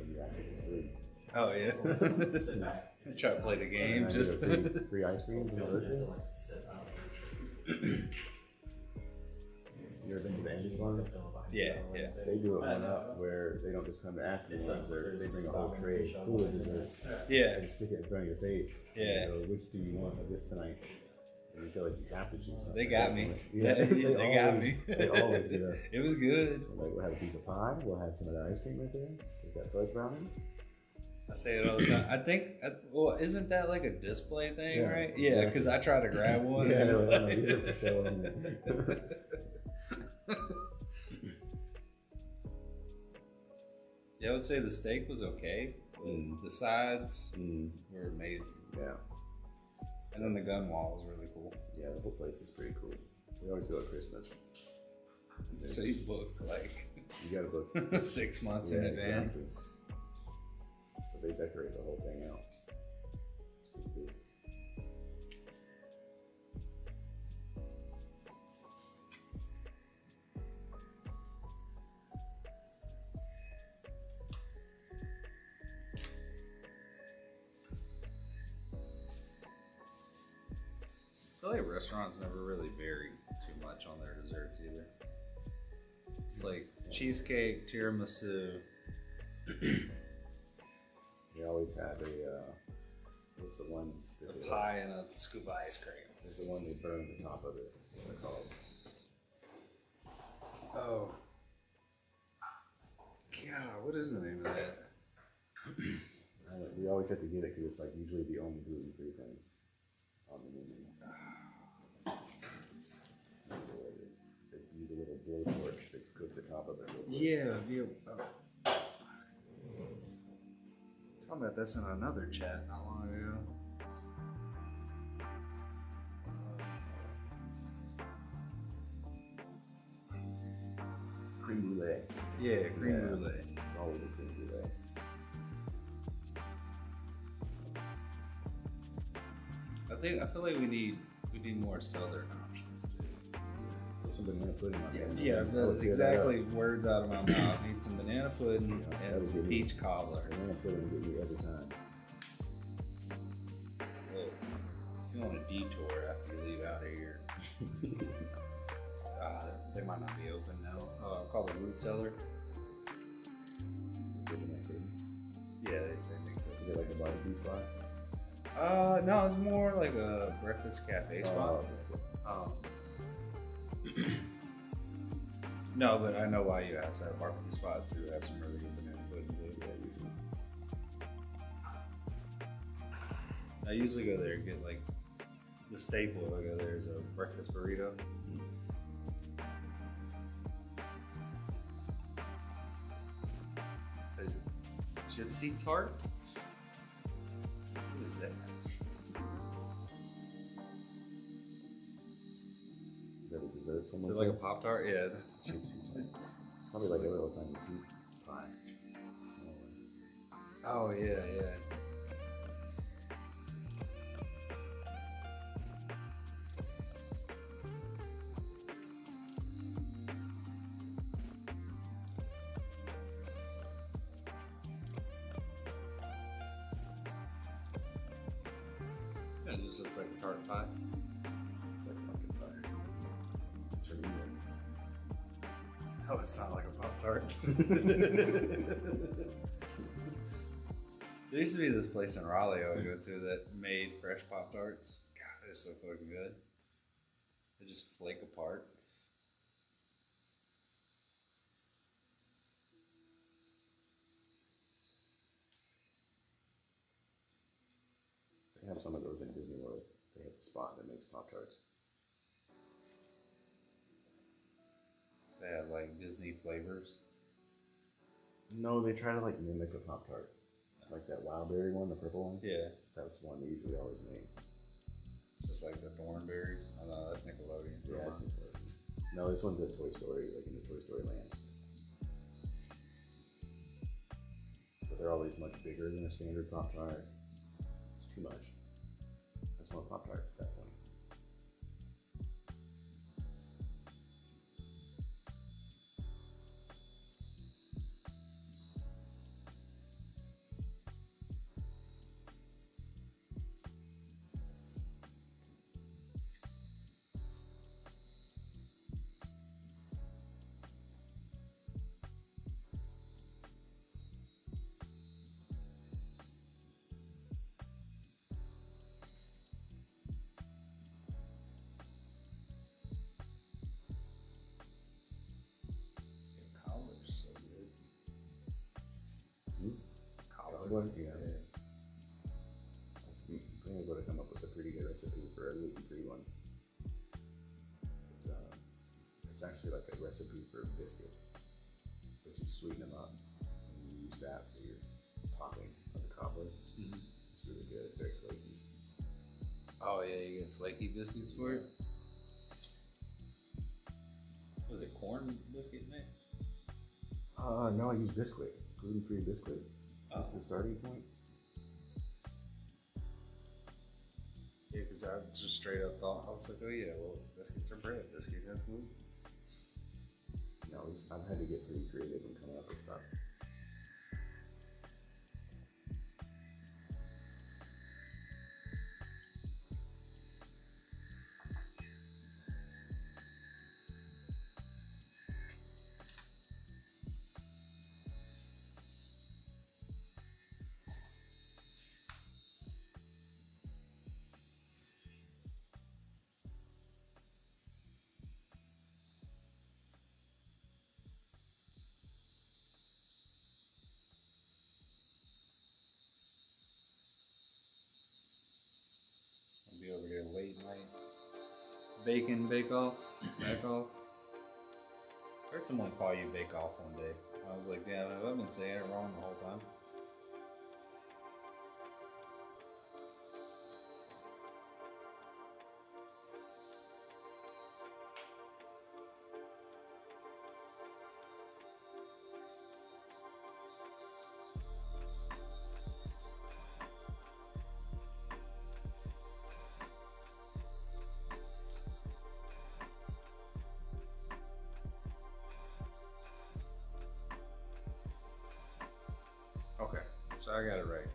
and you ask if it's free. Oh yeah. Sit back. Try to play the game, And I just get a free ice cream for my birthday. Like, sit up. You ever been to the Angie's one? Yeah. They do it one up where they don't just come to ask you for dessert. They bring a whole tray full of dessert Yeah. and stick it in front of your face. Yeah. And go, which do you want of this tonight? And you feel like you have to choose something. They got me. Yeah, They got me. They always get us. It was good. Like, we'll have a piece of pie. We'll have some of that ice cream right there. Take that fudge brownie. I say it all the time. I think, well, isn't that like a display thing, Yeah, right? Yeah, exactly. because I try to grab one. Yeah, and it's no, like- these are for show only. Yeah, I would say the steak was okay. The sides were amazing. Yeah. And then the gun wall was really cool. Yeah, the whole place is pretty cool. We always go at Christmas. So you book like You gotta book 6 months in advance. exactly. So they decorate the whole thing out. It's pretty cool. I feel like restaurants never really vary too much on their desserts either. It's like cheesecake, tiramisu. We always have a, what's the one? A pie and a scoop of ice cream. There's the one they burn the top of it. What's it called? Oh. God, what is the name of that? We always have to get it because it's like usually the only gluten-free thing on the menu. They use a little blowtorch to cook the top of it. Real quick. Yeah. Talking about this in another chat not long ago. Cream brulee. Yeah, cream Yeah. brulee. It's always a cream brulee. I feel like we need more southern options too. Put some banana pudding on there. Yeah, That that's would clear that exactly up. words out of my mouth. Need some banana pudding Yeah, and that'll some give me- peach cobbler. Banana pudding will get you every time. Well, if you want a detour after you leave out of here, they might not be open now. Call the root cellar. Good banana pudding. Yeah, they make Is it like a barbecue spot? no, it's more like a breakfast cafe spot. Oh, No, but I know why you asked that. Barbecue spots do have some really good banana pudding too. I usually go there and get like the staple. I go there is a breakfast burrito. A gypsy tart? What is that? Is that a dessert? Is Someone it like a said? Pop Tart? Yeah. Gypsy tart. Probably like a little tiny fruit Pie. small one. Oh yeah, yeah. It just looks like a tart pie. It's like pumpkin pie or something. Oh, it's not like a Pop Tart. There used to be this place in Raleigh I would go to that made fresh Pop Tarts. God, they're so fucking good. They just flake apart. They have some of those in Disney World. They have a spot that makes Pop Tarts. They have like Disney flavors. No, they try to like mimic a Pop Tart. Like that wild berry one, the purple one. Yeah, That was one they usually always make. it's just like the thornberries. Oh no, that's Nickelodeon. Yeah, it's Nickelodeon. No, this one's at Toy Story, like in the Toy Story land. But they're always much bigger than a standard Pop Tart. It's too much. I just want a Pop Tart at that point. Yeah, cobbler's so good. Hmm? Cobbler? Yeah. I'm able to come up with a pretty good recipe for a gluten-free one. It's actually like a recipe for biscuits, but you sweeten them up and you use that for your topping of the cobbler. Mm-hmm. It's really good. It's very flaky. Oh yeah, you get flaky biscuits for it. Was it corn biscuit mix? No, I use Bisquick, gluten-free Bisquick. That's the starting point. Yeah, because I just straight up thought, I was like, oh yeah, well, biscuits are bread. Biscuit has gluten. No, I've had to get pretty creative when coming up with stuff. I'll be over here late night. Bacon bake off. Back off. I heard someone call you bake off one day. I was like, damn, have I been saying it wrong the whole time? Okay, so I got it right.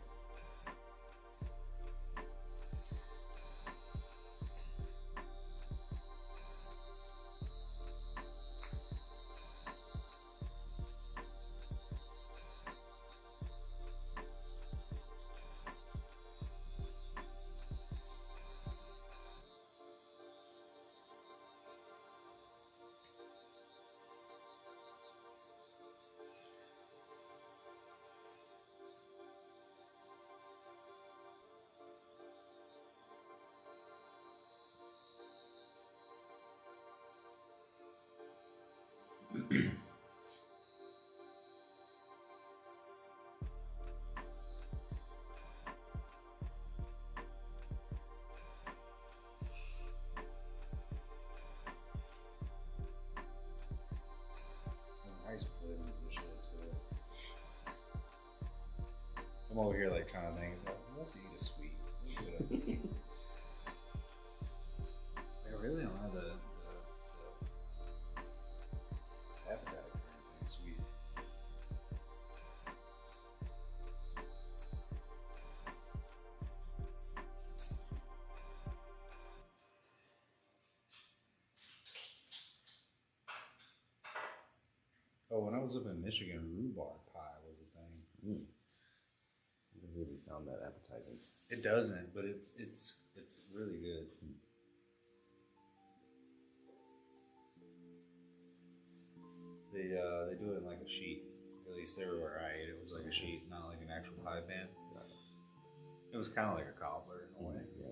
Ice pudding is shit too. I'm over here like trying to think, let's eat a sweet. What should I eat? I really don't have the appetite for anything sweet. was up in Michigan, rhubarb pie was a thing. It doesn't really sound that appetizing. It doesn't, but it's really good. They do it in like a sheet. At least everywhere I ate it was like a sheet, not like an actual pie pan. It was kind of like a cobbler in a way. Yeah.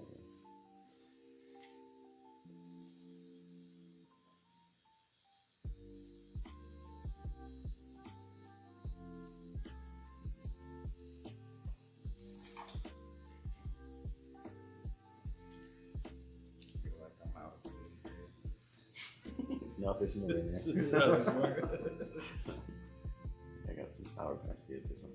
I feel like I'm out of food. No, there's more in there. No, there's more. I got some Sour Patch Kids or something.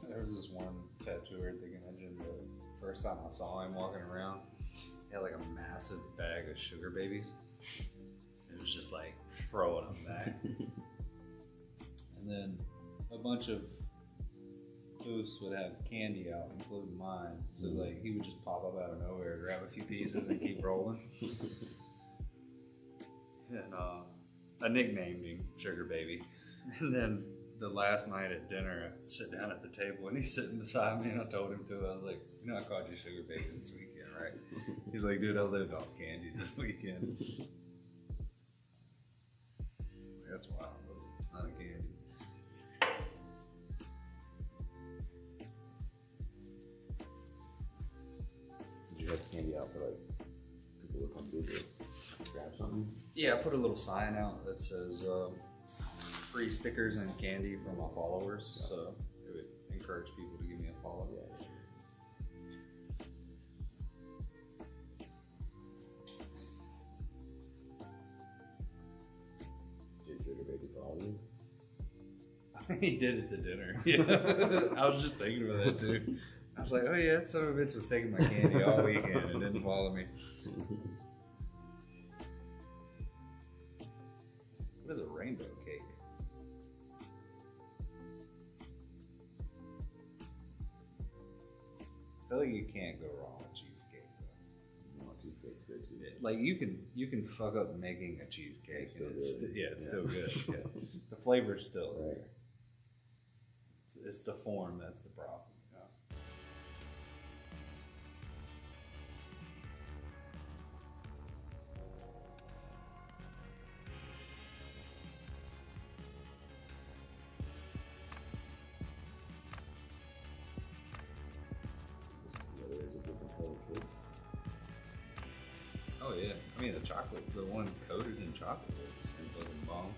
There was this one tattooer at the convention. The first time I saw him walking around, he had like a massive bag of sugar babies. It was just like throwing them back. And then a bunch of booths would have candy out, including mine. So like he would just pop up out of nowhere, grab a few pieces, and keep rolling. And I nicknamed him Sugar Baby. And then the last night at dinner, I sit down at the table and he's sitting beside me, and I told him to. I was like, "You know, I called you Sugar Baby this weekend, right?" He's like, "Dude, I lived off candy this weekend." That's wild. That was a ton of candy. Did you have candy out for like people who come visit, grab something? Yeah, I put a little sign out that says free stickers and candy for my followers, so it would encourage people to give me a follow. Yeah. Did Sugar Baby follow you? He did at the dinner. Yeah, I was just thinking about that too. I was like, "Oh yeah, that son of a bitch was taking my candy all weekend and didn't follow me." What is a rainbow cake? I feel like you can't go wrong with cheesecake though. No, cheesecake's good too. Like you can fuck up making a cheesecake It's and still it's good. it's still good. Yeah. The flavor's still Right. there. It's the form that's the problem. You know? Whether there's a different color cake. Oh yeah, I mean the one coated in chocolate is fucking bomb.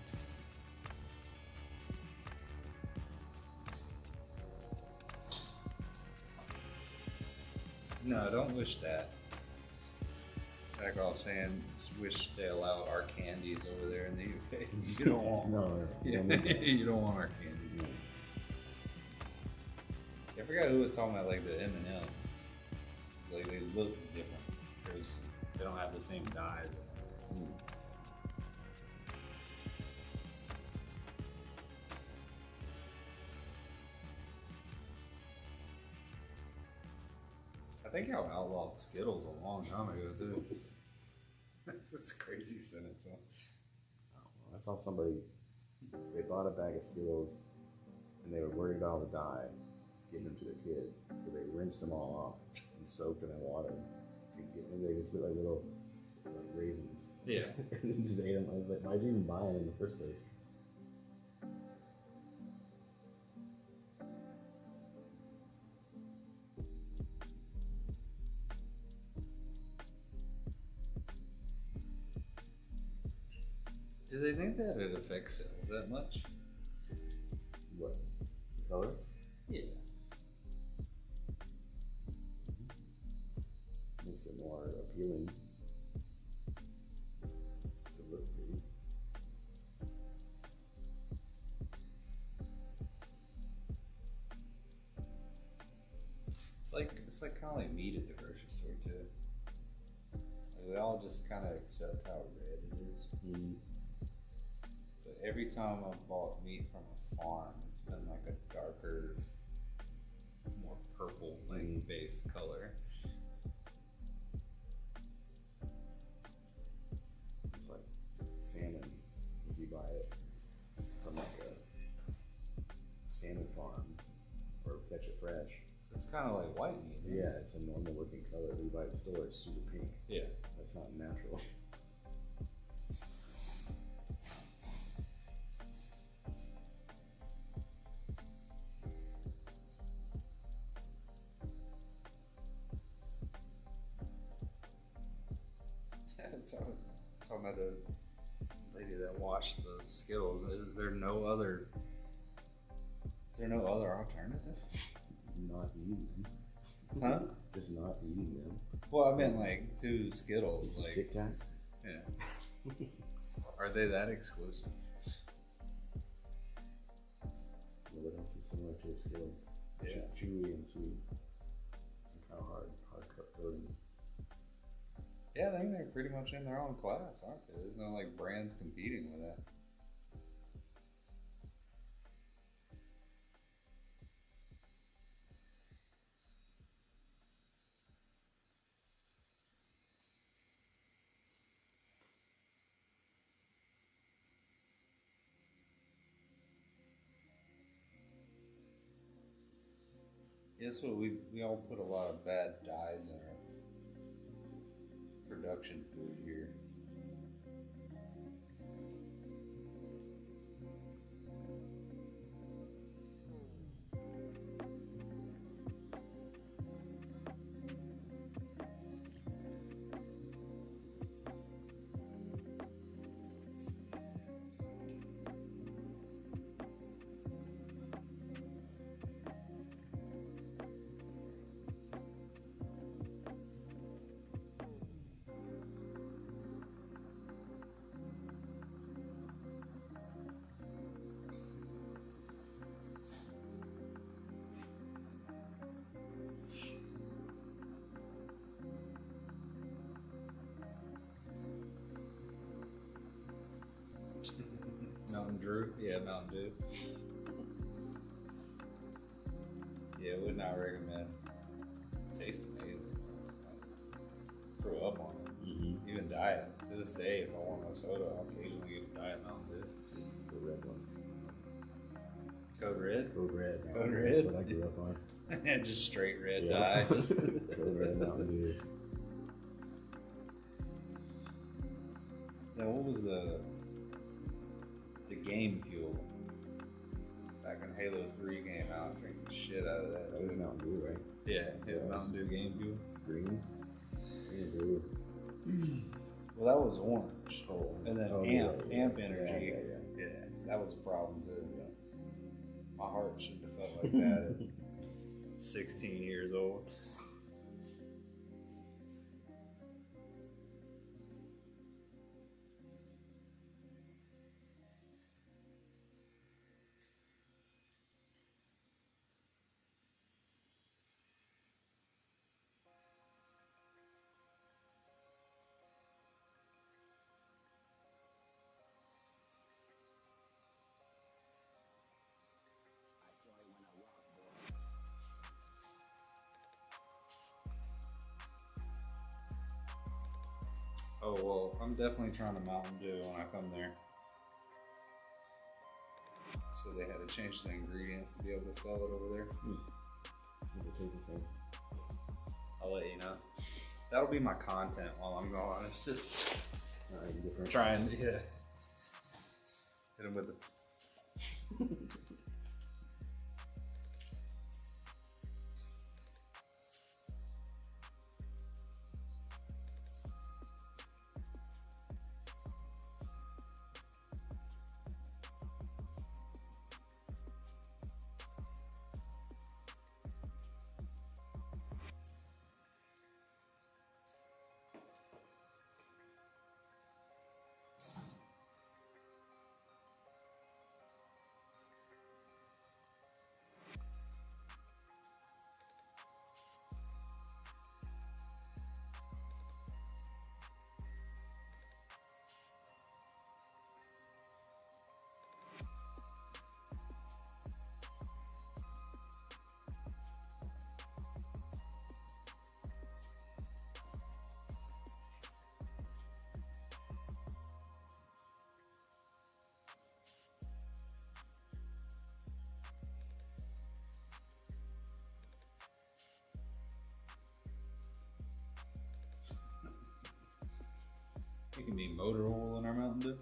No, don't wish that. Back off saying, wish they allowed our candies over there in the UK. You don't want No. you don't want our candy. I forgot who was talking about like the M&Ms. It's like they look different because they don't have the same dyes. I think I outlawed Skittles a long time ago too. That's a crazy sentence. Huh? I saw somebody, they bought a bag of Skittles and they were worried about all the dye, giving them to their kids. So they rinsed them all off and soaked them in water. And they just put like little raisins. Yeah. And then just ate them. I was like, why'd you even buy them in the first place? Do they think that it affects sales that much? What? The color? Yeah. Makes it more appealing to look pretty. It's like kind of like meat at the grocery store too. Like we all just kind of accept how red it is. But every time I've bought meat from a farm, it's been like a darker, more purple like based color. It's like salmon. If you buy it from like a salmon farm or catch it fresh. It's kind of like white meat. Isn't Yeah, it? it's a normal looking color. If you buy it at the store, it's super pink. Yeah. That's not natural. Talking about the lady that washed the Skittles. Is there no other alternative? Not eating them. Huh? Just not eating them. Well, I meant like 2 Skittles. Like, Tic Tacs? yeah. Are they that exclusive? What else is similar to a Skittle? Yeah. Chewy and sweet. And kind of hard coating. Yeah, I think they're pretty much in their own class, aren't they? There's no like brands competing with that. Yeah, that's what we all put a lot of bad dyes in our production food here. Mountain Dew? Yeah, Mountain Dew. Yeah, would not recommend. Tastes amazing. I grew up on it. Mm-hmm. Even diet. To this day, if I want a soda, I'll occasionally get a diet Mountain Dew. The red one. Code Red? Code Red. Code That's Red? what I grew up on. Just straight red Yeah. dye. Just Code Red Mountain Dew. Now, what was the game fuel? Back when Halo 3 came out, I drank the shit out of that. That was Mountain Dew, right? Yeah, Mountain Dew game fuel. Green? Green and blue. Well, that was orange. Oh, And then oh, Amp yeah. Energy. Yeah. Yeah, that was a problem too. My heart shouldn't have felt like that at 16 years old. I saw it when I walked, boy. Oh well, I'm definitely trying to Mountain Dew when I come there. So they had to change the ingredients to be able to sell it over there. It tastes the same. I'll let you know. That'll be my content while I'm gone. It's just Not any different. trying to hit him with the. can be motor oil in our Mountain Dew.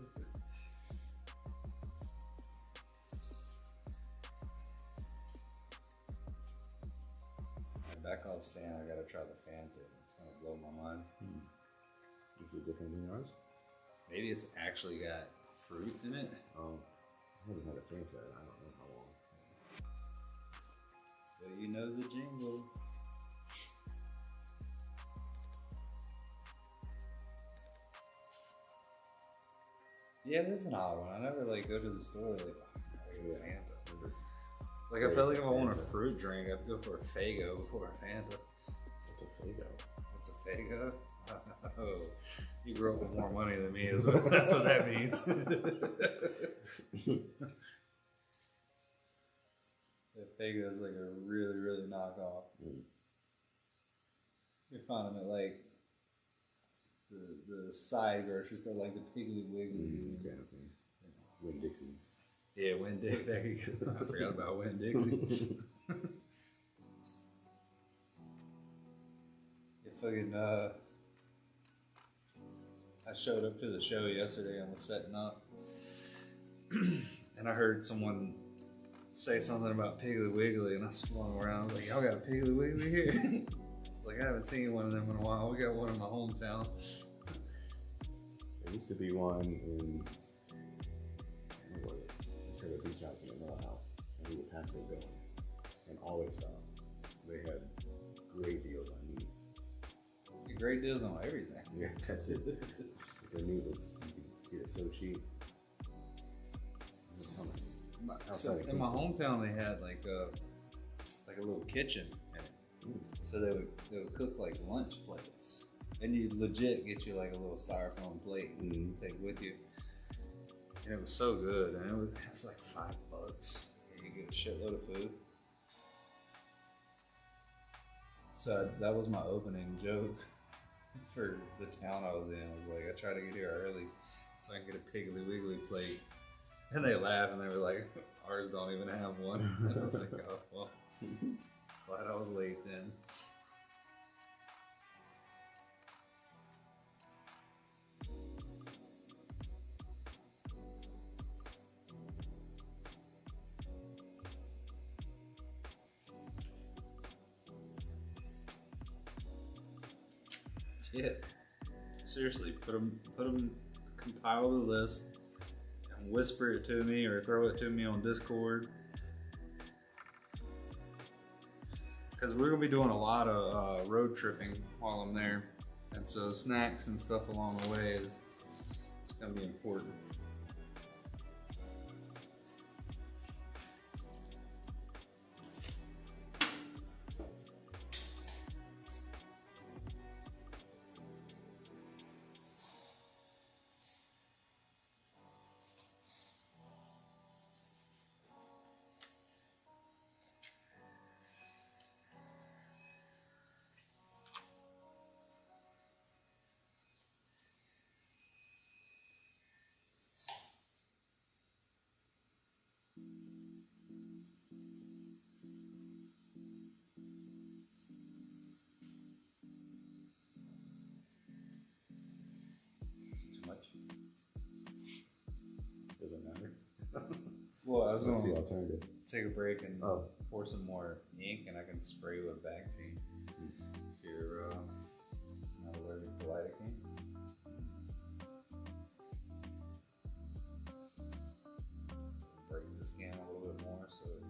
Back off saying I gotta try the Fanta. It's gonna blow my mind. Is it different than yours? Maybe it's actually got fruit in it. I haven't had a Fanta in I don't know how long. But you know the jingle. Yeah, it is an odd one. I never like go to the store like, I gotta get a Fanta. Like I felt like if I want a fruit drink, I'd go for a Faygo before a Fanta. What's a Faygo? What's a Faygo? Oh, you grew up with more money than me, is what that's what that means. The Faygo is like a really, really knockoff. You find them at like the side grocery store, like the Piggly Wiggly. Kind of thing. Winn Dixie. Yeah, Winn Dixie. There you go. I forgot about Winn Dixie. Fucking, I showed up to the show yesterday and was setting up, and I heard someone say something about Piggly Wiggly, and I swung around. I was like, "Y'all got a Piggly Wiggly here?" I was like, "I haven't seen one of them in a while. We got one in my hometown." There used to be one in a beach house in the Mill and we would pass it going and always stop. They had great deals on meat. Great deals on everything. Yeah, that's it. Their meat was, you could get it so cheap. So in my hometown, they had like a little kitchen in it. So they would cook like lunch plates, and you legit get you like a little styrofoam plate and you take with you. And it was so good, and it was like $5. You get a shitload of food. So that was my opening joke for the town I was in. I was like, I try to get here early so I can get a Piggly Wiggly plate. And they laughed and they were like, ours don't even have one. And I was like, oh, well, glad I was late then. Yeah, seriously, compile the list and whisper it to me or throw it to me on Discord. Because we're gonna be doing a lot of road tripping while I'm there, and so snacks and stuff along the way it's gonna be important. Doesn't matter. Well, I was What's the gonna alternative? take a break and pour some more ink, and I can spray with Bactine if you're not allergic to lidocaine. Break this can a little bit more so it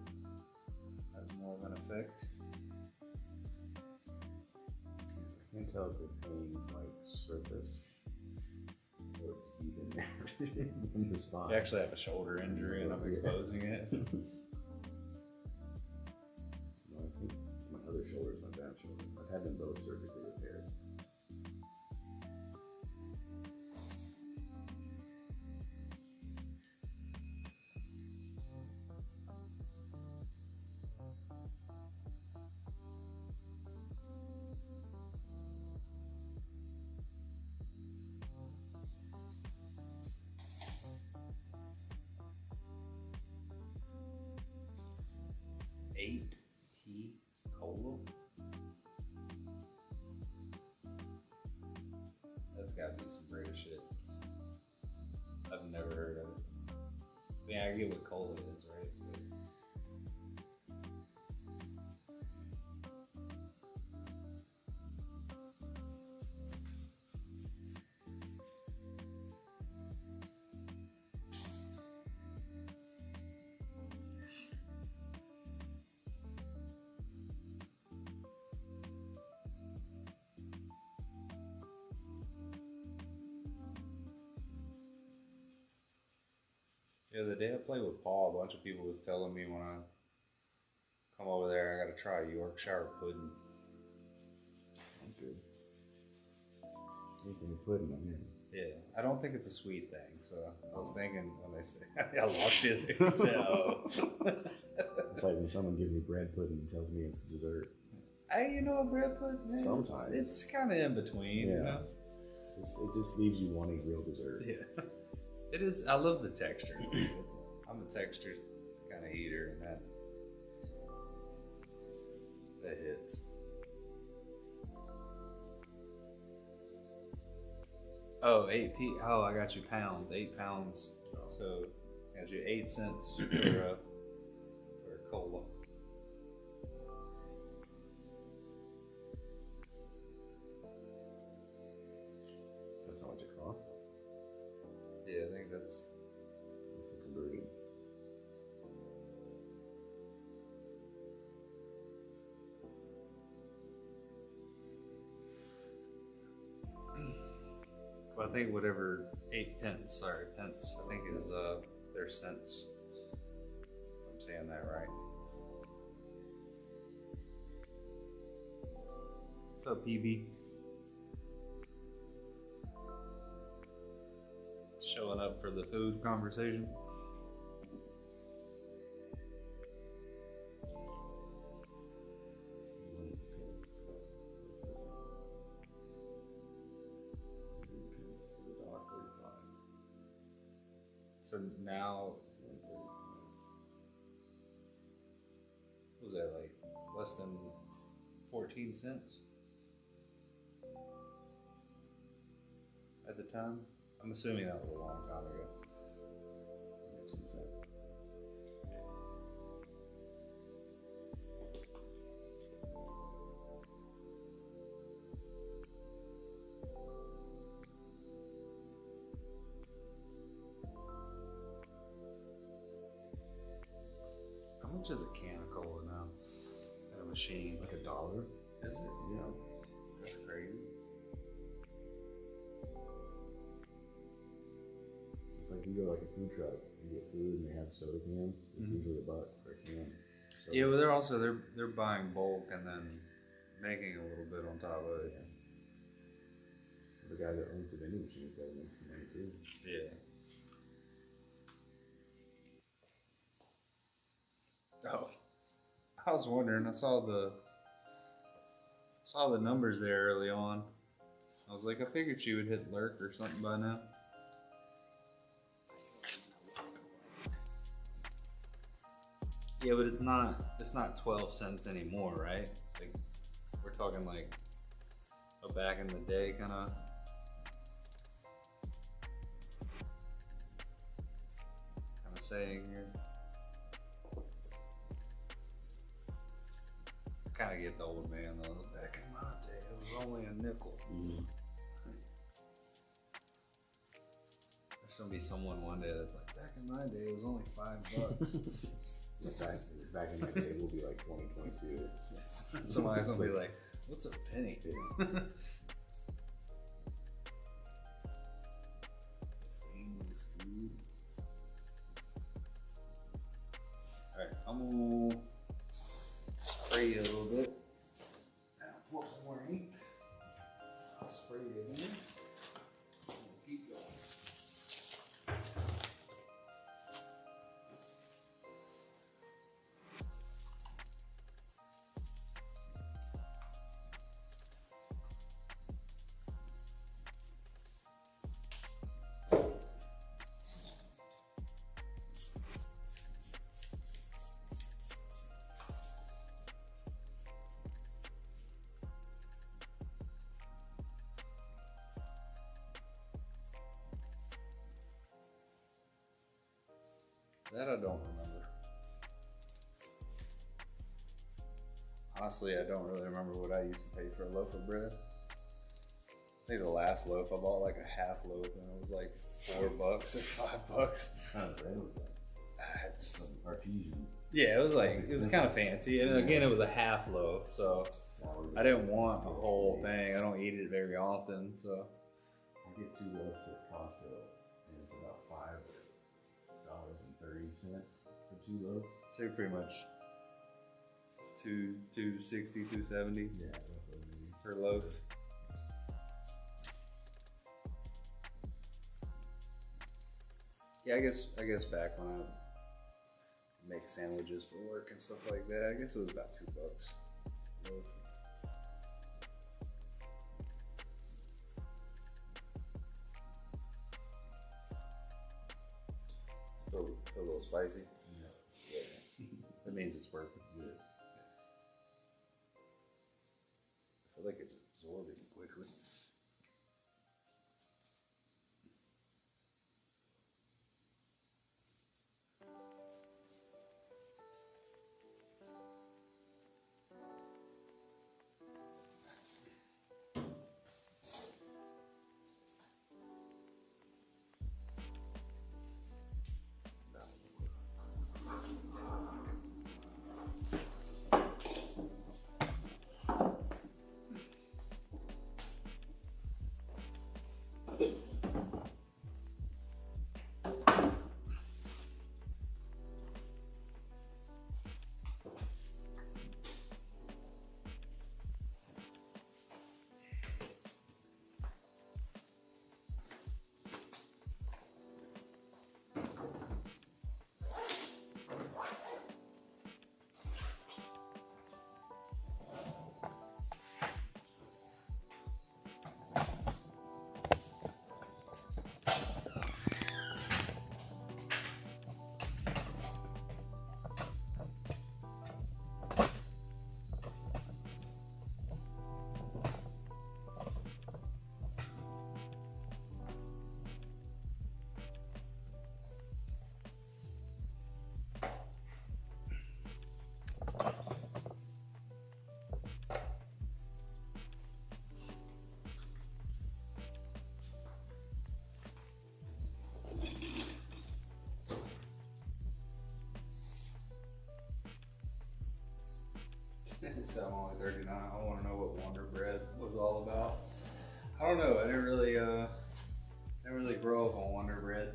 has more of an effect. I can't tell if the pain's like surface or deep in there in the spot. I actually have a shoulder injury and I'm exposing it. No, I think my other shoulder is my bad shoulder. I've had them both surgically repaired. Eight key cola. That's gotta be some great shit. I've never heard of it. Yeah, I get what cola is, right? Yeah, the day I played with Paul, a bunch of people was telling me when I come over there, I gotta try Yorkshire pudding. Sounds good. Anything with pudding, I'm in. Yeah, I don't think it's a sweet thing, so I was thinking when they say, I lost it, they said, oh. It's like when someone gives me bread pudding and tells me it's dessert. Hey, you know, bread pudding, man, Sometimes. it's kind of in between, you know? It just leaves you wanting real dessert. Yeah. It is, I love the texture. I'm a texture kind of eater, and that hits. Oh, oh, I got you pounds, 8 pounds. So, I got you 8 cents for a cola. That's how much it costs. Yeah, I think that's the conversion. Well, I think whatever 8 pence, pence, I think is their cents. If I'm saying that right. What's up, PB? Showing up for the food conversation. So now, what was that, like less than 14 cents at the time? I'm assuming that was a long time ago. How much is a can of cola now? At a machine? Like $1. Is it? Yeah. That's crazy. It's like you go to like a food truck, you get food and they have soda cans. It's usually $1 for a can. So Yeah, but they're buying bulk and then making a little bit on top of it. the guy that owns the vending machine's got to make some money too. Yeah. Oh, I was wondering. I saw the numbers there early on. I was like, I figured she would hit lurk or something by now. Yeah, but it's not 12 cents anymore, right? Like, we're talking like a back in the day kind of. Saying here. I kind of get the old man though. Back in my day, it was only a nickel. There's gonna be someone one day that's like, back in my day, it was only $5. back in my day, it will be like 2022. Somebody's gonna be like, what's a penny? Alright, I'm gonna spray you a little bit. Now pour some more ink. I'll spray you again. We'll keep going. That I don't remember. Honestly, I don't really remember what I used to pay for a loaf of bread. I think the last loaf I bought like a half loaf and it was like $4 or $5. What kind of bread was that? It's- Artesian. yeah, it was kind of fancy, and again, it was a half loaf, so I didn't want a whole thing. I don't eat it very often, so I get 2 loaves at Costco, and it's about $5.30 for 2 loaves. so pretty much $2.60, $2.70 Yeah, roughly. per loaf. Yeah, I guess back when I make sandwiches for work and stuff like that, I guess it was about $2 a loaf. Feel a little spicy. Yeah. That means it's working. Good. I feel like it's absorbing quickly. So I'm only 39. I want to know what Wonder Bread was all about. I don't know. I didn't really grow up on Wonder Bread.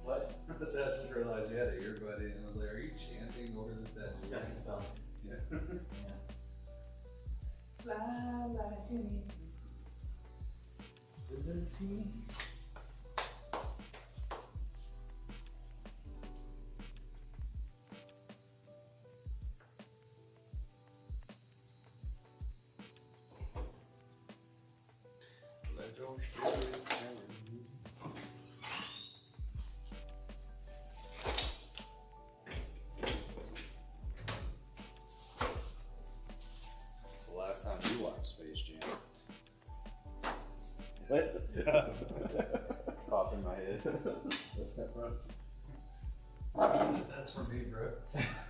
What? I just realized you had an earbud in. I was like, are you chanting over the statue? Yes, it spells. Yeah. Yeah. Fly like an eagle to the sea. Let your spirit carry you. It's the last time you watched Space Jam. What? It's popping in my head. What's that from? That's for me, bro.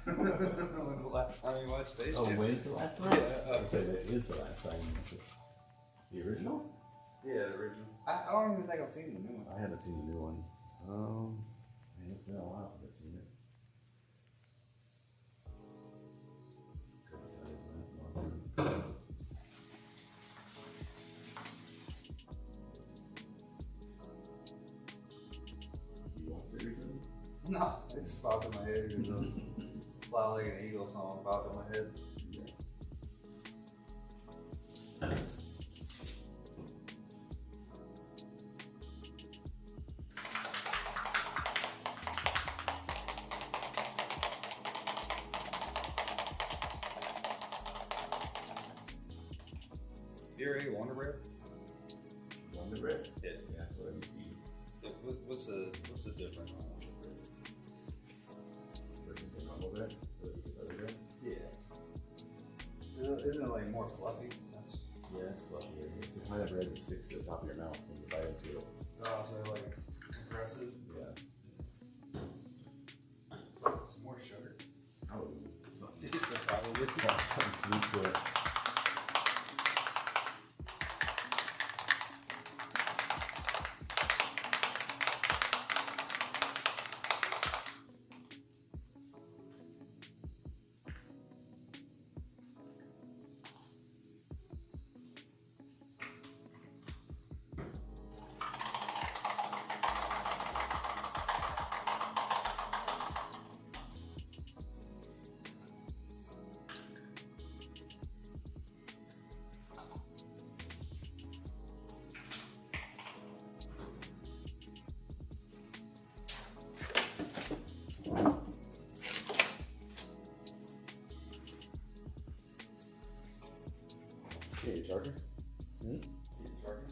When's the last time you watched Space Oh, Jam? when's the last time? Yeah. I would say that is the last time. The original? Yeah, the original. I don't even think I've seen the new one. I haven't seen the new one. Man, it's been a while since I've seen it. No, it just popped in my head because it was Fly Like an Eagle song popped in my head. You ever ate Wonder Bread? Wonder Bread? Yeah. Yeah, that's what I used to eat. What's the difference on Wonder Bread? Versus the normal bread? Or the other bread? Yeah. Isn't it like more fluffy? That's, Yeah, it's fluffier. It's the kind of bread that sticks to the top of your mouth when you bite into it. so it like compresses. Yeah. Some more sugar. Oh, So probably. something sweet to it. Okay, your charger? Your charger?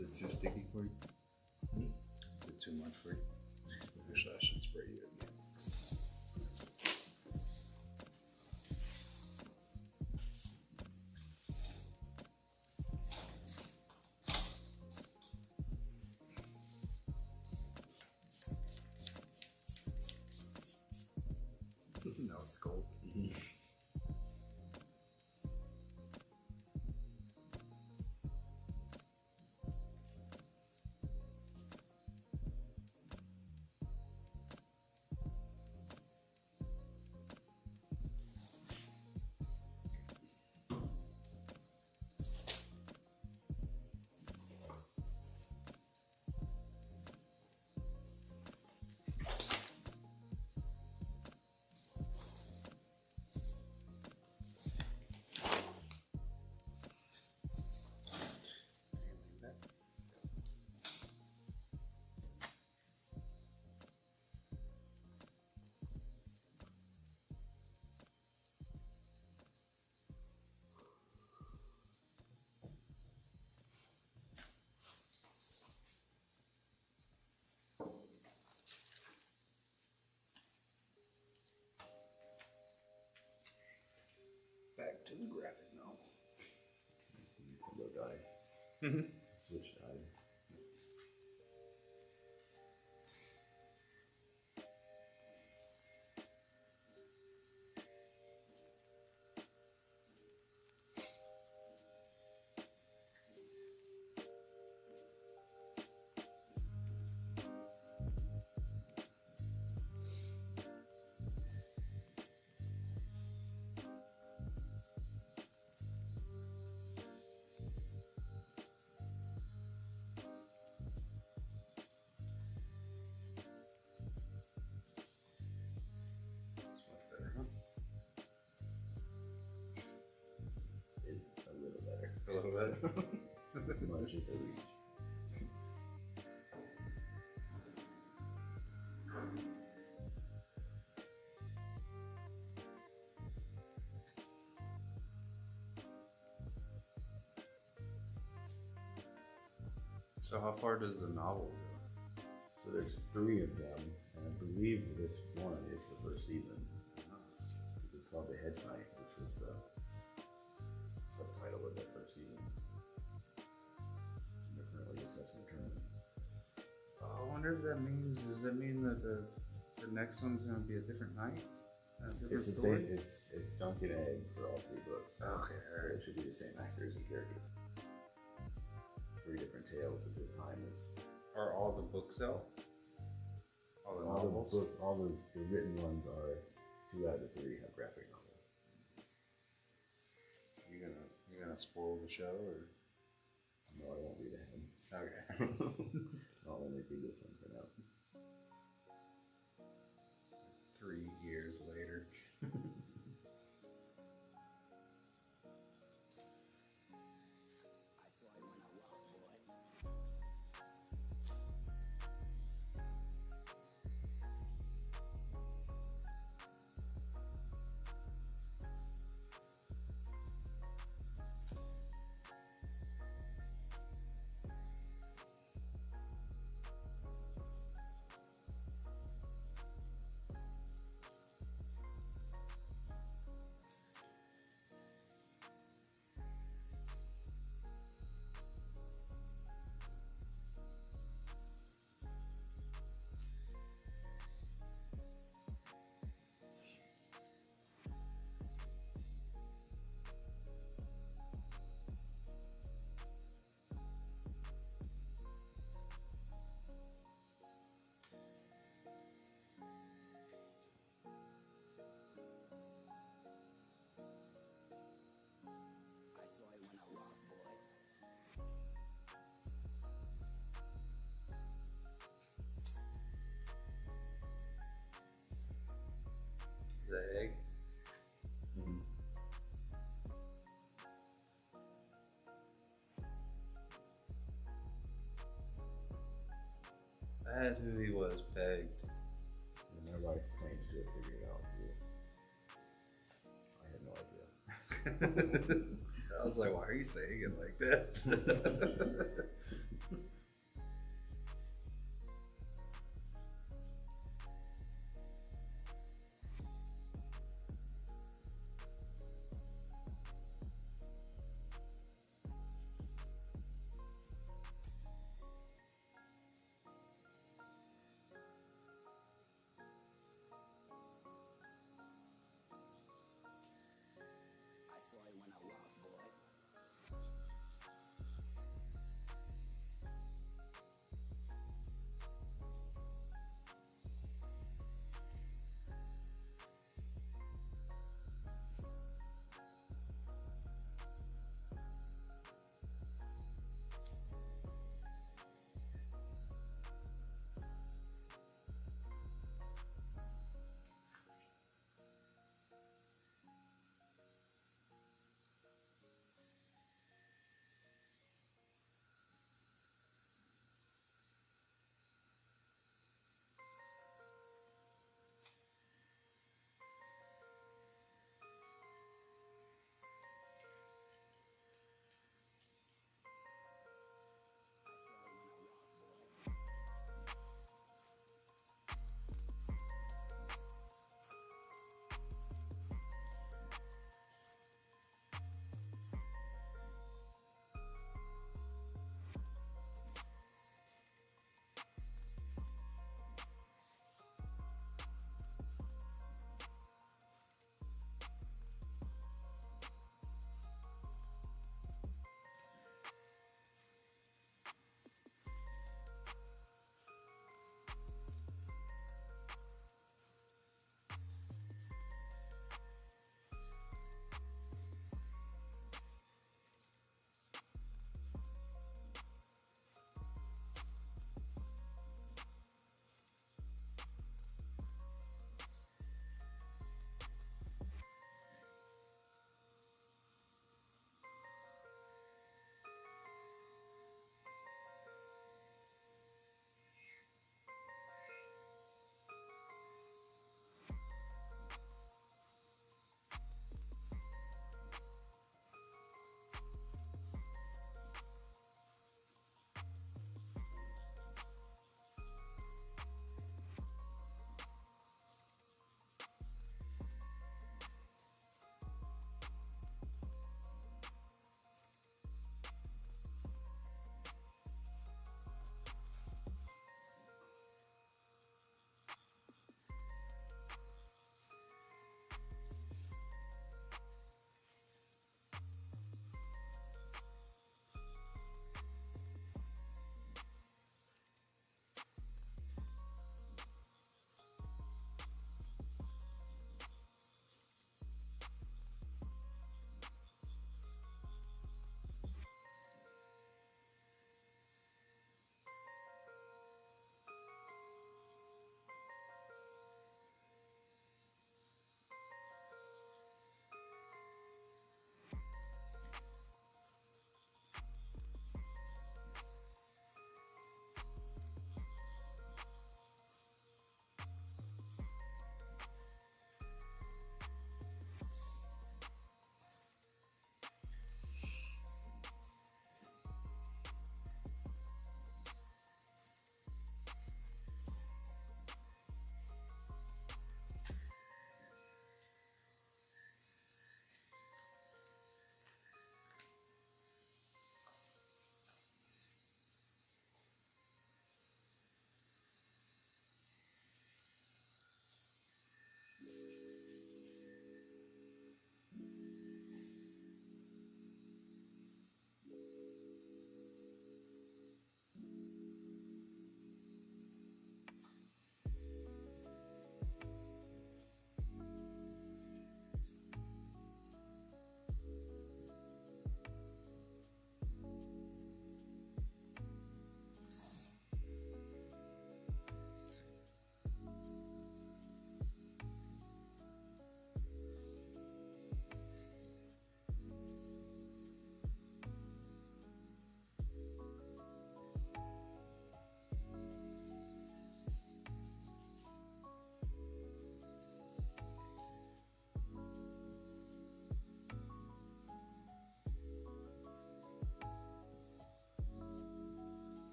Is it too sticky for you? Is it too much for you? Actually, I should spray you again. That was cold. Back to the graphic novel. Go die. Switch die. It's much better, huh? It's a little better. A little better. Much is a reach. So how far does the novel go? So there's 3 of them, and I believe this one is the first season. It's called The Hedge Knight, which was the subtitle of the first season. We're currently discussing the tournament. I wonder if that means, does that mean that the next one's going to be a different night? A different It's the story? same. It's Dunk and Egg for all 3 books. Okay, Or it should be the same actors and characters. 3 different tales at this time. Are all the books out? All the All novels? the written ones are 2 out of the 3 have graphic novels. You gonna spoil the show or? No, I won't read ahead. Okay. I'll only read this one for now. 3 years later. I saw it when I walked, boy. I saw it when I walked, boy. Is that egg? Mm-hmm. I had who he was pegged. And my wife claims to have figured it out too. I had no idea. I was like, why are you saying it like that?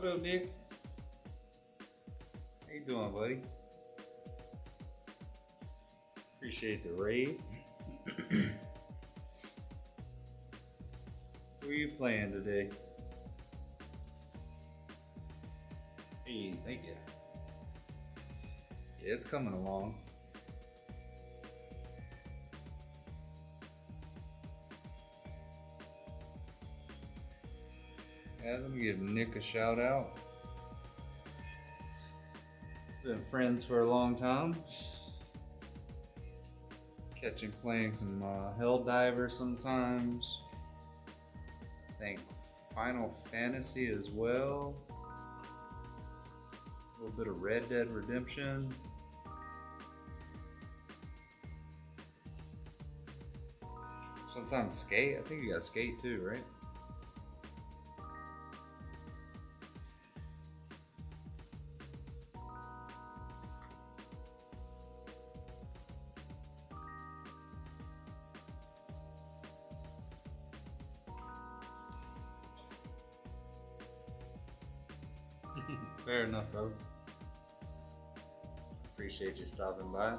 What up, Nick? How you doing, buddy? Appreciate the raid. Who are you playing today? Hey, thank you. Yeah, it's coming along. Yeah, let me give Nick a shout out. Been friends for a long time. Catch him playing some Helldiver sometimes. I think Final Fantasy as well. A little bit of Red Dead Redemption. Sometimes Skate. I think you got Skate too, right? Fair enough, bro. Appreciate you stopping by.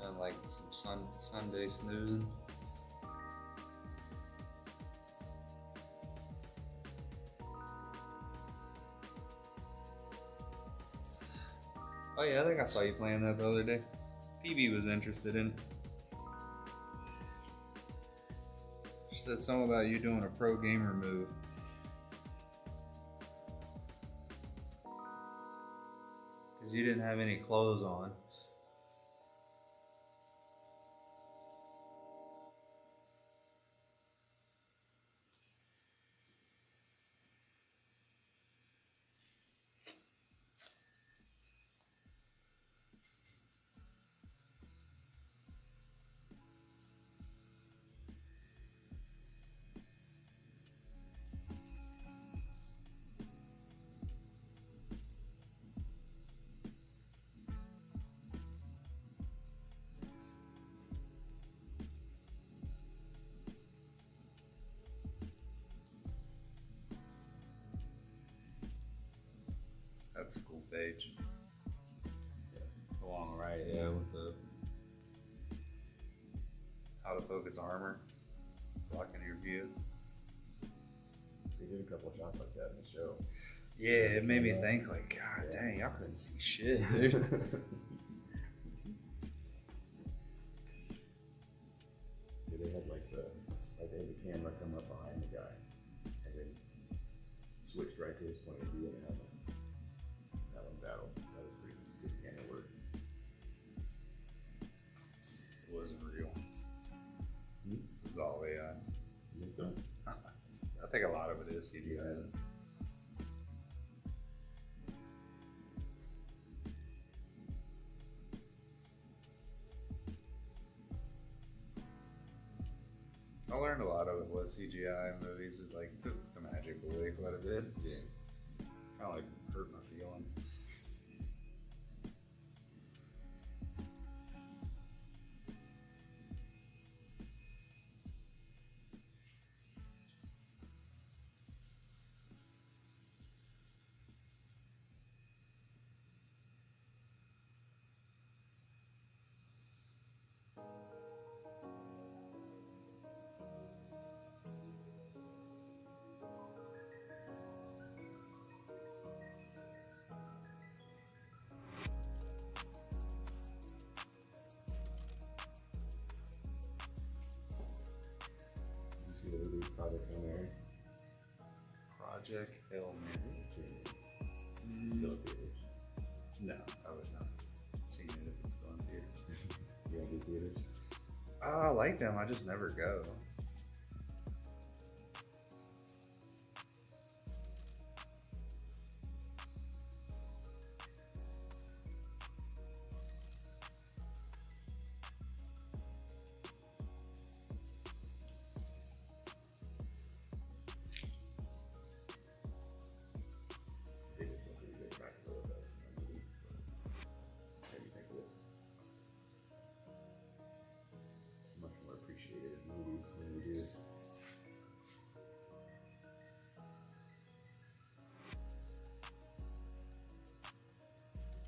Done like some Sunday snoozing. Oh yeah, I think I saw you playing that the other day. PB was interested in it. She said something about you doing a pro gamer move. Because you didn't have any clothes on. That's a cool page. Along right, yeah, with the how to focus armor, blocking your view. They did a couple of shots like that in the show. Yeah, it made me think like, God dang, I couldn't see shit, dude. See, they had they had the camera come up behind the guy, and then switched right to his point of view and have him battle. That was pretty good camera work. It wasn't real. It was all AI. You think so? I think a lot of it is CGI. I learned a lot of it was CGI in movies. It like took the magic away quite a bit. Yeah. Kind of like hurt my feelings. You see the movie Project Hail Mary? Project Hail Mary. Still in theaters. No, I would not seen it if it's still in theaters. You don't do theaters? Oh, I like them. I just never go.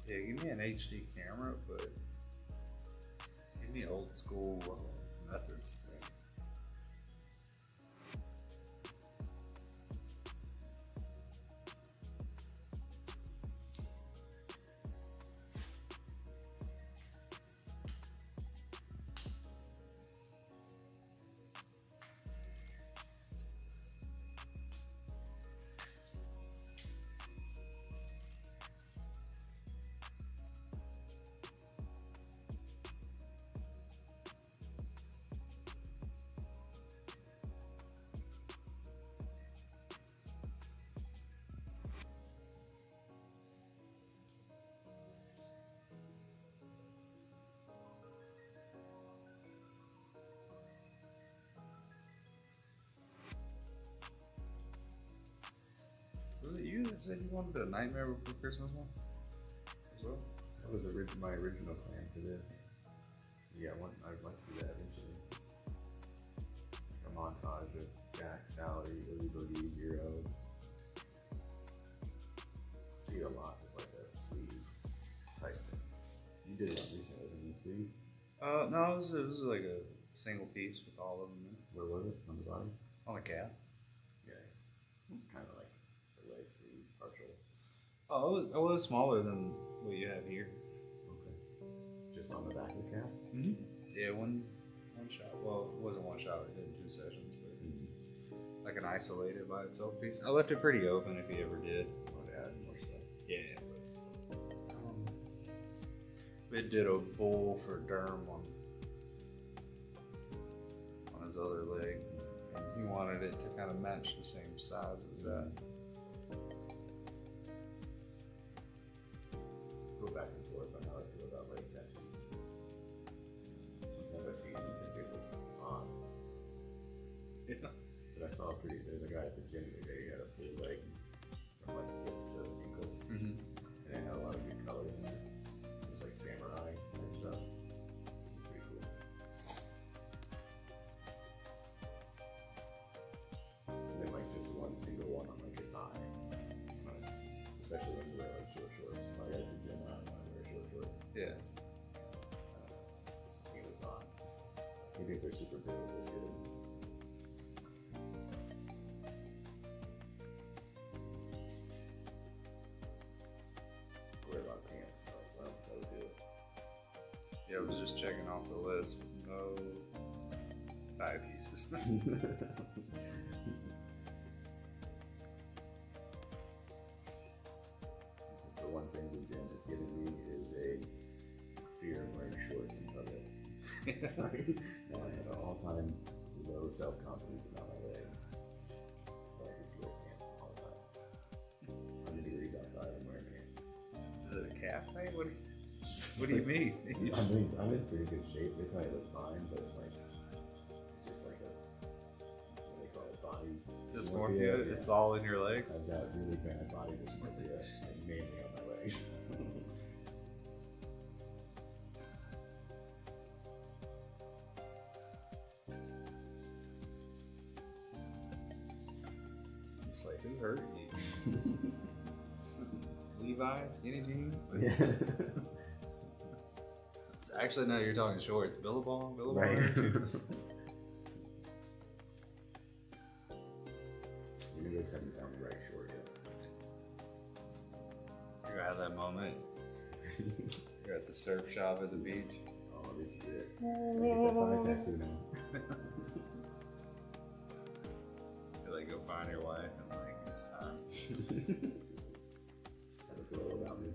Yeah, give me an HD camera, but give me old school methods. Was it you that said you wanted the Nightmare Before Christmas one as well? That was my original plan for this. Yeah, I'd like to do that eventually. Like a montage of Jack, Sally, Oogie Boogie, Hero. See it a lot with like a sleeve type thing. You did one recently, didn't you, sleeve? No, it was like a single piece with all of them in it. Where was it? On the bottom? On the cap. Yeah. It's kind of like a leg sleeve, partial. Oh, it was smaller than what you have here. Okay. Just on the back of the cap? Mm-hmm. Yeah, one shot. Well, it wasn't one shot. We did 2 sessions, but like an isolated by itself piece. I left it pretty open if you ever did. Want to add more stuff? Yeah. We did a bull for Derm on his other leg. And he wanted it to kind of match the same size as that. Go back and forth on how I feel about leg tattoos. Sometimes I see it and think it looks odd. Yeah. But I saw there's a guy at the gym today, he had a full leg from like hip to ankle. Mm-hmm. And it had a lot of good colors in it. It was like samurai and stuff. It was pretty cool. And then like just one single one on like your thigh. Especially when you wear like short shorts. Like at the gym, I wear short shorts. Yeah. He was on. You think they're super big, this good. Wear a lot of pants, so that would do it. Yeah, I was just checking off the list. No thigh pieces. The one thing the gym is giving me is a fear of wearing shorts in public. Now I have an all-time low self-confidence about my leg. So I just wear pants all the time. 100 degrees outside, I'm wearing pants. Is it a calf thing? What do you mean? You just, I'm in pretty good shape. They tell me it looks fine, but like, it's just like a, what do they call it, body dysmorphia? Yeah. It's all in your legs? I've got really bad body dysmorphia, like mainly on my legs. It's like, who hurt you? Levi, skinny jeans? Yeah. It's actually, no, you're talking shorts. Billabong? Right. hurt you? You look 7 pounds right short, You're gonna have that moment. You're at the surf shop at the beach. Oh, this is it. I get that thigh tattoo now. You like go find your wife and like, it's time. Have a glow about me.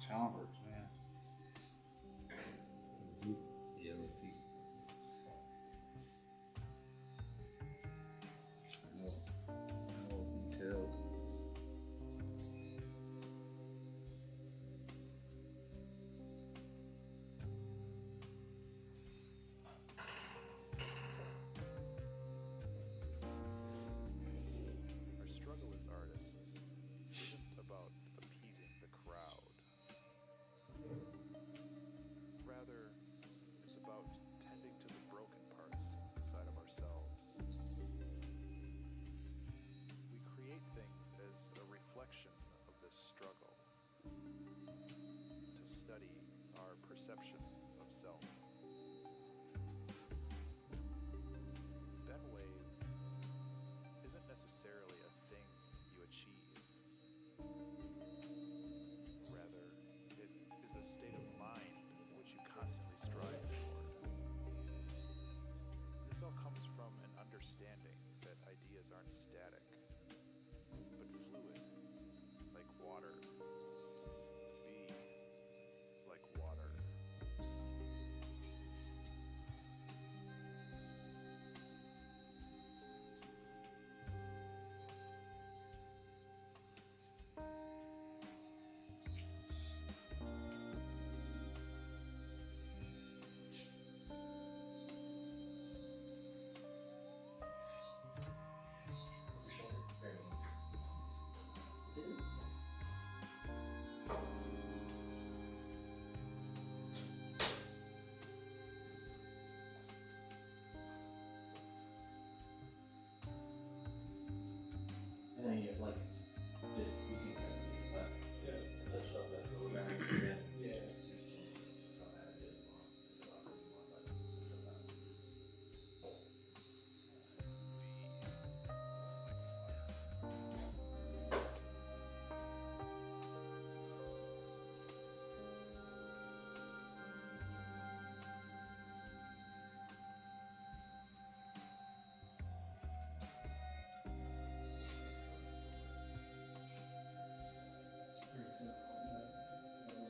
Chompers, man. Yeah, little teeth. No details. perception of self. That wave isn't necessarily a thing you achieve. Rather, it is a state of mind which you constantly strive toward. This all comes from an understanding that ideas aren't static, but fluid, like water. Be like water. Your shoulder. Very well. And then you have like, you can kind of see, but yeah, touch up. That's the way I do it. Yeah. Just not that I did it wrong. Just about to do one, but touch up that.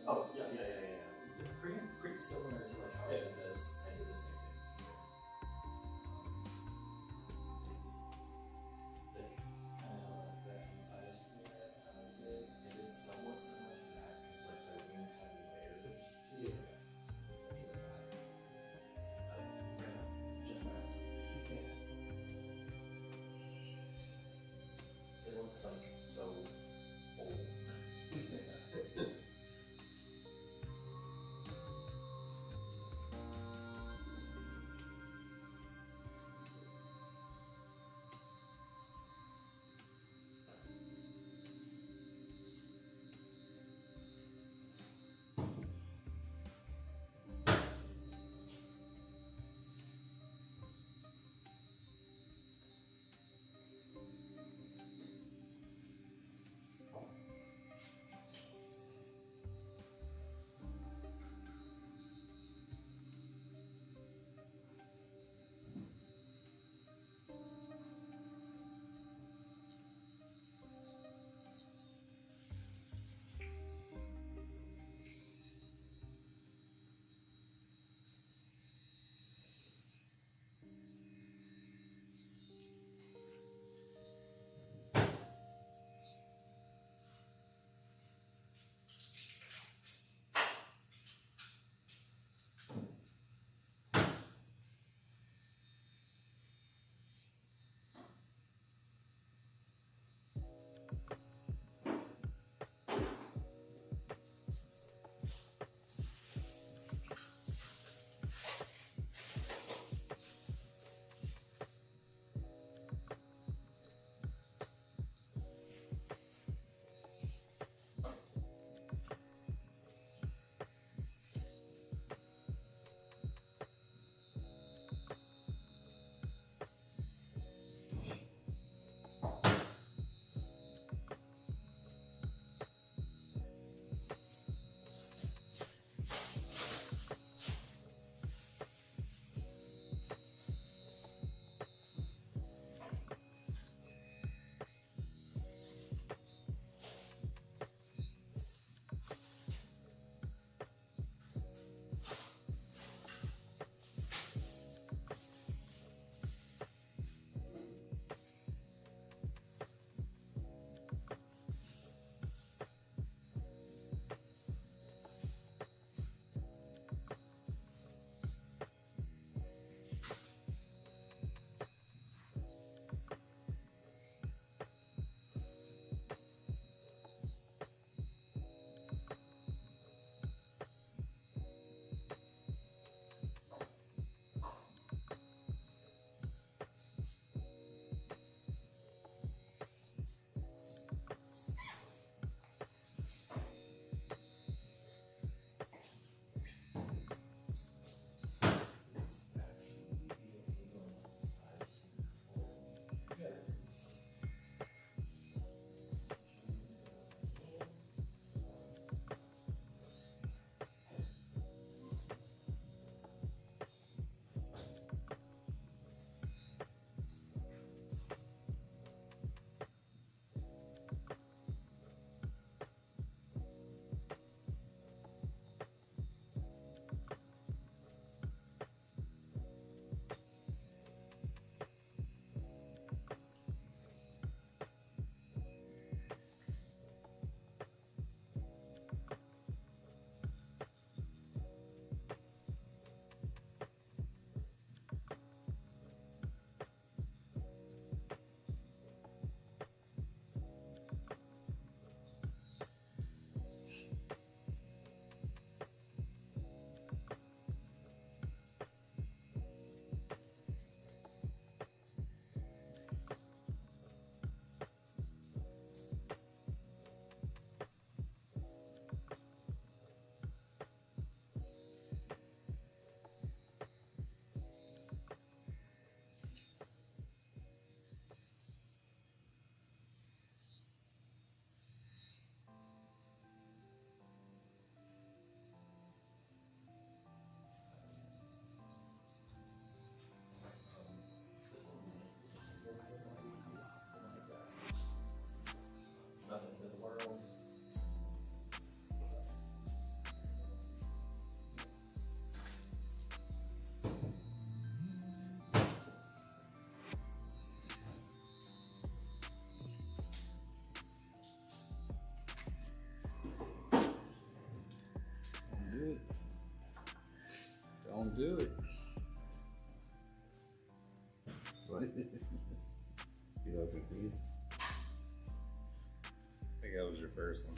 Oh, yeah. Pretty similar to like how I did this. I did the same thing. Like, kind of like that inside here, how I did. I did somewhat similar to that, because like the wings had layers to it. Just right. It looks like so old. do it. What? You know some keys? I think that was your first one.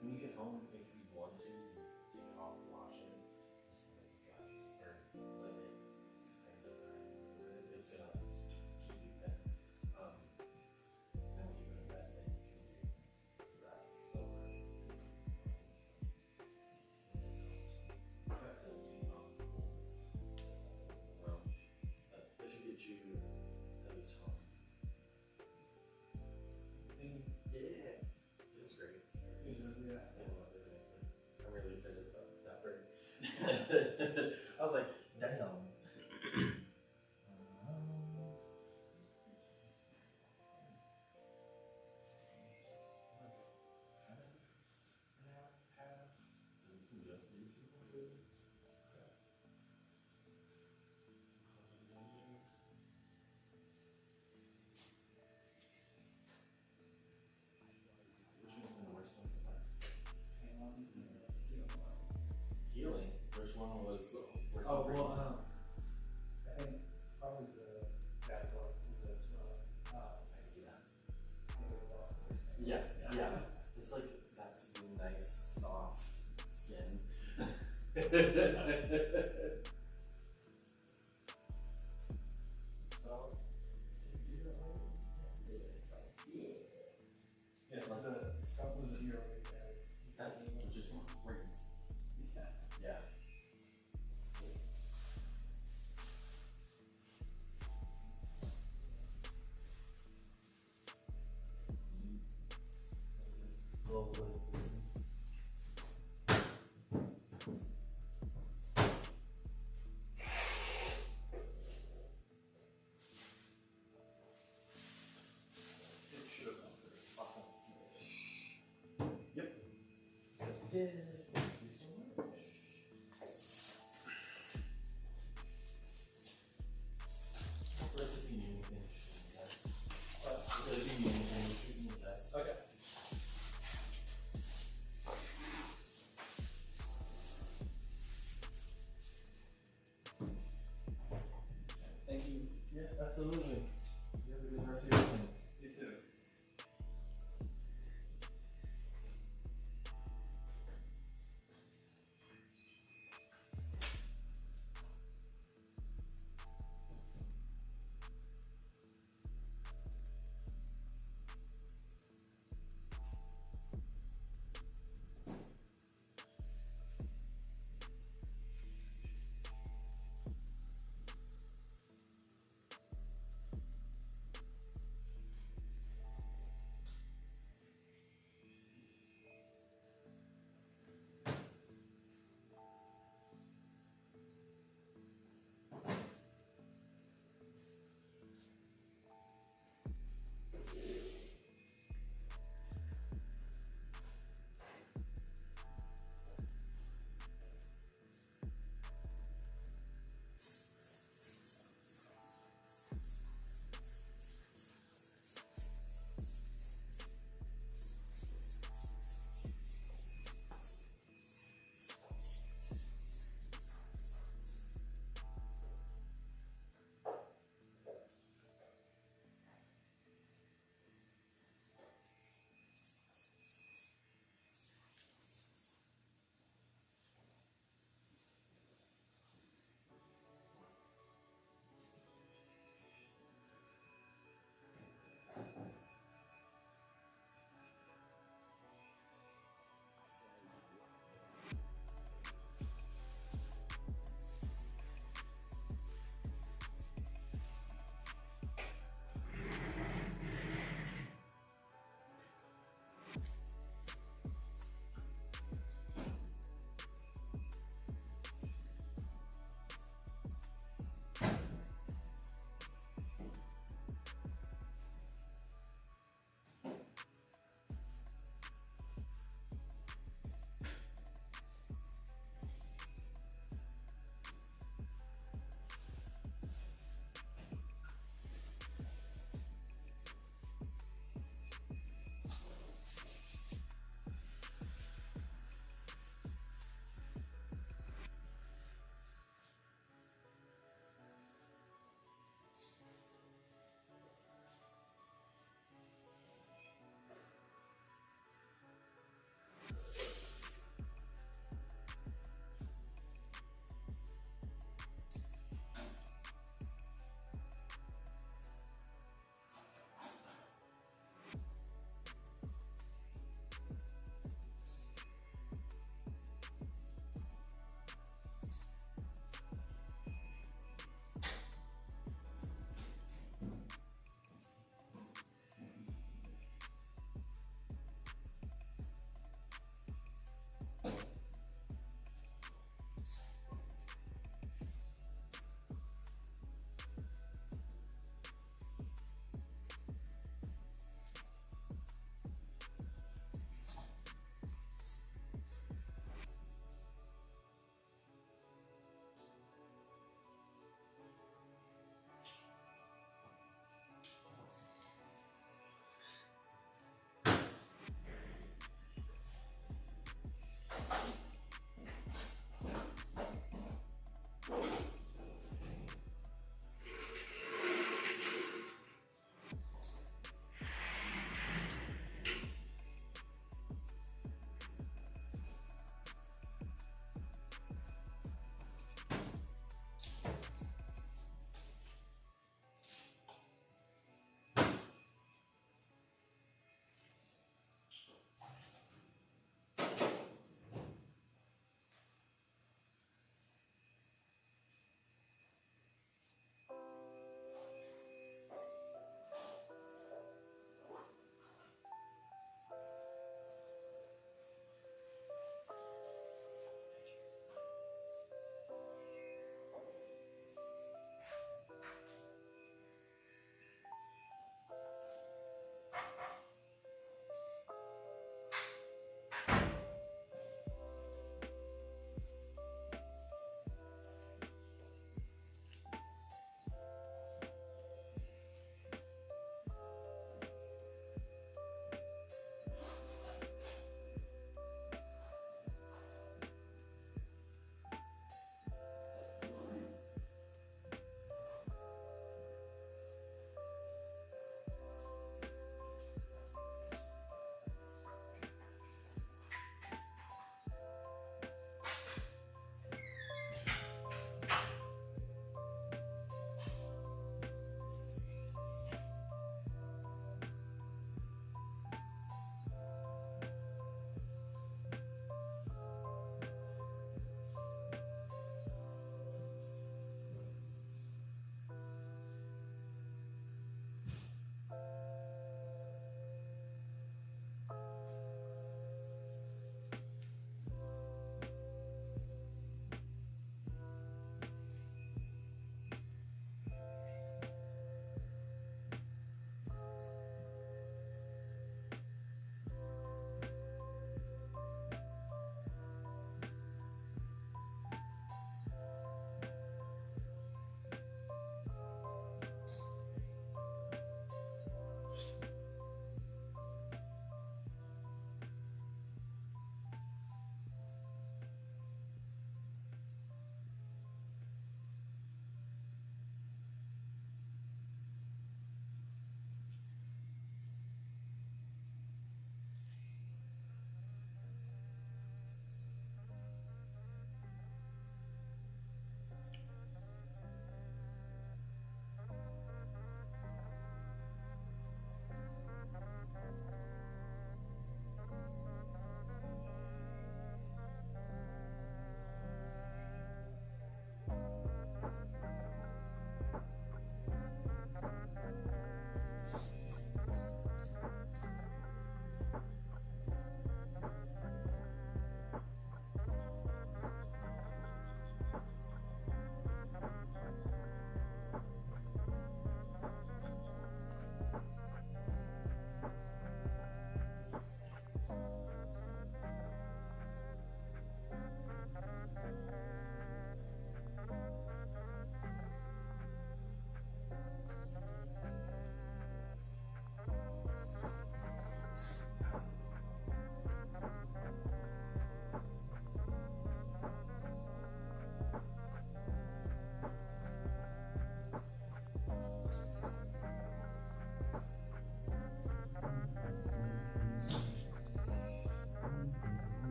When you get home, if you want to, take it off, wash it, just let it dry, or let it kind of dry a little bit. It's gonna keep you wet. Then when you go to bed, then you can do that over. That helps you not cold. That's not moving around. That should get you at least home. Yeah, it's great. Yeah, I'm really excited about that bird. I was like, damn. So we can just do 200. Which one's been the worst one so far? Healing. Which one was the worst? Oh, one? well, I think probably the bad one was I can see that. I think it was also the worst thing. Yeah. It's like that super nice, soft skin. So, it's like, yeah. did. Thank you so much. What if you need anything, shoot me a text. If you need anything, shoot me a text. Okay. Thank you. Yeah, absolutely. You have a good rest of your evening. You too.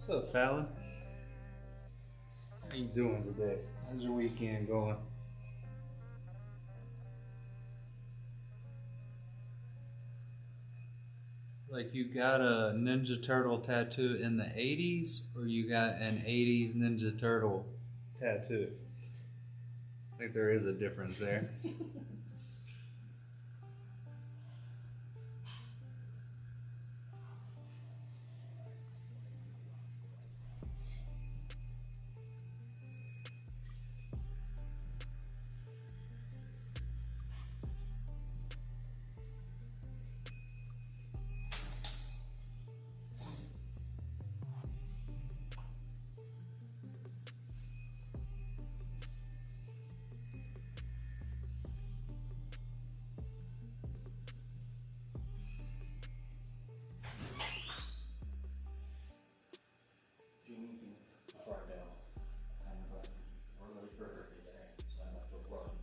What's up, Fallon? How you doing today? How's your weekend going? Like you got a Ninja Turtle tattoo in the 80s, or you got an 80s Ninja Turtle tattoo? I think there is a difference there. Do you need anything before I go? I'm about to, we're late for her birthday today, so I'm about to go run.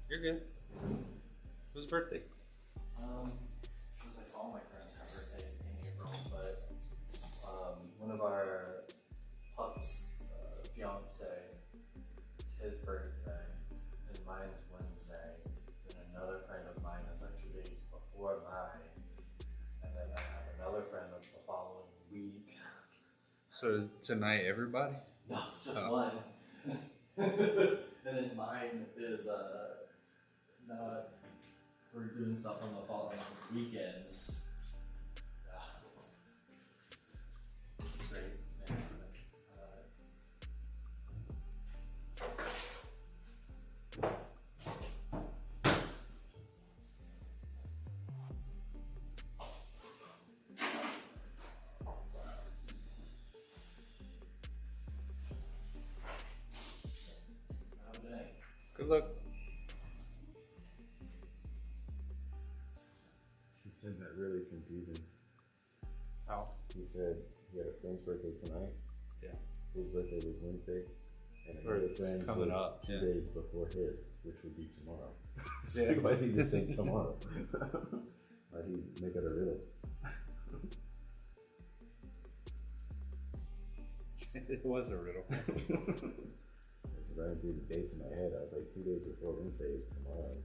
You're good. Whose birthday? Feels like all my friends have birthdays in April, but one of our pups, fiance, it's his birthday, and mine's Wednesday, and another friend of mine is like 2 days before mine, and then I have another friend that's the following week. So is tonight everybody? No, it's just one. And then mine is not. We're doing stuff on the following weekend. Great. Okay. Good luck. He said that really confusing. How? He said he had a friend's birthday tonight. Yeah. His birthday was Wednesday. And Or another it's friend's coming was up, 2 yeah. days before his, which would be tomorrow. Yeah. Why did he just say tomorrow? Why did he make it a riddle? It was a riddle. I was running through the dates in my head. I was like, 2 days before Wednesday is tomorrow.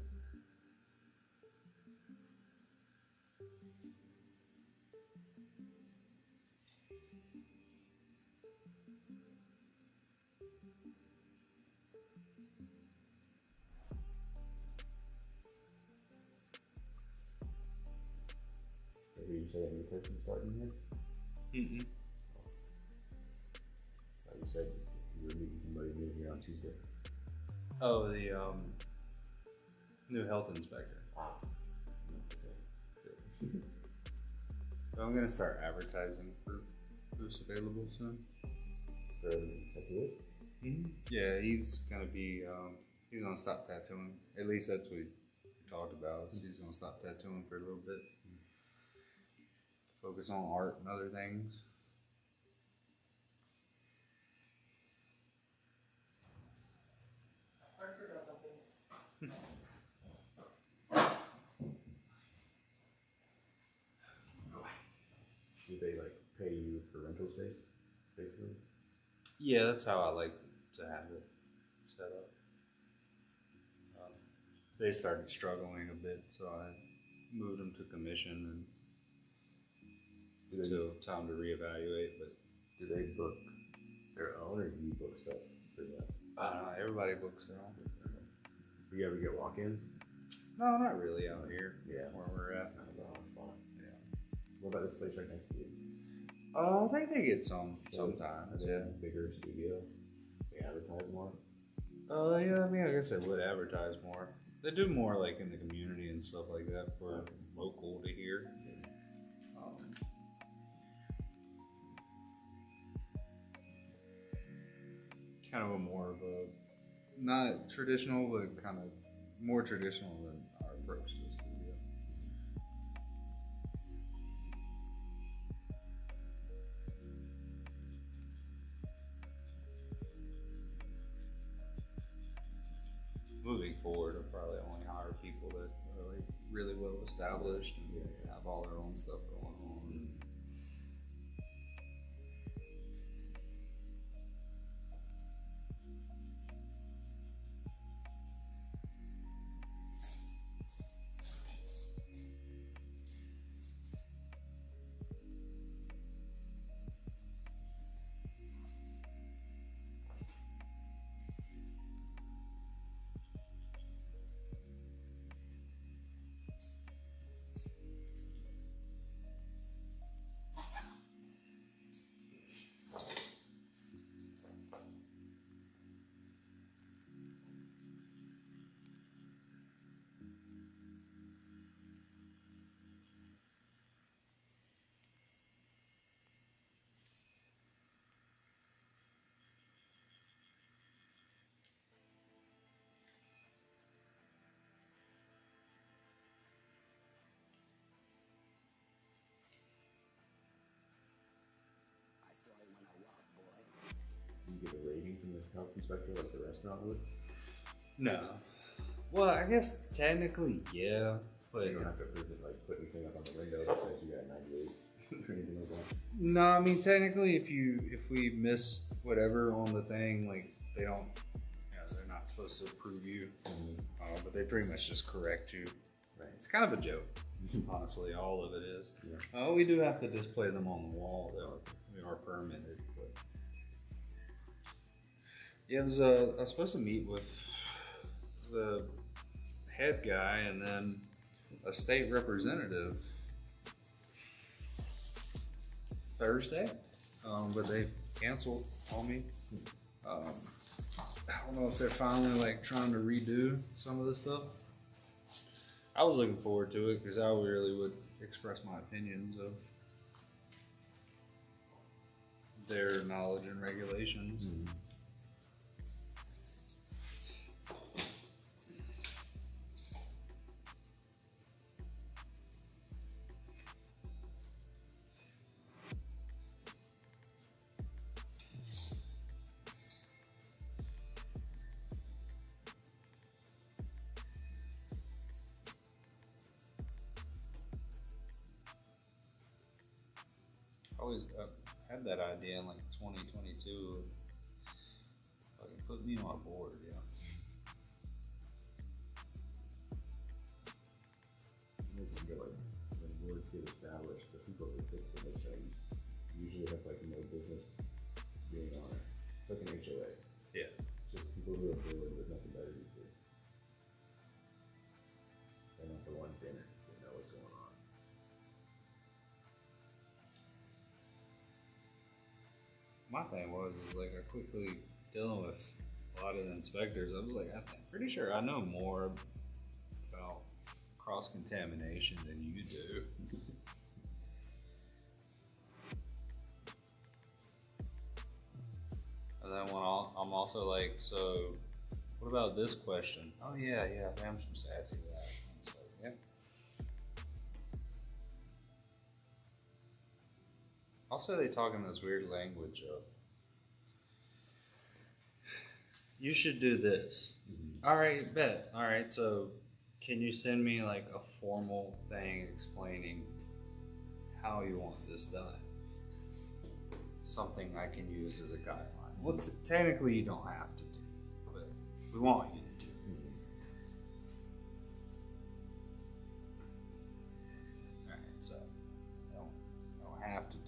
So who you say a new person starting here? Mm-mm. You said you were meeting somebody new here on Tuesday. Oh, the new health inspector. Ah. So I'm gonna start advertising for who's available soon. For tattooist? Mm-hmm. Yeah, he's gonna be. He's gonna stop tattooing. At least that's what we talked about. Is he's gonna stop tattooing for a little bit. Focus on art and other things. I forgot something. Do they like pay you for rental space, basically? Yeah, that's how I like to have it set up. They started struggling a bit, so I moved them to commission Do they, until time to reevaluate. But do they book their own or do you book stuff for them? I don't know, everybody books their own. Do you ever get walk-ins? No, not really out here. Yeah. Where we're at. Kind of a spot. Yeah. What about this place right next to you? I think they get some sometimes. Is it Yeah. a bigger studio? They advertise more? Yeah. I mean, I guess they would advertise more. They do more like in the community and stuff like that for local to hear. Kind of a more of a not traditional, but kind of more traditional than our approach to the studio. Moving forward, I'll probably only hire people that are like really well established and have all their own stuff going on. from the health inspector like the restaurant would? No. Well, I guess technically, yeah. But You don't have to prove it, like put anything up on the window that says you got 98 or anything like that. no, I mean technically, if we miss whatever on the thing, like they don't, they're not supposed to approve you, but they pretty much just correct you. Right. It's kind of a joke, honestly. All of it is. Yeah. We do have to display them on the wall. They are permitted. But yeah, I was supposed to meet with the head guy and then a state representative Thursday, but they canceled on me. I don't know if they're finally like trying to redo some of this stuff. I was looking forward to it because I really would express my opinions of their knowledge and regulations. Always had that idea in like 2022. Fucking put me on board, yeah. When boards get established, the people who fix those things usually have like no business being on it. It's like an HOA. Yeah. Just people who are bored with nothing better to do. They're not the ones in it that know what's going on. My thing is like I quickly dealing with a lot of the inspectors. I was like, I'm pretty sure I know more about cross contamination than you do. And then when I'm also like, so what about this question? Oh yeah, I'm some sassy with that. So, yeah. Also, they talk in this weird language of, you should do this. All right, bet. All right, so can you send me like a formal thing explaining how you want this done? Something I can use as a guideline. Well, technically you don't have to do, but we want you to do. All right, so I don't have to do it.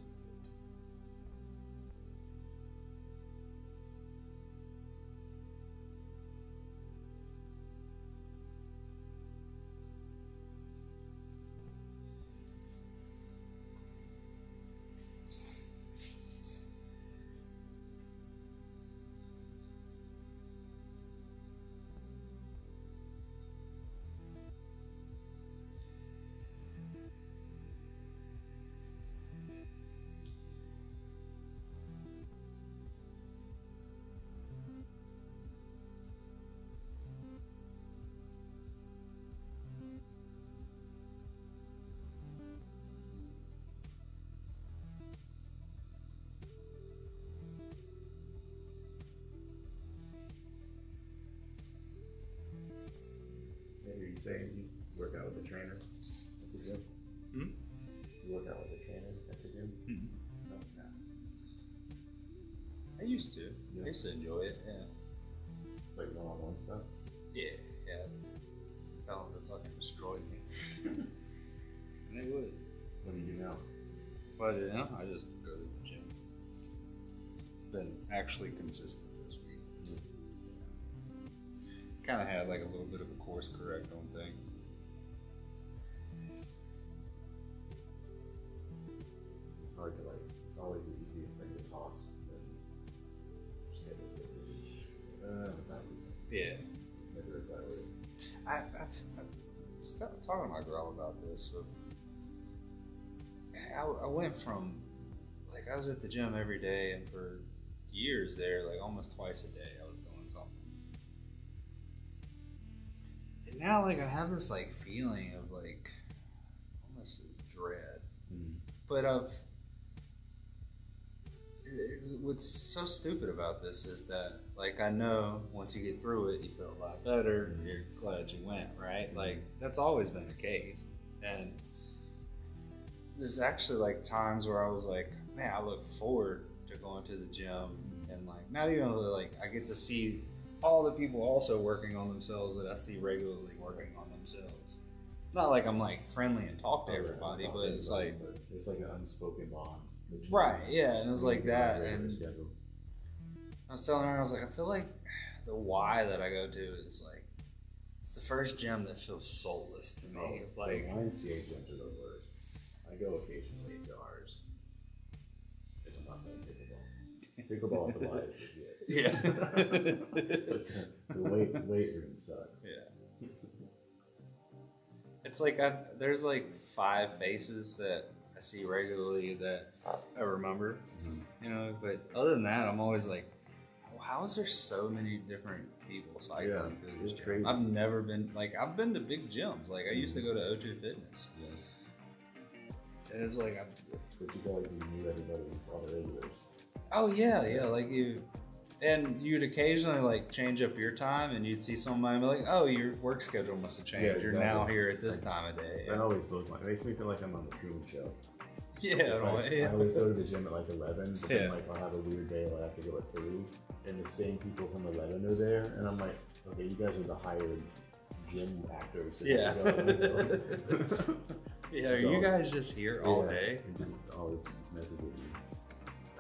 Maybe you say you work out with the trainer at the gym? You work out with the trainer at the gym? No. I used to. Yeah. I used to enjoy it, yeah. Like one-on-one stuff? Yeah. Tell them to fucking destroy me. And they would. What do you do now? But yeah, I just go to the gym. Been actually consistent this week. Kind of had like a little bit of a course correct on thing. It's hard to like, it's always the easiest thing to toss. Just get it. Yeah. Never that way. I've talking to my girl about this. So I went from, like, I was at the gym every day, and for years there, like almost twice a day, I was doing something. And now, like, I have this like feeling of like almost dread, but what's so stupid about this is that, like, I know once you get through it, you feel a lot better, and you're glad you went, right? Like, that's always been the case. And there's actually, like, times where I was like, man, I look forward to going to the gym, and, like, not even really, like, I get to see all the people also working on themselves that I see regularly working on themselves. Not like I'm, like, friendly and talk to everybody, but it's like, there's like an unspoken bond. right, yeah, and it was like that, and schedule. I was telling her, I was like, I feel like the Y that I go to is like, it's the first gym that feels soulless to me. Like, YMCA gyms are the worst. I go occasionally to ours. It's not playing pickleball. Pickleball at the Y is legit. yeah. The weight room sucks. Yeah. It's like, there's like 5 faces that I see regularly that I remember, you know, but other than that, I'm always like, how is there so many different people cycling through this gym? Crazy. I've never been, like, I've been to big gyms. Like, I used to go to O2 Fitness. Yeah. And it's like, But you go like you knew everybody, all the regulars. oh yeah, like and you'd occasionally like change up your time, and you'd see somebody and be like, oh, your work schedule must have changed. Yeah, You're exactly. now here at this time of day. That always blows my. It makes me feel like I'm on the Truman Show. Yeah, in a way. I always go to the gym at like 11, but then Yeah. like I'll have a weird day where I have to go at 3, and the same people from 11 are there, and I'm like, okay, you guys are the hired gym actors. that Yeah. go. Yeah, are So, you guys just here all day? It just always messes with me.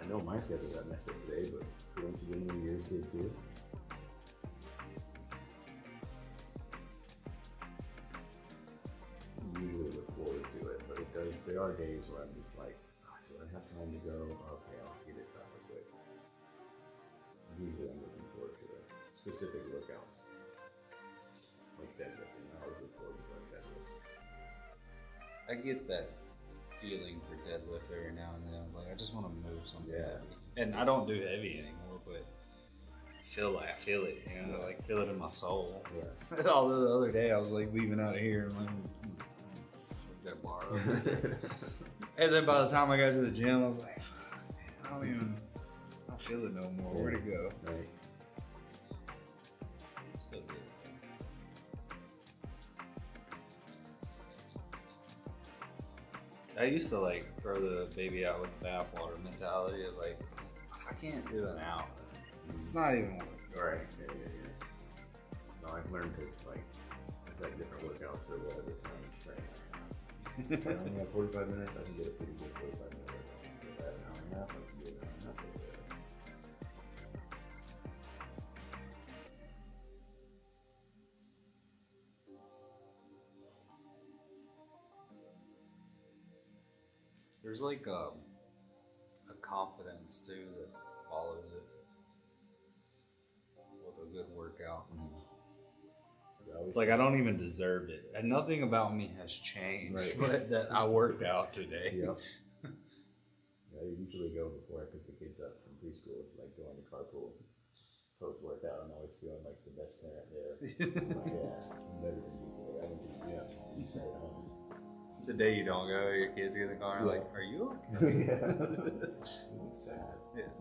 I know my schedule got messed up today, but coincidentally yours did too. I usually look forward to it, but there are days where I'm just like, oh, do I have time to go? Okay, I'll get it done real quick. Usually I'm looking forward to specific workouts. Like deadlifting, I always look forward to doing deadlift. I get that feeling for deadlift every now and then. Like, I just want to move something Yeah. heavy. And I don't do heavy anymore, but I feel it, you know, like feel it in my soul. Yeah. All the other day, I was like leaving out of here and like, fuck that bar. And then by the time I got to the gym, I was like, fuck, man, I don't feel it no more. Where'd it go? Right. Still good. I used to like throw the baby out with the bathwater mentality of like, if I can't do an hour, it's not even worth it. Right. Yeah. No, I've learned to like, I've got different workouts for whatever time it's training. If I only have 45 minutes, I can get a pretty good 45 minute workout. If I have an hour and a half, I can do an hour and a half over there. There's like a confidence too that follows it with a good workout. It's like I don't even deserve it, and nothing about me has changed, but that I worked out today. Yep. Yeah, I usually go before I pick the kids up from preschool to like go on the carpool. Folks work out, I'm always feeling like the best parent there. I'm like, yeah, I'm better than you today. I went to the gym. You stay at home. The day you don't go, your kids get in the car and are like, are you okay? Yeah. It's sad. Yeah.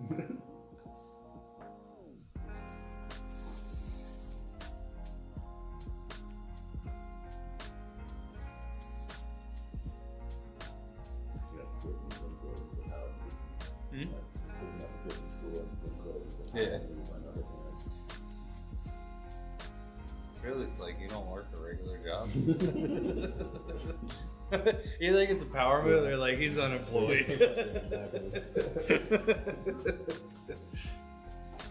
Yeah. Really, it's like you don't work a regular job. You think it's a power move? They're like, he's unemployed.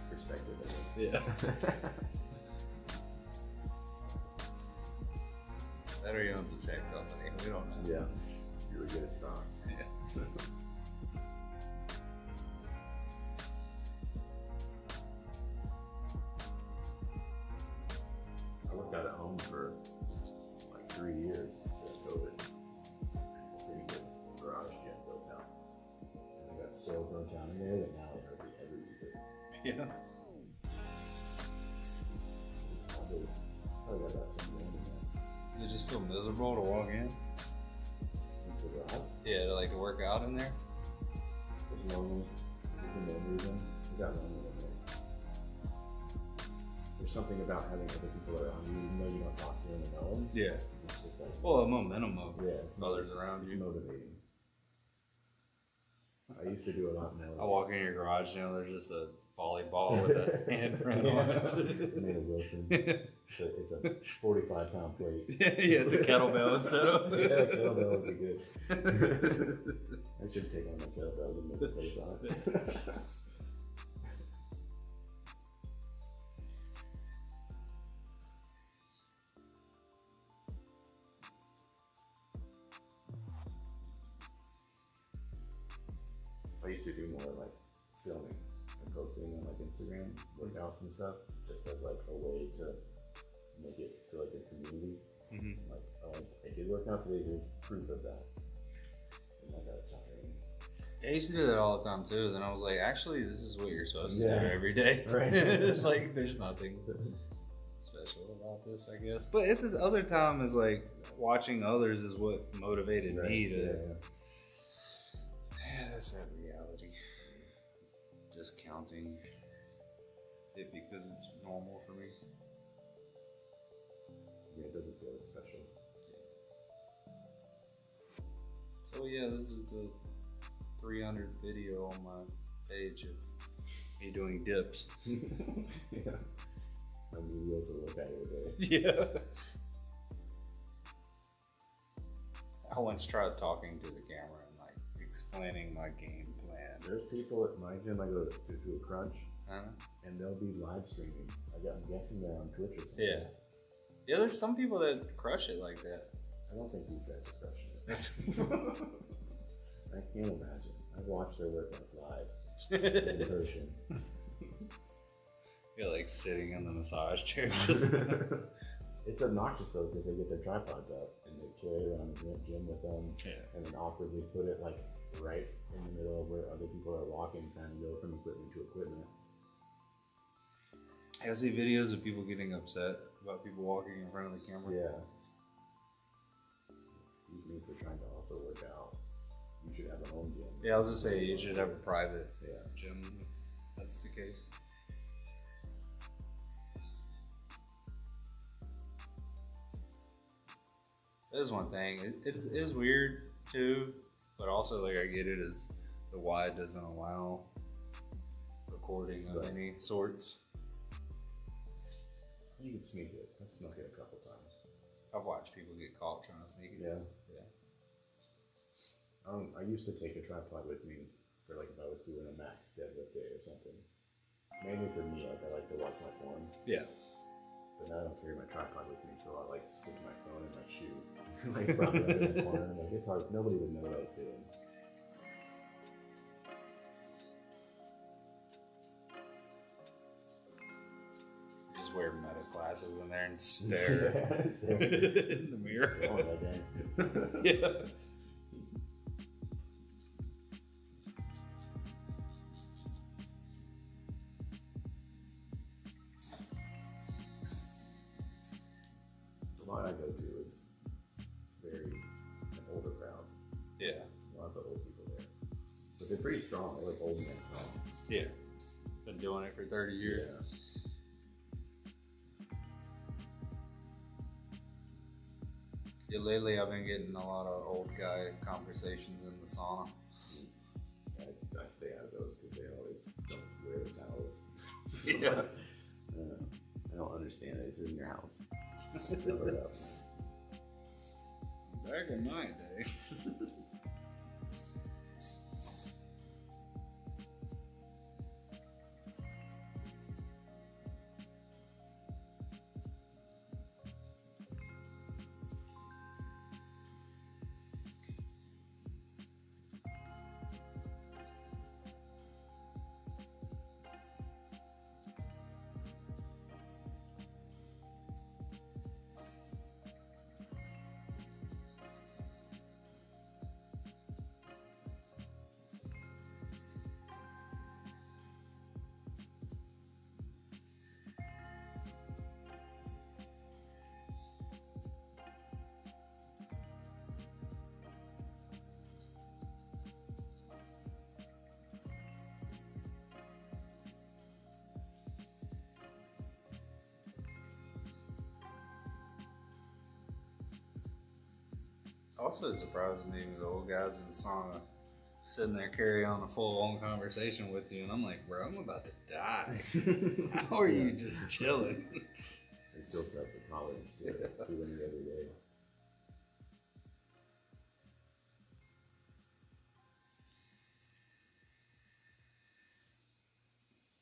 Perspective, I think. Yeah. That or he owns a tech company. We don't know. Yeah. Really good at stocks. Yeah. I worked out at home for like 3 years during COVID. Pretty good garage gym built out. And I got so burnt down in there that now I hardly ever use it. Yeah. Probably got about 10 grand in there. Does it just feel miserable to walk in? Into the garage. Yeah, to like to work out in there? It's lonely. the main reason. We got lonely in there. There's something about having other people around you, even though you don't talk to them and know them. Yeah. It's just like, Well, a momentum of it's others around it's you. motivating. I used to do a lot more. I walk in your garage, you know, there's just a volleyball with a handprint on it. Made of Wilson. It's a 45-pound plate. Yeah, it's a kettlebell instead of. Yeah, kettlebell would be good. I should take on my kettlebells and make a face on it. I used to do more like filming and posting on like Instagram workouts and stuff, just as like a way to make it feel like a community. Mhm. Like, oh, I did work out today. Here's proof of that. And like that's tiring. I used to do that all the time too. Then I was like, actually, this is what you're supposed to Yeah. do every day. Right. It's like there's nothing special about this, I guess. But at this other time, is like watching others is what motivated me to. Yeah, that's that reality. Discounting it because it's normal for me. Yeah, it doesn't feel as special. So yeah, this is the 300 video on my page of me doing dips. Yeah. My mediocre workout every day. Yeah. I once tried talking to the camera and like explaining my game plan. There's people at my gym I go to a crunch, Huh? and they'll be live streaming. I'm guessing they're on Twitch or something. Yeah. Yeah, there's some people that crush it like that. I don't think these guys are crushing it. That's I can't imagine. I've watched their workouts live in person. You're like sitting in the massage chair. Just It's obnoxious though because they get their tripods up and they carry it around the gym with them, and then awkwardly put it like right in the middle of where other people are walking, trying to go from equipment to equipment. I see videos of people getting upset about people walking in front of the camera. Yeah. Excuse me for trying to also work out. You should have a home gym. Yeah, I was just saying you should have a private Yeah. gym if that's the case. That is one thing. It is weird too, but also like I get it is the Y doesn't allow recording of any sorts. You can sneak it. I've snuck it a couple times. I've watched people get caught trying to sneak it. Yeah. Yeah. I used to take a tripod with me for like if I was doing a max deadlift day or something. Mainly for me, like I like to watch my form. Yeah. But now I don't carry my tripod with me, so I like stick my phone in my shoe. Like probably right in the corner. Like it's hard. Nobody would know what I was doing. Just wear meta glasses in there and stare in the mirror. Oh, okay. Yeah. The line I go to is very an older crowd. Yeah. Lots of old people there. But they're pretty strong. They're like old men strong. Yeah. Been doing it for 30 years. Yeah. Yeah, lately I've been getting a lot of old guy conversations in the sauna. I stay out of those because they always don't wear the towels. Yeah. I don't understand it. It's in your house. Cover it up. Back in my day. Also, it surprises me the old guys in the sauna sitting there carry on a full-on conversation with you, and I'm like, bro, I'm about to die. How are you just chilling? They built up the tolerance to doing it every day.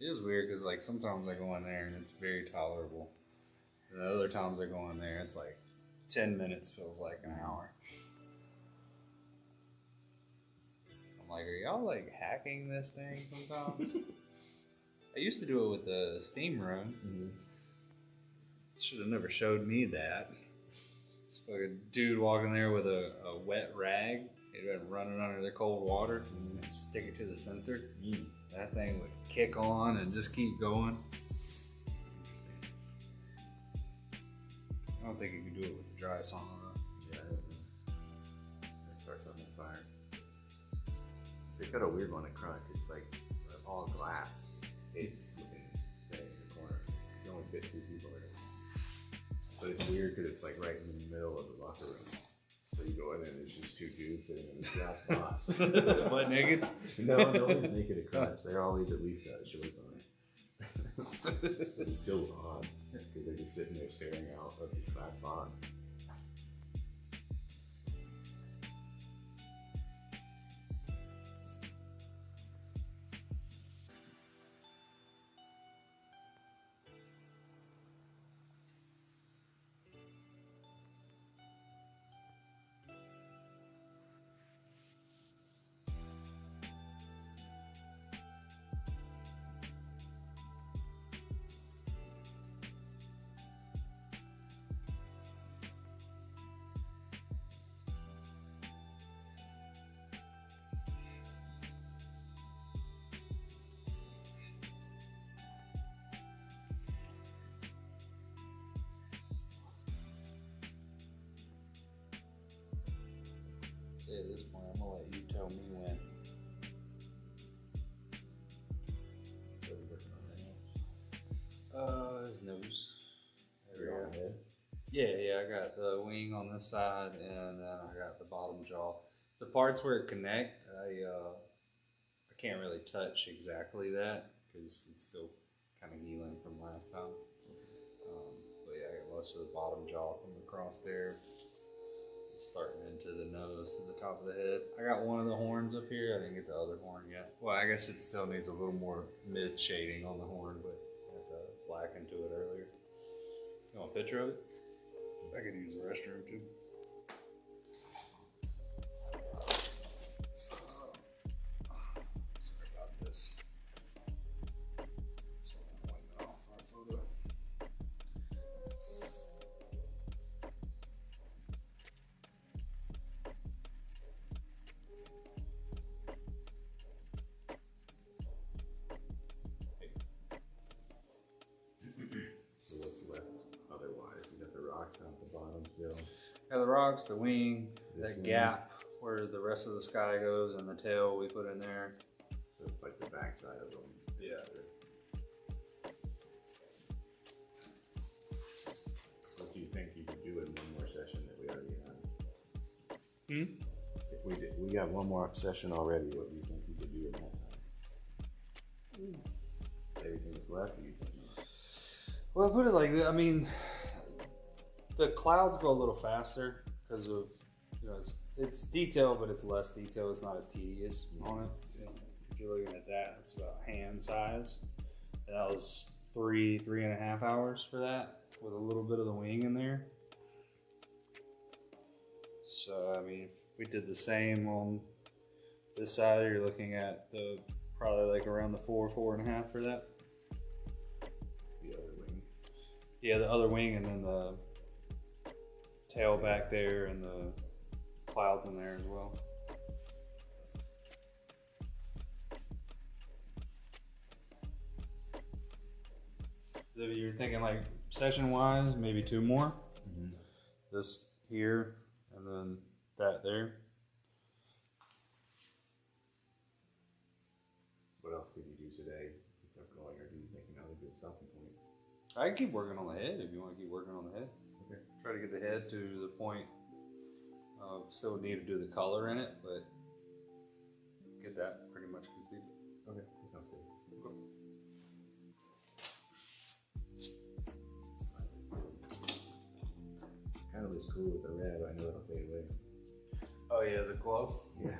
It is weird because like sometimes I go in there and it's very tolerable, and the other times I go in there, it's like 10 minutes feels like an hour. I'm like, are y'all like hacking this thing sometimes? I used to do it with the steam room. Should have never showed me that. This fucking dude walking there with a wet rag. He'd been running under the cold water and stick it to the sensor. That thing would kick on and just keep going. I don't think you can do it with the dry sauna though. Yeah, I don't know. That starts on fire. They've got a weird one at Crunch. It's like all glass. It's looking thing in the corner. You can only fit 2 people in it. But it's weird because it's like right in the middle of the locker room. So you go in and there's just 2 dudes sitting in this glass box. Butt naked? No, nobody's naked at Crunch. They're always at least shorts on it. But it's still odd because they're just sitting there staring out of this glass box. At this point, I'm gonna let you tell me when. His nose. You're on the head? Yeah, I got the wing on this side, and then I got the bottom jaw. The parts where it connect, I can't really touch exactly that because it's still kind of healing from last time. But yeah, I got most of the bottom jaw from across there, starting into the nose to the top of the head. I got one of the horns up here. I didn't get the other horn yet. Well, I guess it still needs a little more mid shading on the horn, but I had to blacken to it earlier. You want a picture of it? I could use the restroom too. Sorry about this. So that went off our photo. So what's left otherwise? You got the rocks down at the bottom still. Got the rocks, the wing, This that wing. gap where the rest of the sky goes, and the tail we put in there. So it's like the backside of them. Yeah. What do you think you could do in one more session that we already had? Hmm? If we got one more session already, what do you think you could do in that time? Everything that's left, or you think not? Well, put it like this. I mean, the clouds go a little faster because of, it's detail, but it's less detail. It's not as tedious on it. If you're looking at that, it's about hand size. And that was 3.5 hours for that with a little bit of the wing in there. So, I mean, if we did the same on this side, you're looking at probably like around the 4.5 for that. The other wing. Yeah, the other wing, and then the tail back there, and the clouds in there as well. If you're thinking like session wise, maybe 2 more. Mm-hmm. This here, and then that there. What else could you do today? Keep that going, or do you think another good stopping point? I can keep working on the head if you want to keep working on the head. Okay. Try to get the head to the point Still need to do the color in it, but get that pretty much completed. Okay, that sounds good. Kind of looks cool with the red, but I know it'll fade away. Oh yeah, the glow. Yeah.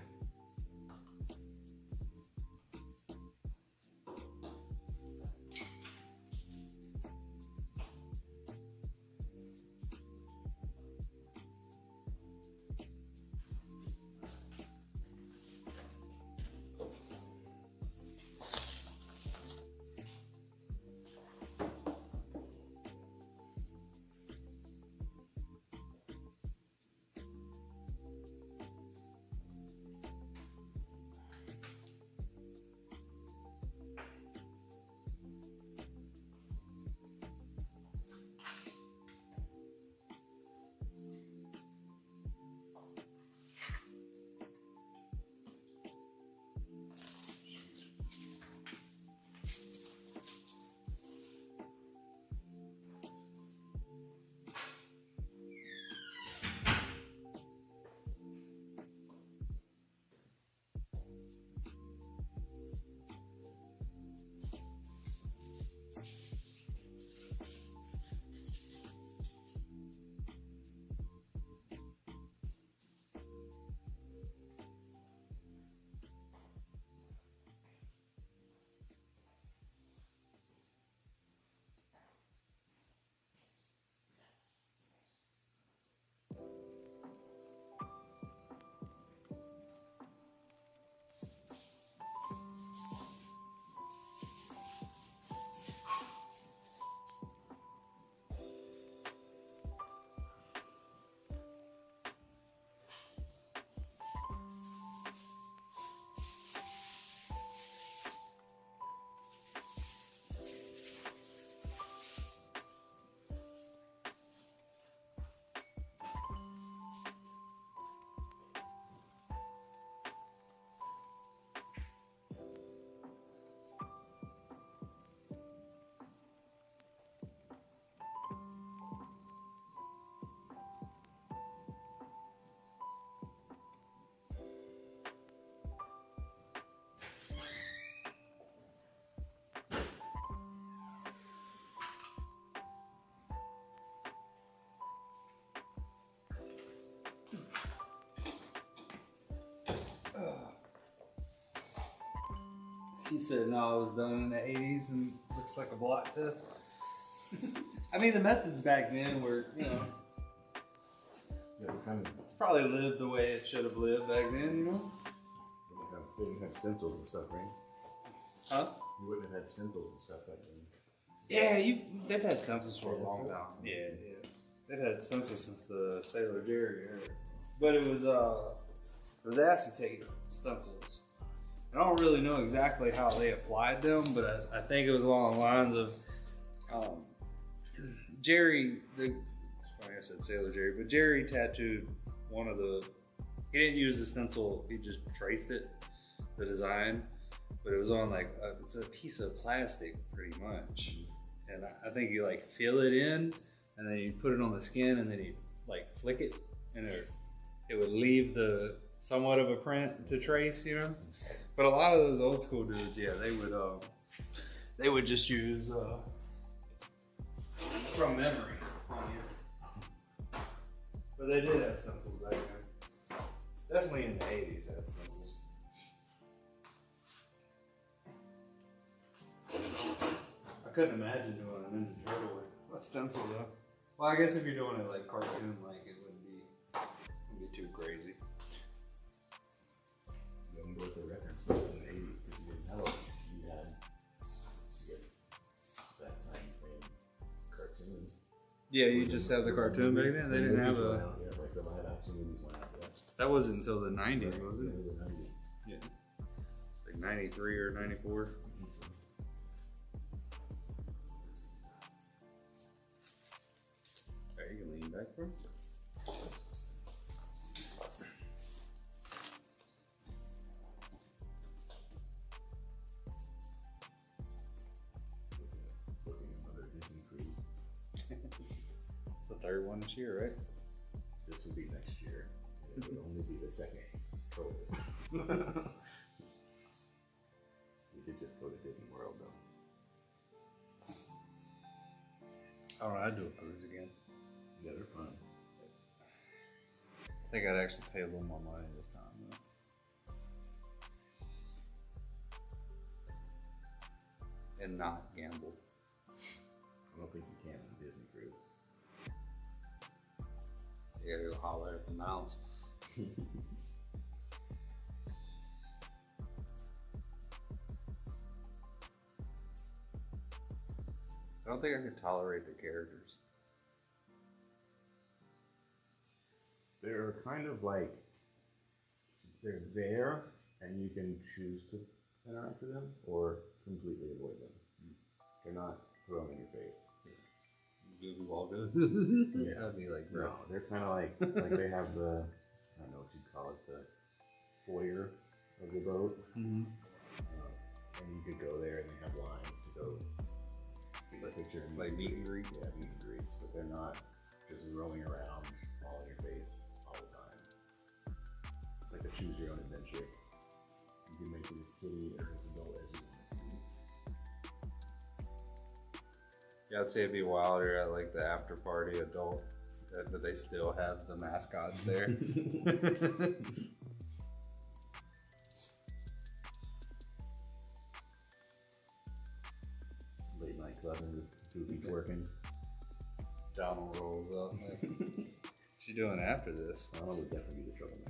He said no, it was done in the 80s and looks like a block test. I mean, the methods back then were, you know, Yeah, we kind of it's probably lived the way it should have lived back then, you know? they didn't have stencils and stuff, right? Huh? You wouldn't have had stencils and stuff back then. Yeah, they've had stencils for a long time. Yeah. They've had stencils since the Sailor Jerry era. But it was acetate stencils. I don't really know exactly how they applied them, but I think it was along the lines of Jerry, like I said Sailor Jerry, but Jerry tattooed one of the, he didn't use the stencil, he just traced it, the design, but it was on like, it's a piece of plastic pretty much. And I think you like fill it in and then you put it on the skin and then you like flick it and it would leave the somewhat of a print to trace, you know? But a lot of those old school dudes, yeah, they would just use from memory on you. But they did have stencils back then. Definitely in the 80s they had stencils. I couldn't imagine doing a Ninja Turtle with a stencil though. Well, I guess if you're doing it like cartoon like, it wouldn't be too crazy. You don't go with the reference in the 80s because you didn't know. You had, I guess, that time frame cartoon. Yeah, you just have the cartoon back then. They didn't have a. Yeah, like the live action movies went out. Yeah. That wasn't until the 90s, Right, was it? yeah, the 90s. Yeah. It's like 93 or 94. I think so. Alright, you can lean back, bro. Booking another Disney cruise. It's the third one this year, right? This will be next year. Yeah. It would only be the second COVID. We could just go to Disney World though. All right, I'd do a cruise again. Yeah, they're fun. I think I'd actually pay a little more money this time though. And not gamble. I don't think you can on a Disney cruise. You gotta go holler at the mouse. I don't think I could tolerate the characters. They're kind of like, they're there and you can choose to interact with them or completely avoid them. They're not thrown in your face. You all go. Yeah. I'd be like, bro. No, they're kind of like they have the, I don't know what you'd call it, the foyer of the boat. Mm-hmm. And you could go there and they have lines to go get a picture. Like meet and greet? Yeah, meet and greets, but they're not just roaming around all in your face all the time. It's like a choose your own adventure. You can make it as kiddie or as adult as you want it to be. Yeah, I'd say it'd be wilder at like the after party adult, but they still have the mascots there. Late night clubbing with Goofy twerking. Donald rolls up. Like, what you doing after this? Donald would definitely be the troublemaker.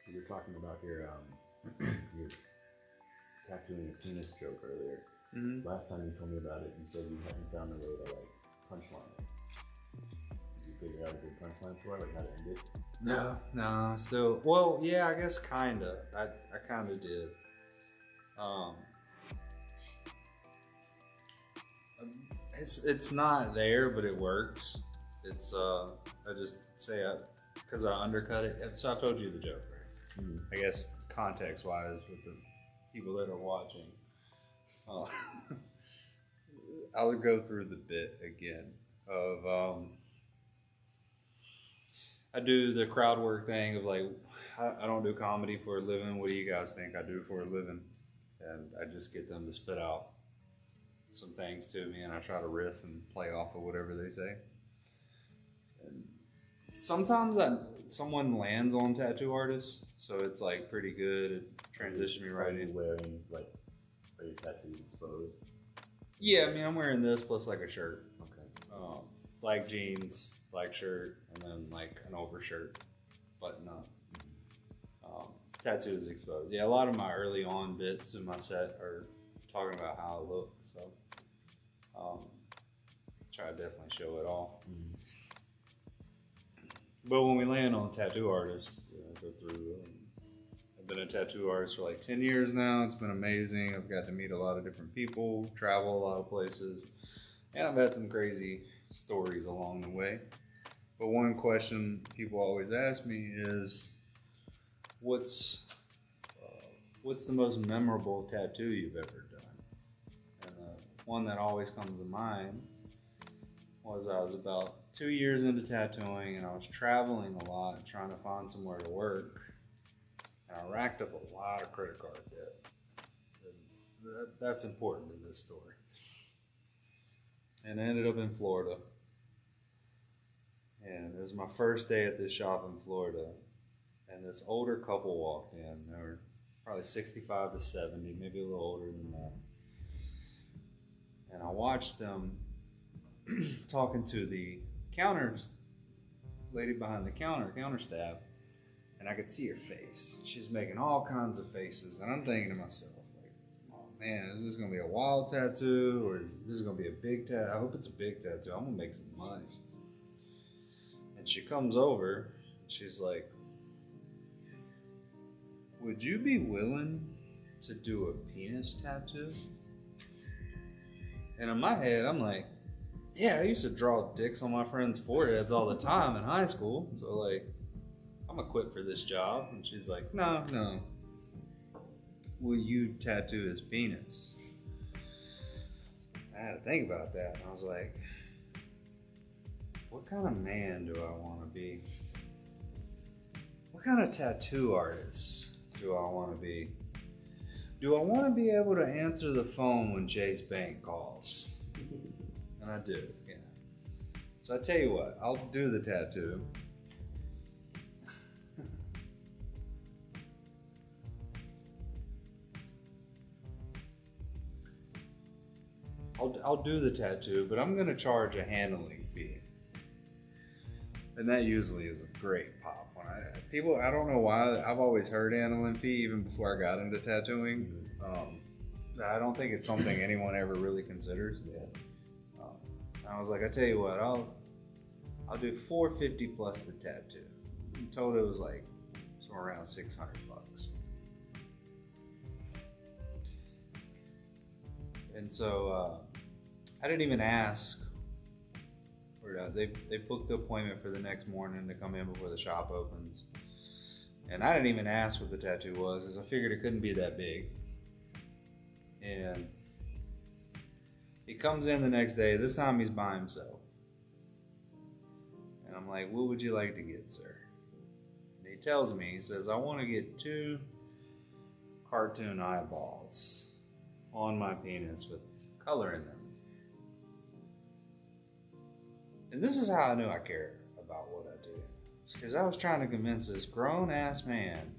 You were talking about your tattooing a penis joke earlier. Mm-hmm. Last time you told me about it, you said you hadn't found a way to like punchline it. Did you figure out a good punchline for it, like how to end it? No, still. Well, yeah, I guess kinda. I kinda did. It's not there, but it works. It's I just say because I undercut it. So I told you the joke, right? Mm-hmm. I guess context wise with the people that are watching, I'll go through the bit again of I do the crowd work thing of like, I don't do comedy for a living. What do you guys think I do for a living? And I just get them to spit out some things to me, and I try to riff and play off of whatever they say. And sometimes someone lands on tattoo artists, so it's like pretty good. It transitioned me right in. Wearing like, are your tattoos exposed? Yeah, I mean, I'm wearing this plus like a shirt. Okay. Black jeans, black shirt, and then like an overshirt, button up. Tattoos exposed. Yeah, a lot of my early on bits in my set are talking about how I look, so try to definitely show it off. Mm-hmm. But when we land on tattoo artists, I go through. I've been a tattoo artist for like 10 years now. It's been amazing. I've got to meet a lot of different people, travel a lot of places, and I've had some crazy stories along the way. But one question people always ask me is, what's the most memorable tattoo you've ever done? And the one that always comes to mind was I was about 2 years into tattooing, and I was traveling a lot, trying to find somewhere to work. And I I racked up a lot of credit card debt. That's important to this story. And I ended up in Florida. And it was my first day at this shop in Florida. And this older couple walked in. They were probably 65 to 70, maybe a little older than that. And I watched them talking to the lady behind the counter staff. And I could see her face. She's making all kinds of faces. And I'm thinking to myself, like, oh man, is this going to be a wild tattoo? Or is this going to be a big tattoo? I hope it's a big tattoo. I'm going to make some money. And she comes over. And she's like, would you be willing to do a penis tattoo? And in my head, I'm like, yeah, I used to draw dicks on my friends' foreheads all the time in high school. So, like, I'm gonna quit for this job. And she's like, no. Will you tattoo his penis? I had to think about that. And I was like, what kind of man do I want to be? What kind of tattoo artist do I want to be? Do I want to be able to answer the phone when Chase Bank calls? And I do, yeah. So I tell you what, I'll do the tattoo. I'll do the tattoo, but I'm gonna charge a handling fee. And that usually is a great pop. I don't know why, I've always heard handling fee even before I got into tattooing. I don't think it's something anyone ever really considers. Yeah. I was like, I tell you what, I'll do $450 plus the tattoo. I told it was like somewhere around $600. And so I didn't even ask. They booked the appointment for the next morning to come in before the shop opens. And I didn't even ask what the tattoo was, as I figured it couldn't be that big. And he comes in the next day. This time he's by himself. And I'm like, what would you like to get, sir? And he tells me, he says, I want to get 2 cartoon eyeballs on my penis with color in them. And this is how I knew I cared about what I do. Because I was trying to convince this grown-ass man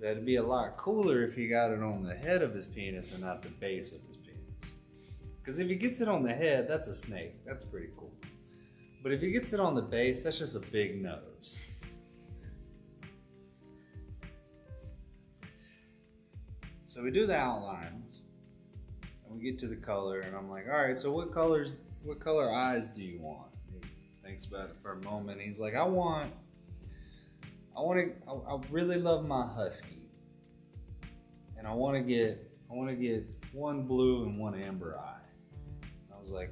that it'd be a lot cooler if he got it on the head of his penis and not the base of his penis. Because if he gets it on the head, that's a snake. That's pretty cool. But if he gets it on the base, that's just a big nose. So we do the outlines. And we get to the color, and I'm like, all right, so what color eyes do you want? He thinks about it for a moment. He's like, I really love my husky, and I want to get 1 blue and 1 amber eye. And I was like,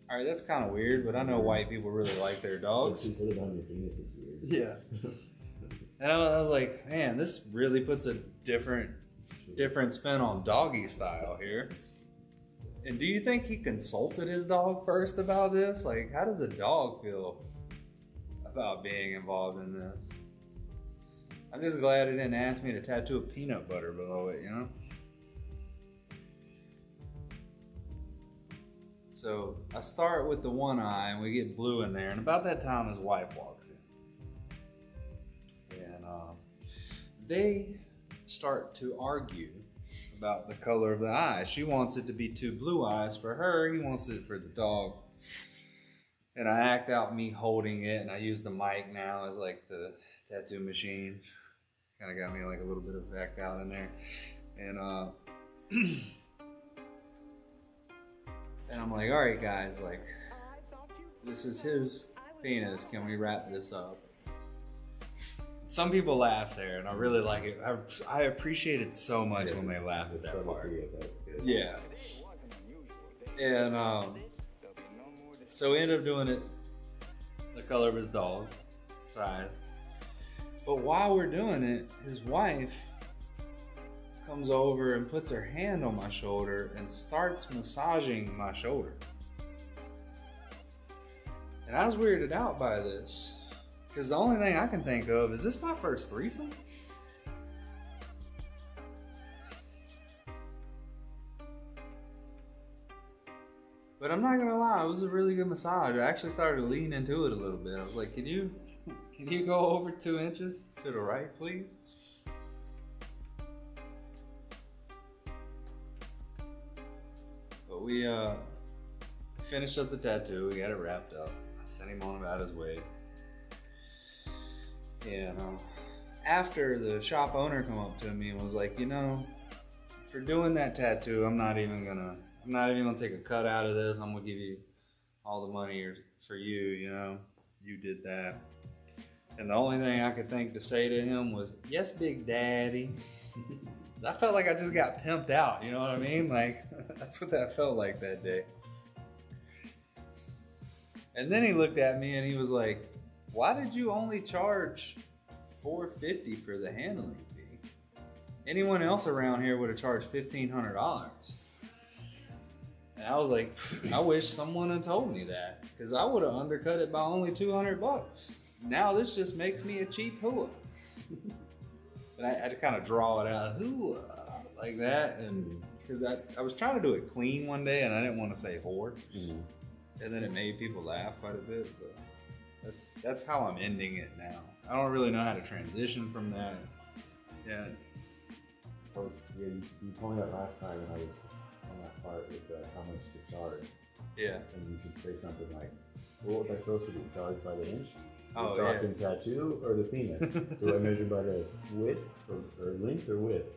all right, that's kind of weird, but I know white people really like their dogs. Put it on your penis is weird. Yeah. And I was like, man, this really puts a different spin on doggy style here. And do you think he consulted his dog first about this? Like, how does a dog feel about being involved in this? I'm just glad he didn't ask me to tattoo a peanut butter below it, you know? So I start with the 1 eye and we get blue in there, and about that time his wife walks in. And they start to argue about the color of the eye. She wants it to be 2 blue eyes for her. He wants it for the dog. And I act out me holding it, and I use the mic now as like the tattoo machine. Kind of got me like a little bit of act out in there. And and I'm like, all right guys, like, this is his penis. Can we wrap this up? Some people laugh there, and I really like it. I appreciate it so much when they laugh at that part. Yeah. And so we ended up doing it the color of his dog size. But while we're doing it, his wife comes over and puts her hand on my shoulder and starts massaging my shoulder. And I was weirded out by this. Because the only thing I can think of is this my first threesome? But I'm not gonna lie, it was a really good massage. I actually started to lean into it a little bit. I was like, can you go over 2 inches to the right, please? But we finished up the tattoo. We got it wrapped up. I sent him on about his way. And after, the shop owner come up to me and was like, for doing that tattoo, I'm not even gonna take a cut out of this. I'm gonna give you all the money for you. You did that. And the only thing I could think to say to him was, yes, Big Daddy. I felt like I just got pimped out, you know what I mean? Like, that's what that felt like that day. And then he looked at me and he was like, why did you only charge $450 for the handling fee? Anyone else around here would have charged $1,500. And I was like, I wish someone had told me that, because I would have undercut it by only $200. Now this just makes me a cheap hooah. And I had to kind of draw it out, hooah, like that, and because I was trying to do it clean one day, and I didn't want to say whore, and then it made people laugh quite a bit. So that's how I'm ending it now. I don't really know how to transition from that. Yeah. You told me that last time, and I was on that part with how much to charge. Yeah. And you should say something like, well, what was I supposed to do? Charge by the inch? Oh, the talking tattoo or the penis? Do I measure by the width or length or width?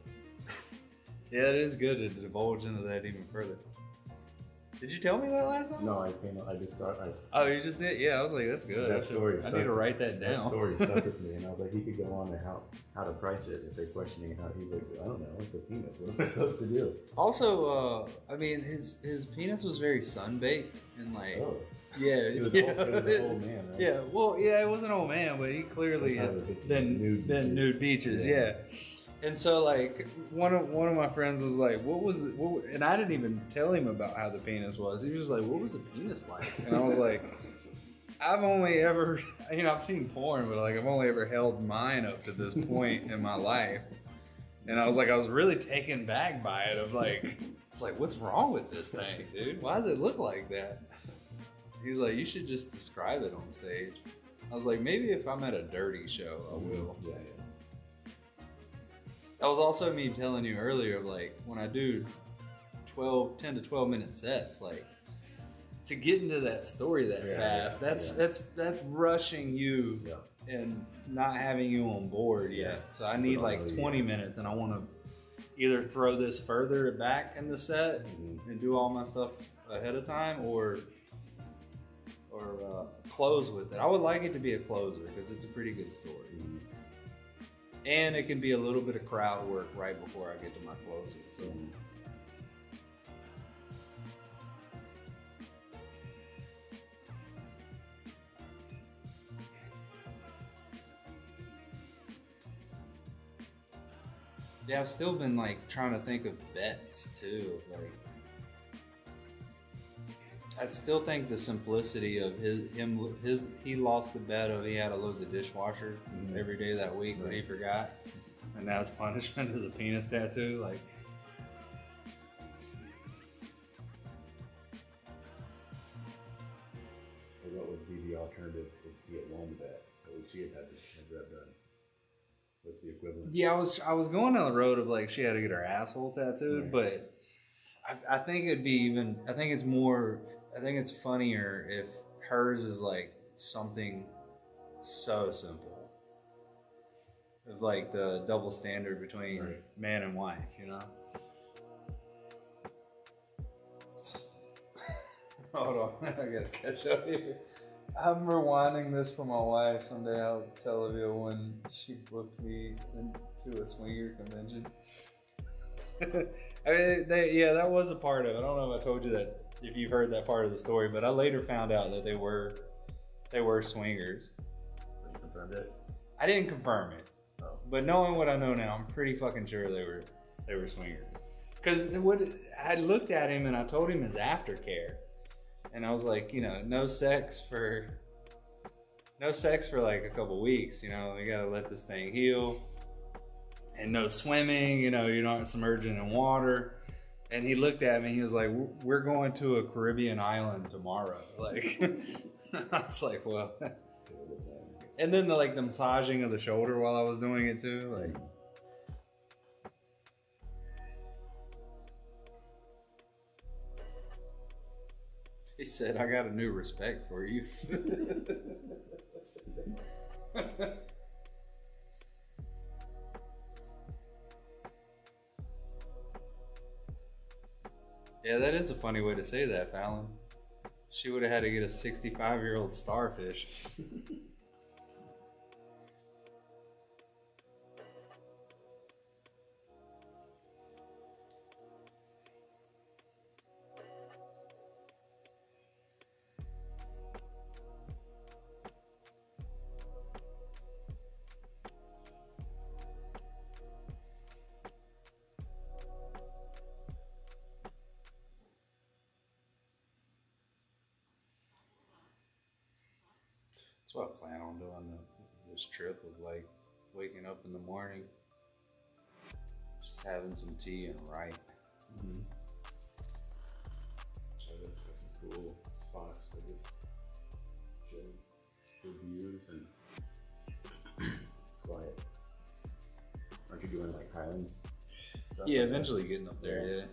Yeah, it is good to divulge into that even further. Did you tell me that last time? No, I just got. Oh, you just did? Yeah, I was like, that's good. I need to write that down. That story stuck with me, and I was like, he could go on to how to price it if they're questioning how he's like, I don't know, it's a penis. What am I supposed to do? Also, I mean, his penis was very sun-baked and like. Oh. Yeah, it was an old man, right? Yeah, well, yeah, it was an old man, but he clearly had been nude beaches, yeah. And so, like, one of my friends was like, what was, and I didn't even tell him about how the penis was. He was like, what was the penis like? And I was like, I've only ever, I've seen porn, but like, I've only ever held mine up to this point in my life. And I was like, I was really taken back by it, of like, it's like, what's wrong with this thing, dude? Why does it look like that? He was like, you should just describe it on stage. I was like, maybe if I'm at a dirty show, I will. Yeah. That was also me telling you earlier, of like, when I do 10 to 12 minute sets, like, to get into that story that fast, that's rushing you and not having you on board yet. So I need like 20 minutes, and I want to either throw this further back in the set and do all my stuff ahead of time, or close with it. I would like it to be a closer, because it's a pretty good story. And it can be a little bit of crowd work right before I get to my closer. So. Yeah, I've still been like trying to think of bets too. Like, I still think the simplicity of he lost the bet of he had to load the dishwasher every day that week, but he forgot, and now his punishment is a penis tattoo. Like, so what would be the alternative to get one bet? What would she have had that done? What's the equivalent? Yeah, I was going down the road of like she had to get her asshole tattooed, but I think it'd be even. I think it's funnier if hers is like something so simple. Of like the double standard between man and wife, Hold on, I gotta catch up here. I'm rewinding this for my wife. Someday I'll tell you when she booked me into a swinger convention. I mean, that was a part of it. I don't know if I told you that, if you've heard that part of the story, but I later found out that they were swingers. You confirmed it? I didn't confirm it, but knowing what I know now, I'm pretty fucking sure they were swingers. Because I looked at him and I told him his aftercare, and I was like, no sex for like a couple weeks. We gotta let this thing heal. And no swimming, you're not submerging in water. And he looked at me. He was like, "We're going to a Caribbean island tomorrow." Like, I was like, "Well." And then the massaging of the shoulder while I was doing it too, like. He said, "I got a new respect for you." Yeah, that is a funny way to say that, Fallon. She would have had to get a 65-year-old starfish. That's what I plan on doing this trip of like waking up in the morning, just having some tea and write. Mm-hmm. So that's some cool spots to just chill, good views and quiet. Aren't you doing like Highlands? Yeah, eventually getting up there, yeah.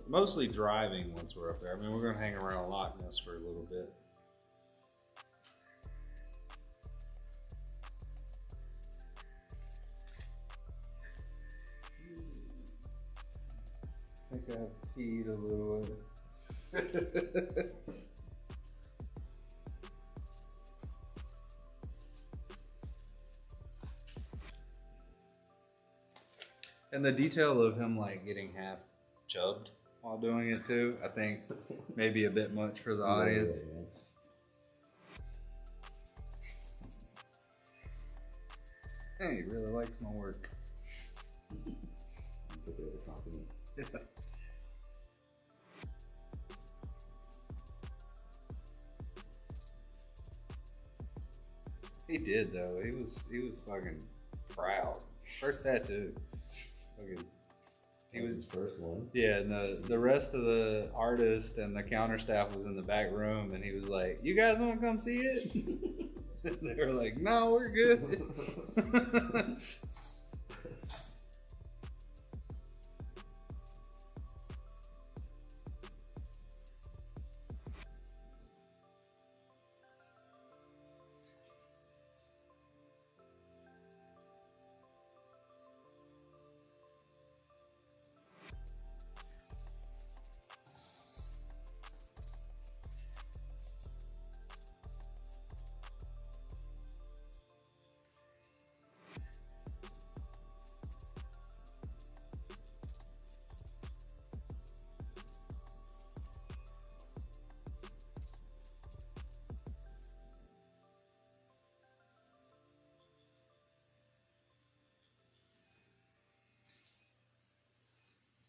Mostly driving once we're up there. I mean, we're going to hang around Loch Ness for a little bit. I think I've peed a little bit. And the detail of him like getting half chubbed while doing it too, I think maybe a bit much for the audience. Hey, he really likes my work. Yeah. He did though. He was fucking proud. First tattoo. Fucking. He was his first one. Yeah, and the rest of the artist and the counter staff was in the back room, and he was like, "You guys want to come see it?" And they were like, "No, we're good."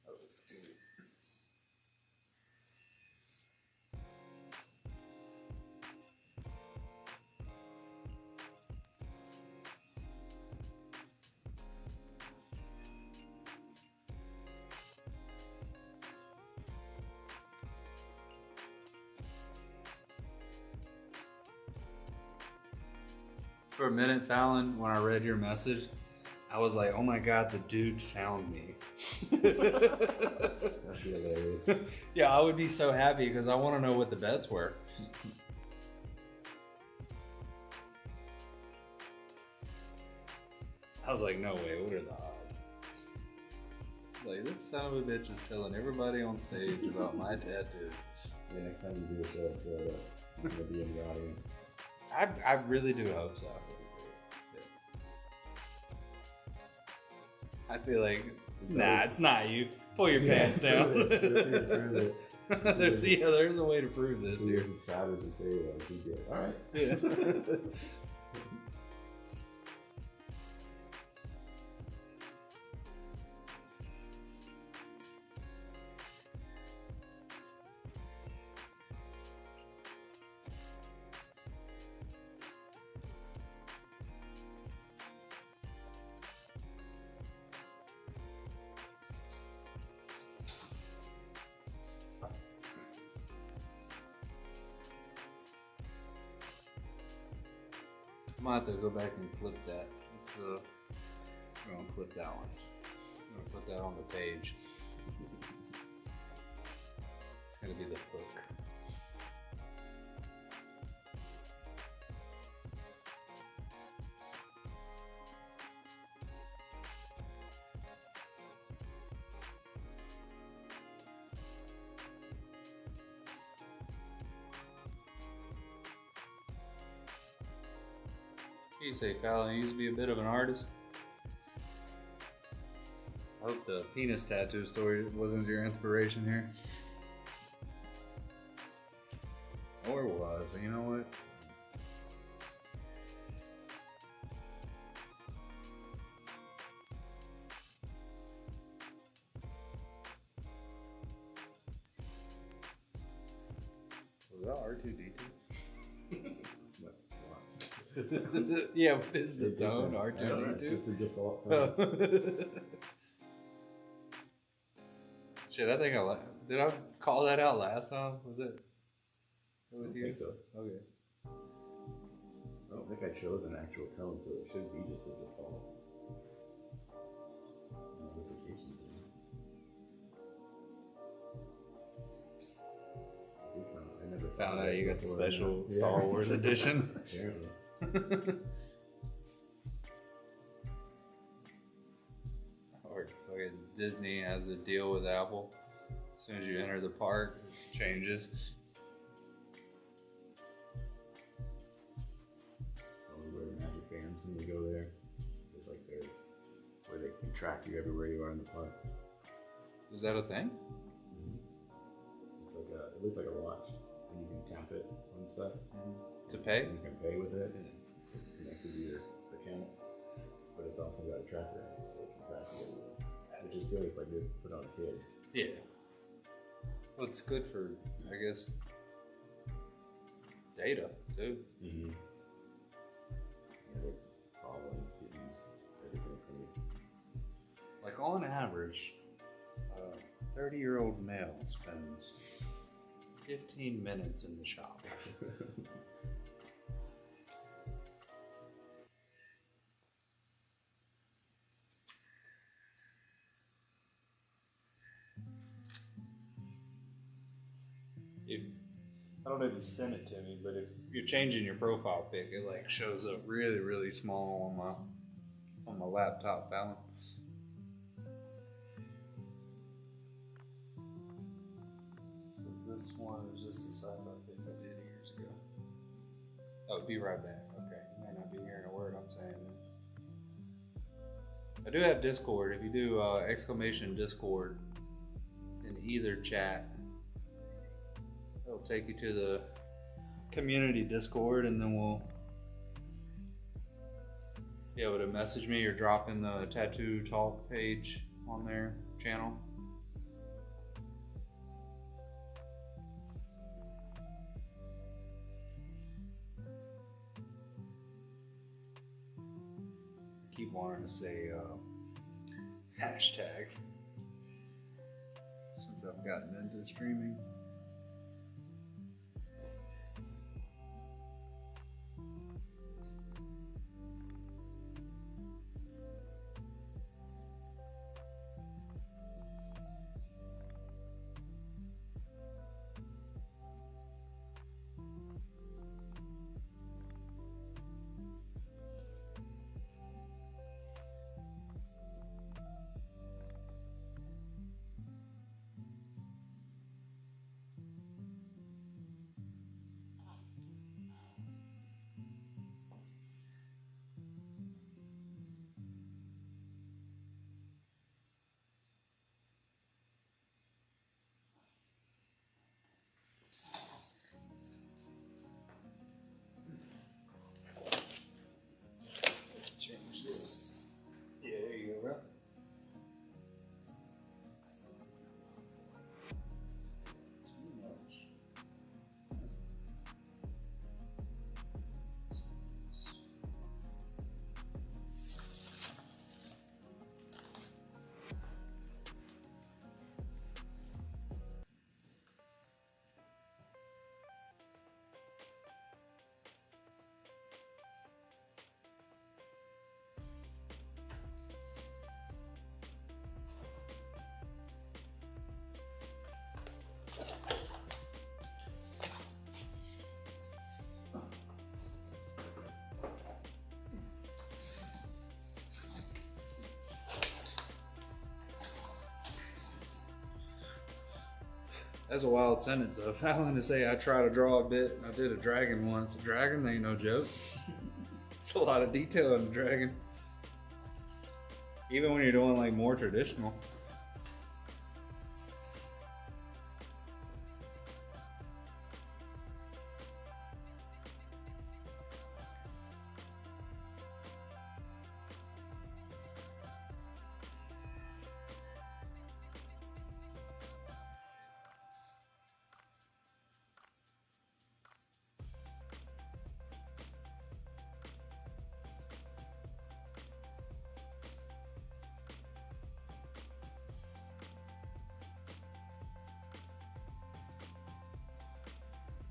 That was good. For a minute, Fallon, when I read your message, I was like, "Oh my god, the dude found me." That's hilarious. Yeah, I would be so happy because I want to know what the bets were. I was like, "No way, what are the odds?" Like, this son of a bitch is telling everybody on stage about my tattoo. Yeah, next time you do a show, I'm gonna be in the audience. I really do hope so. I feel like, nah, it's not you. Pull your pants down. There's a way to prove this here. Subscribers who say that, he'd be like, all right. Yeah. Might have to go back and clip that. It's we're gonna clip that one. I'm gonna put that on the page. It's gonna be the hook. What do you say, Fallon? You used to be a bit of an artist? I hope the penis tattoo story wasn't your inspiration here. Or it was, you know what? Was that R2D2? Yeah, what is the tone? R2D2? It's just the default tone. Shit, I think did I call that out last time? Was it with I you? think so. Okay. I don't think I chose an actual tone, so it should be just the default. Notification thing. I never Found out you got the before, special yeah. Star Wars edition. Apparently. Or fucking Disney has a deal with Apple. As soon as you enter the park, it changes. Probably wear magic bands when you go there. It's like they're where they can track you everywhere you are in the park. Is that a thing? It's like it looks like a watch, and you can tap it on stuff. To pay? And you can pay with it, and it's connected to your account. But it's also got a tracker in it, so it can track you everywhere. Which is good if I did put on kids. Yeah. Well, it's good for, I guess, data too. Mm-hmm. Yeah, they're following, getting everything from you. Like on average, a 30-year-old male spends 15 minutes in the shop. I don't know if you sent it to me, but if you're changing your profile pic, it like shows up really, really small on my laptop, Fallon. So this one is just a sci-fi pic I did years ago. Oh, be right back. Okay, you may not be hearing a word I'm saying. I do have Discord. If you do exclamation Discord in either chat, it'll take you to the community Discord, and then we'll be able to message me or drop in the Tattoo Talk page on their channel. I keep wanting to say hashtag since I've gotten into streaming. That's a wild sentence of having to say I try to draw a bit. I did a dragon once. A dragon ain't no joke. It's a lot of detail in a dragon. Even when you're doing like more traditional.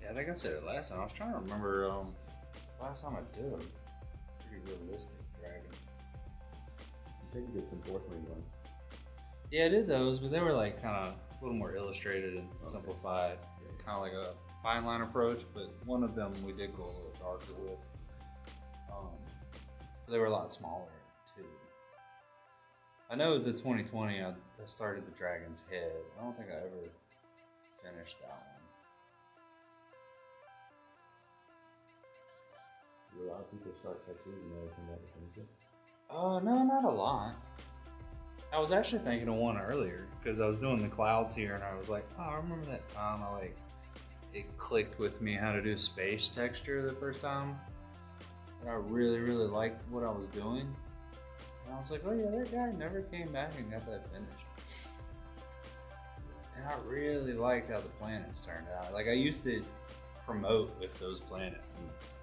Yeah, I think I said it last time. I was trying to remember last time I did a pretty realistic dragon. You said you did some fourth wing ones. Yeah, I did those, but they were like kind of a little more illustrated and simplified. Kind of like a fine line approach, but one of them we did go a little darker with. They were a lot smaller too. I know the 2020 I started the dragon's head. I don't think I ever finished that one. Do a lot of people start tattoos and never come back to finish it? No, not a lot. I was actually thinking of one earlier because I was doing the clouds here and I was like, oh, I remember that time it clicked with me how to do space texture the first time. And I really, really liked what I was doing. And I was like, oh yeah, that guy never came back and got that finished. And I really liked how the planets turned out. Like I used to promote with those planets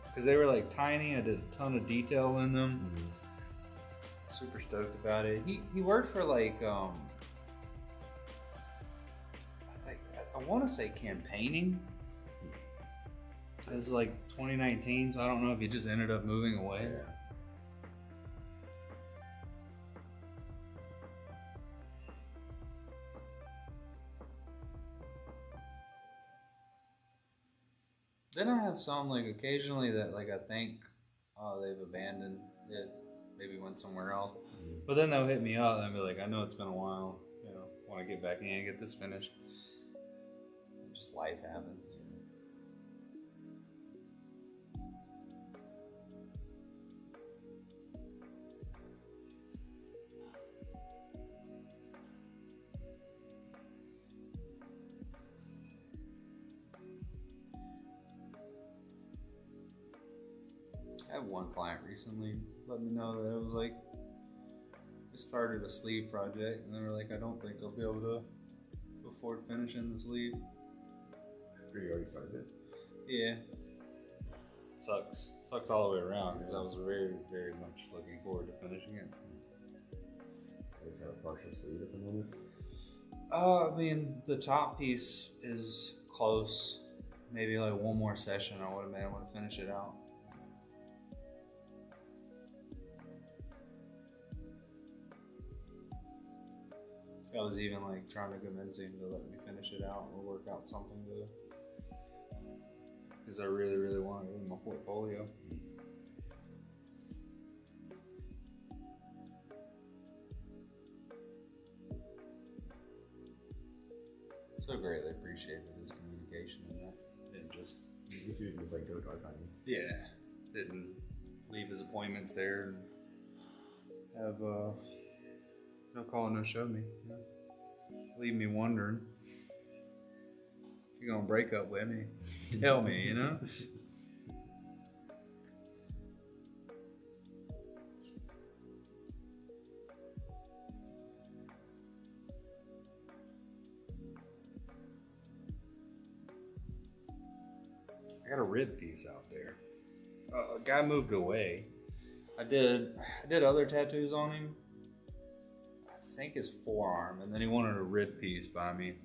because they were like tiny. I did a ton of detail in them. Mm-hmm. Super stoked about it. He worked for like I want to say campaigning. It's like 2019, so I don't know if he just ended up moving away. Yeah. Then I have some like occasionally that like I think they've abandoned it, maybe went somewhere else. Mm-hmm. But then they'll hit me up and I'll be like, I know it's been a while, you know, want to get back in and get this finished. Just life happens. I had one client recently let me know that it was like, we started a sleeve project and they were like, I don't think I'll be able to afford finishing the sleeve. Sure, you already started it? Yeah. Sucks all the way around because I was very, very much looking forward to finishing it. Is that a partial sleeve at the moment? I mean, the top piece is close. Maybe like one more session I would have been able to finish it out. I was even like trying to convince him to let me finish it out or work out something to, because I really, really wanted it in my portfolio. So greatly appreciated his communication in that. Didn't just You see, it was like go dark on you. yeah, didn't leave his appointments there and have no call, no show me. You know? Leave me wondering. If you're gonna break up with me, tell me, you know? I got a rib piece out there. A guy moved away. I did other tattoos on him. I think his forearm, and then he wanted a rib piece by me.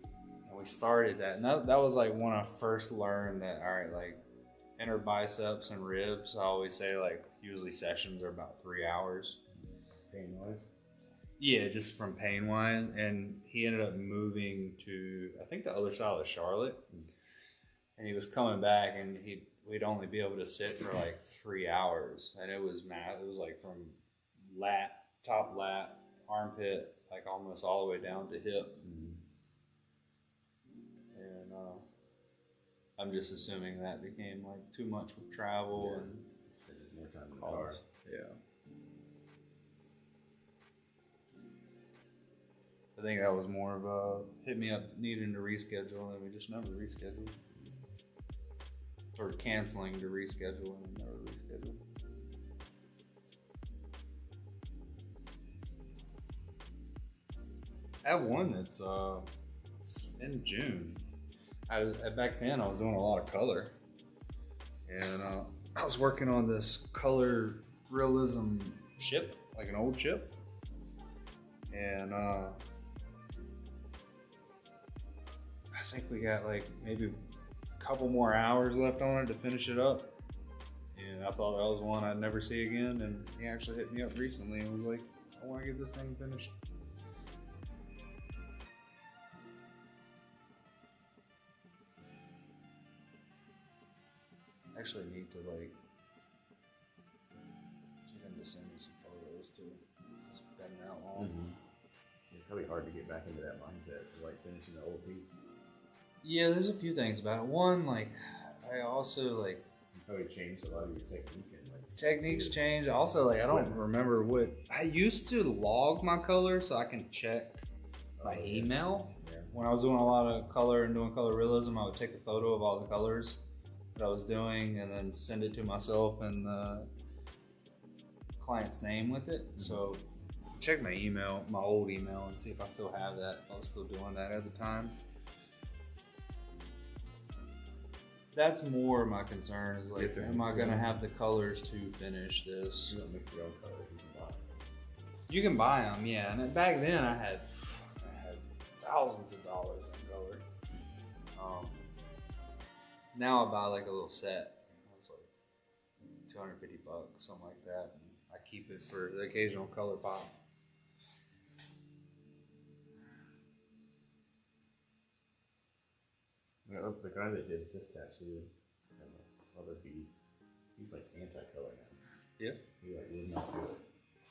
And we started that, and that was like when I first learned that, all right, like inner biceps and ribs, I always say like usually sessions are about 3 hours. Pain-wise? Yeah, just from pain-wise. And he ended up moving to, I think, the other side of Charlotte. And he was coming back, and we'd only be able to sit for like 3 hours. And it was mad. It was like from top lat, armpit, like almost all the way down to hip. I'm just assuming that became like too much with travel Yeah. and Spending more time in the car. cost. Yeah. I think that was more of a hit me up needing to reschedule, and we just never rescheduled. Or canceling to reschedule and never rescheduled. I have one that's it's in June. Back then I was doing a lot of color, and I was working on this color realism ship, like an old ship, and I think we got like maybe a couple more hours left on it to finish it up. And I thought that was one I'd never see again, and he actually hit me up recently and was like, I want to get this thing finished. Actually need to like get him to send me some photos too. It's been that long. It's probably hard to get back into that mindset of like finishing the old piece. Yeah, there's a few things about it. One, like I also like You probably changed a lot of your technique and like techniques change. Also, like I don't remember what I used to log my color so I can check my email. Yeah. When I was doing a lot of color and doing color realism, I would take a photo of all the colors that I was doing and then send it to myself and the client's name with it. So check my email, my old email, and see if I still have that. If I was still doing that at the time. That's more my concern is like, am I gonna have the colors to finish this? You don't make your own colors, you can buy. You can buy them, yeah. And back then I had thousands of dollars in color. Now I buy like a little set. It's like $250, something like that. And I keep it for the occasional color pop. Yeah, the guy that did this tattoo and the other bead, he's like anti-color now. Yeah. He like would not do it.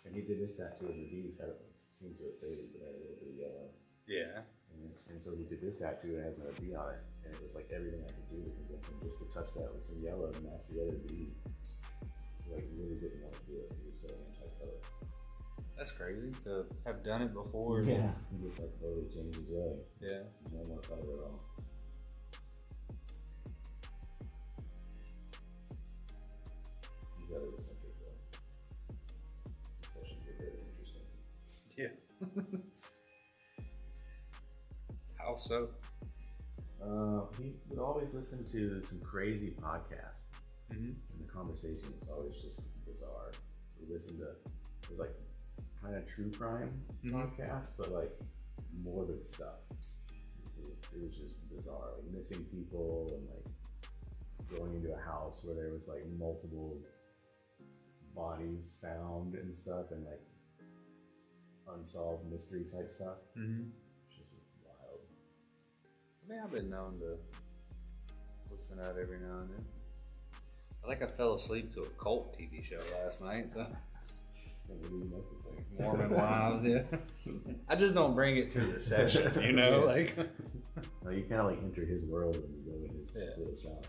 And he did this tattoo and the beads had seemed to have faded, but had a little bit of yellow. Yeah. And so he did this tattoo and it has no bead on it. And it was like everything I could do to convince him just to touch that with some yellow to match the other bead. He like really didn't want to do it. He was so anti-color. That's crazy to have done it before. Yeah. He just like totally changed his way. Yeah. No more color at all. He's got it eccentric though. The sessions were very interesting. Yeah. How so? He would always listen to some crazy podcasts, Mm-hmm. and the conversation was always just bizarre. We listened to, it was like kind of true crime podcast, but like morbid stuff. It was just bizarre, like missing people and like going into a house where there was like multiple bodies found and stuff, and like unsolved mystery type stuff. Mm-hmm. Just wild. I mean, I've been known to listen out every now and then. I think I fell asleep to a cult TV show last night, so What do you make this thing? Mormon wives, yeah. I just don't bring it to the session, you know, Yeah. like. No, you kind of like enter his world when you go in his Yeah. little shop.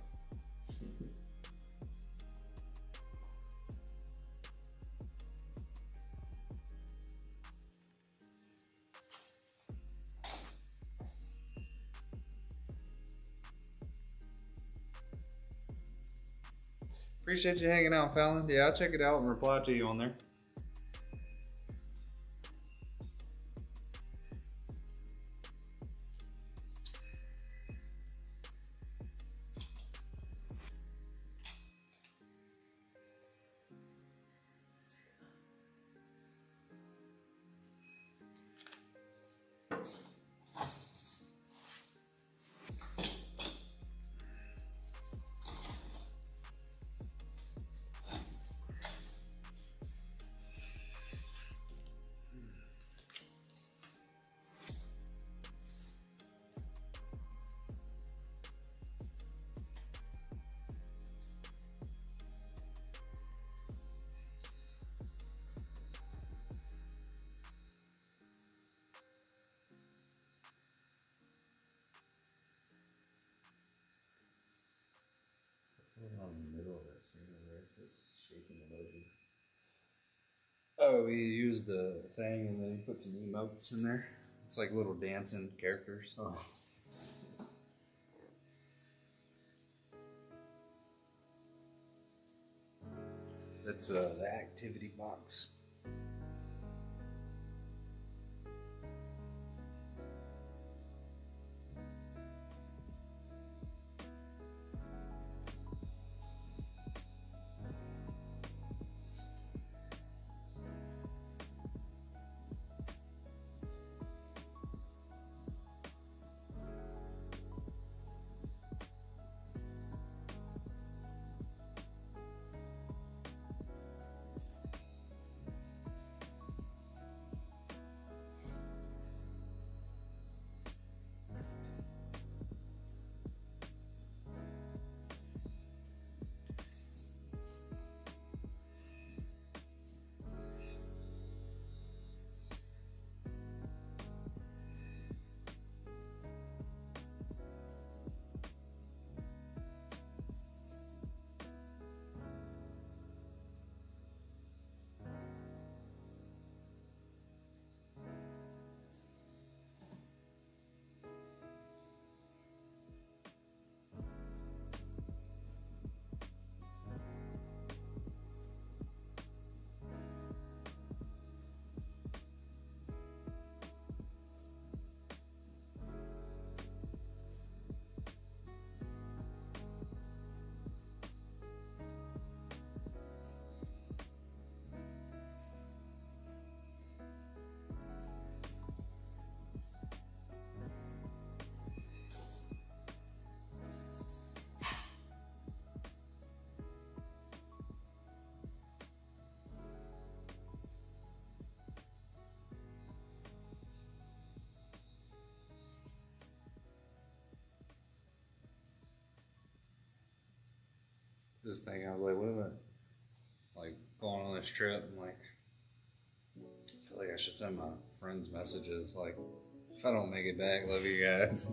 Appreciate you hanging out, Fallon. Yeah, I'll check it out and reply to you on there. Oh, he used the thing and then he put some emotes in there. It's like little dancing characters. Oh. That's the activity box. Just thinking, I was like, what am I, like, going on this trip? And, like, I feel like I should send my friends messages, like, if I don't make it back, love you guys.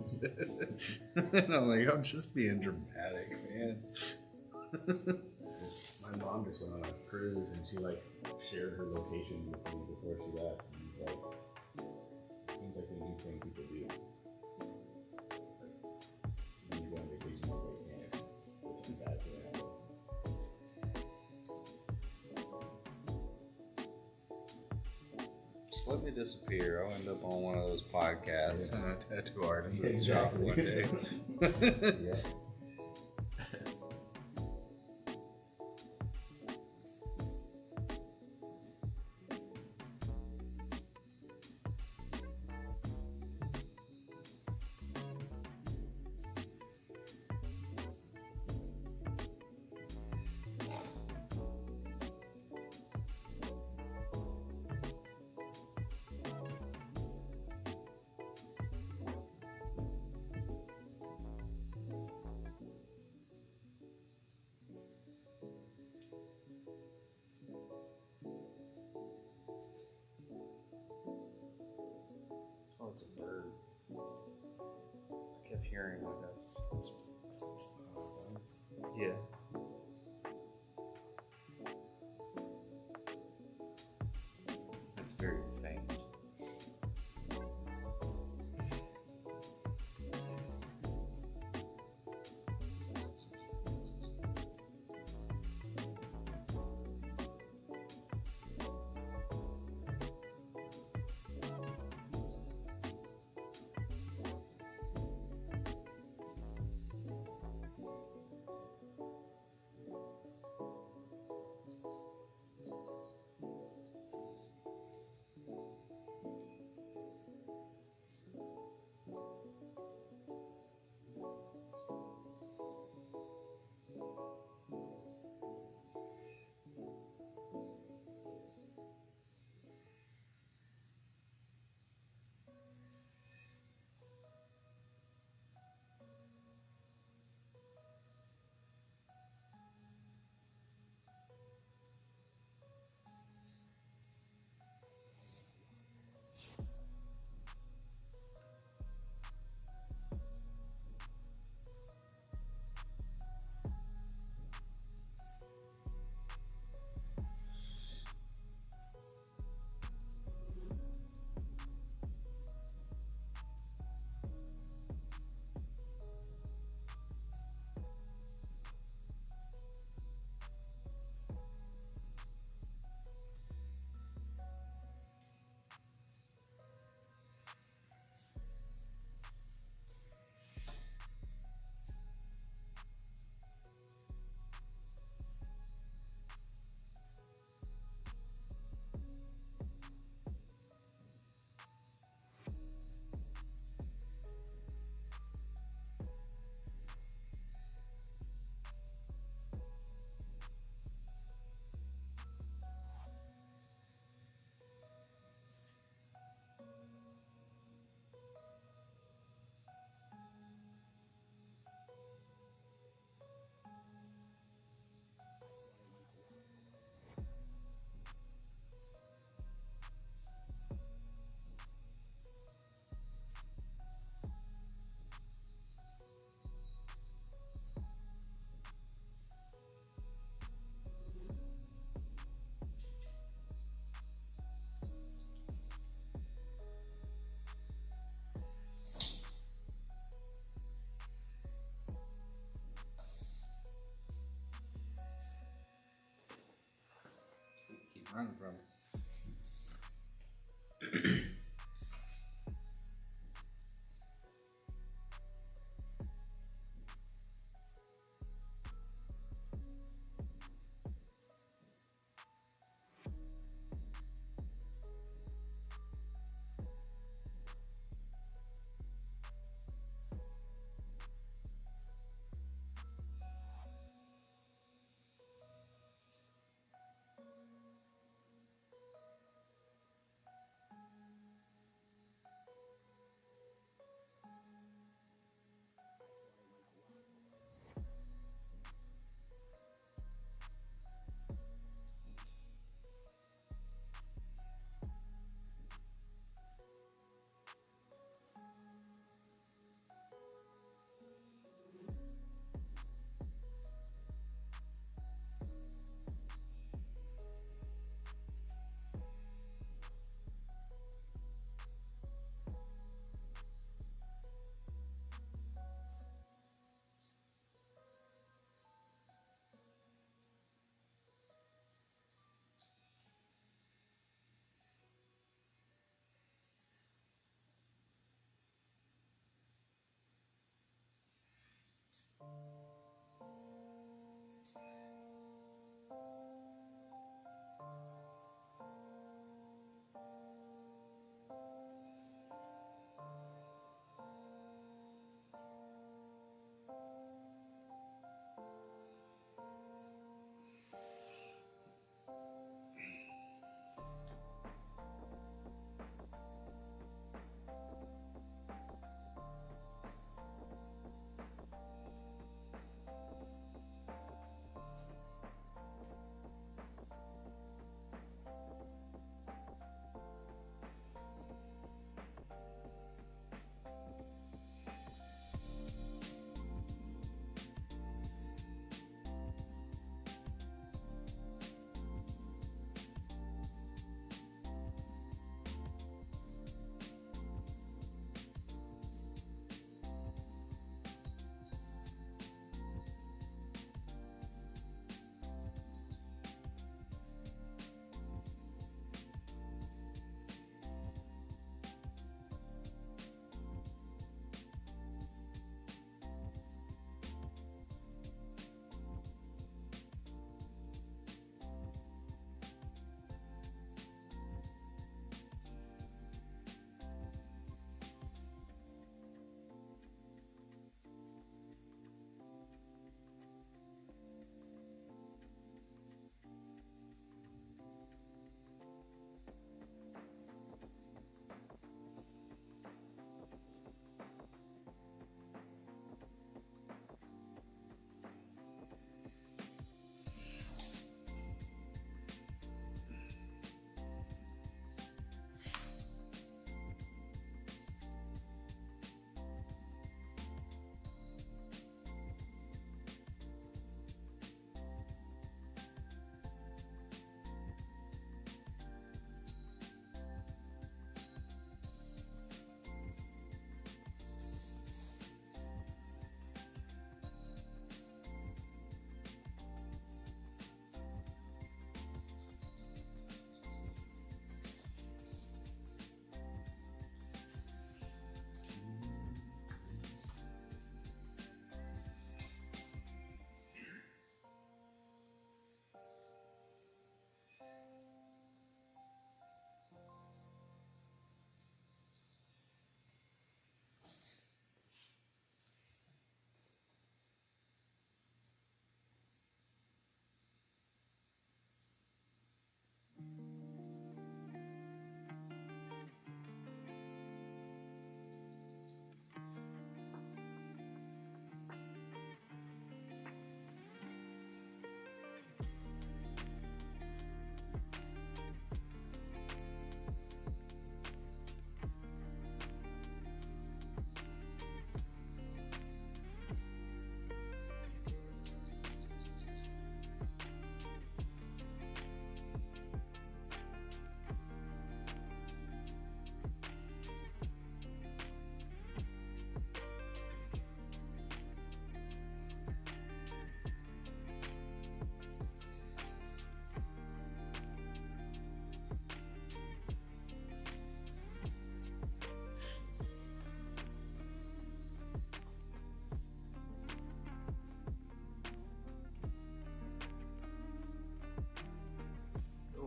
And I'm like, I'm just being dramatic, man. My mom just went on a cruise and she like shared her location with me before she left. And like, it seems like a new thing people do. When you go on vacation, you're like, man, it's too bad for them. Just let me disappear. I'll end up on one of those podcasts and a tattoo artist Yeah, shop exactly. one day. Yeah. Oh, it's a bird. I kept hearing like a yeah. It's very faint. run from.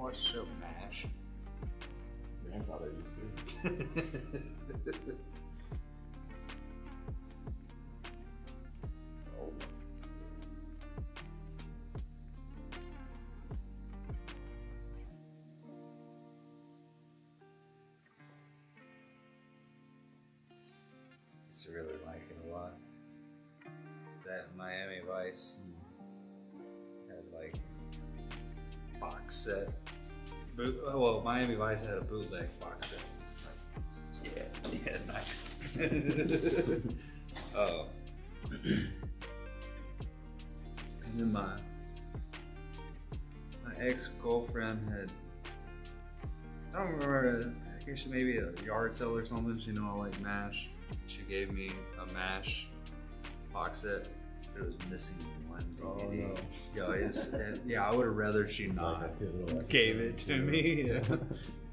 watch the show MASH? Grandfather used to. Oh. It's really like it a lot. That Miami Vice had like box set. Well, Miami Vice had a bootleg box set. Yeah, nice. Oh. And then my ex-girlfriend had, I don't remember, I guess maybe a yard sale or something. She knew I like MASH. She gave me a MASH box set. It was missing one DVD. Oh, Yeah, yeah, I would have rather she It's not like a pivotal gave episode. it to me. Yeah.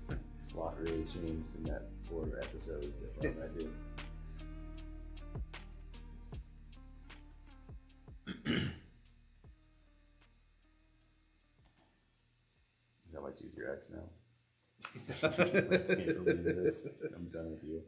A lot really changed in that 4 episodes that were on that disc. Is that why she's your ex now? I can't believe this. I'm done with you.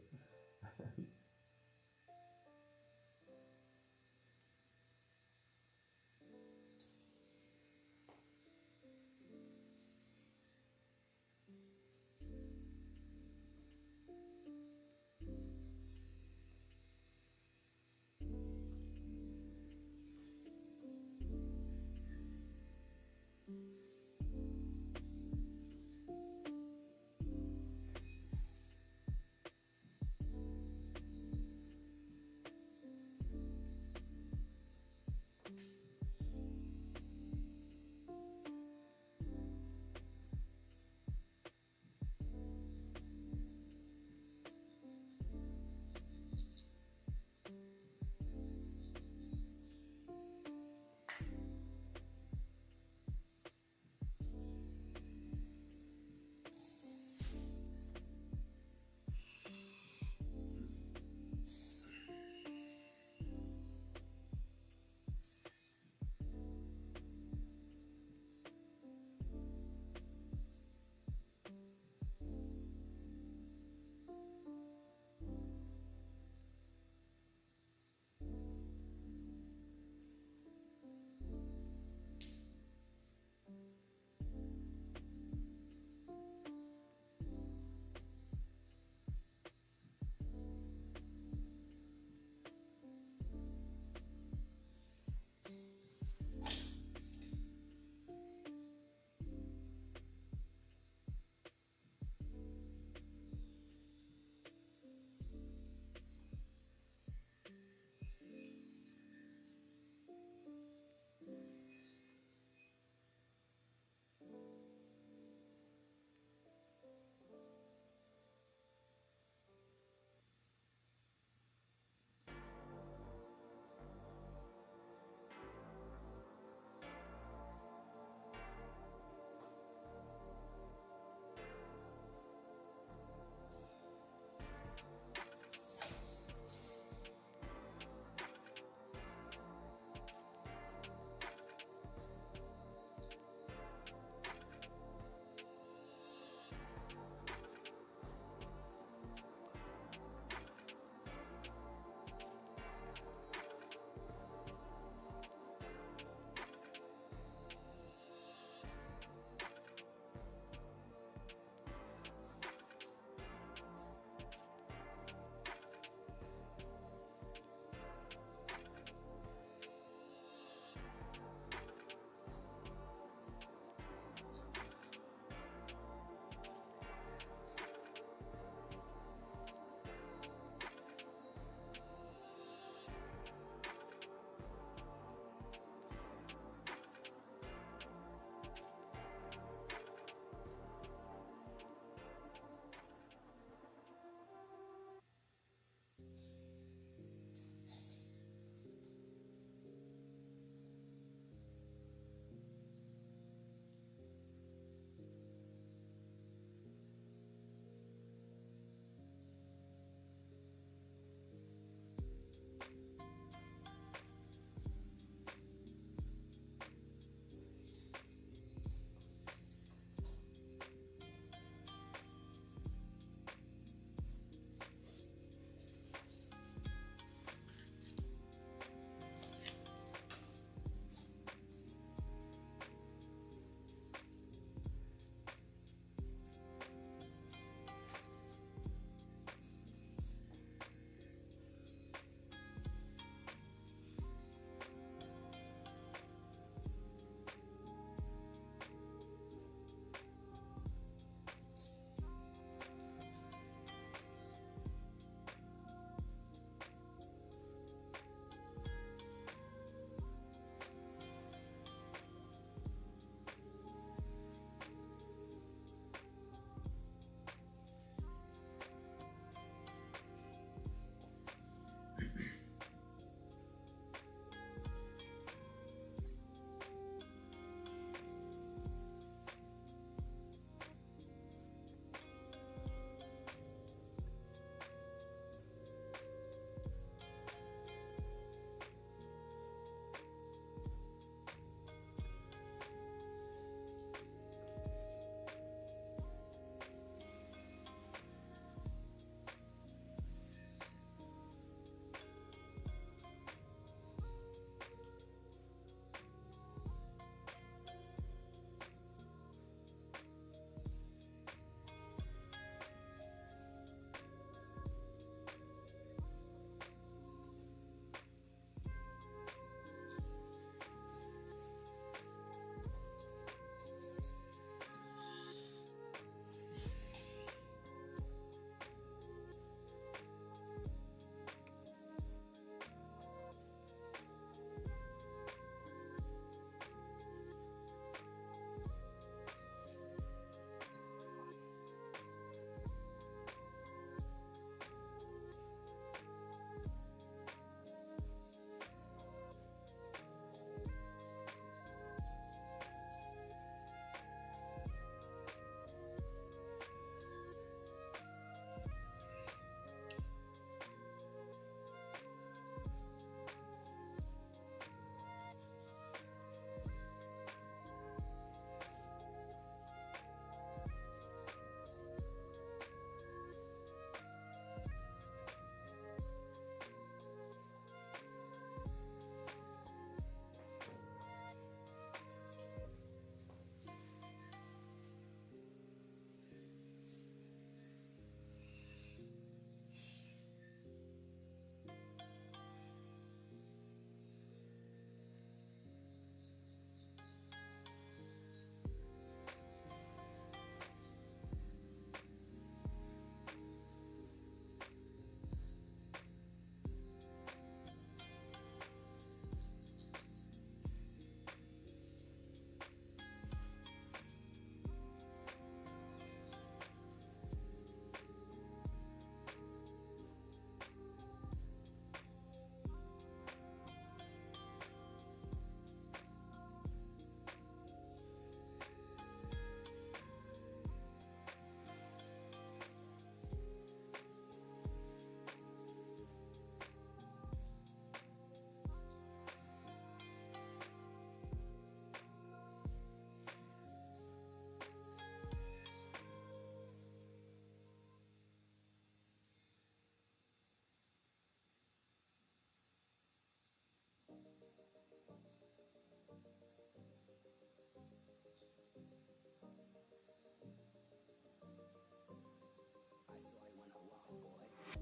I saw I wanna walk, boy.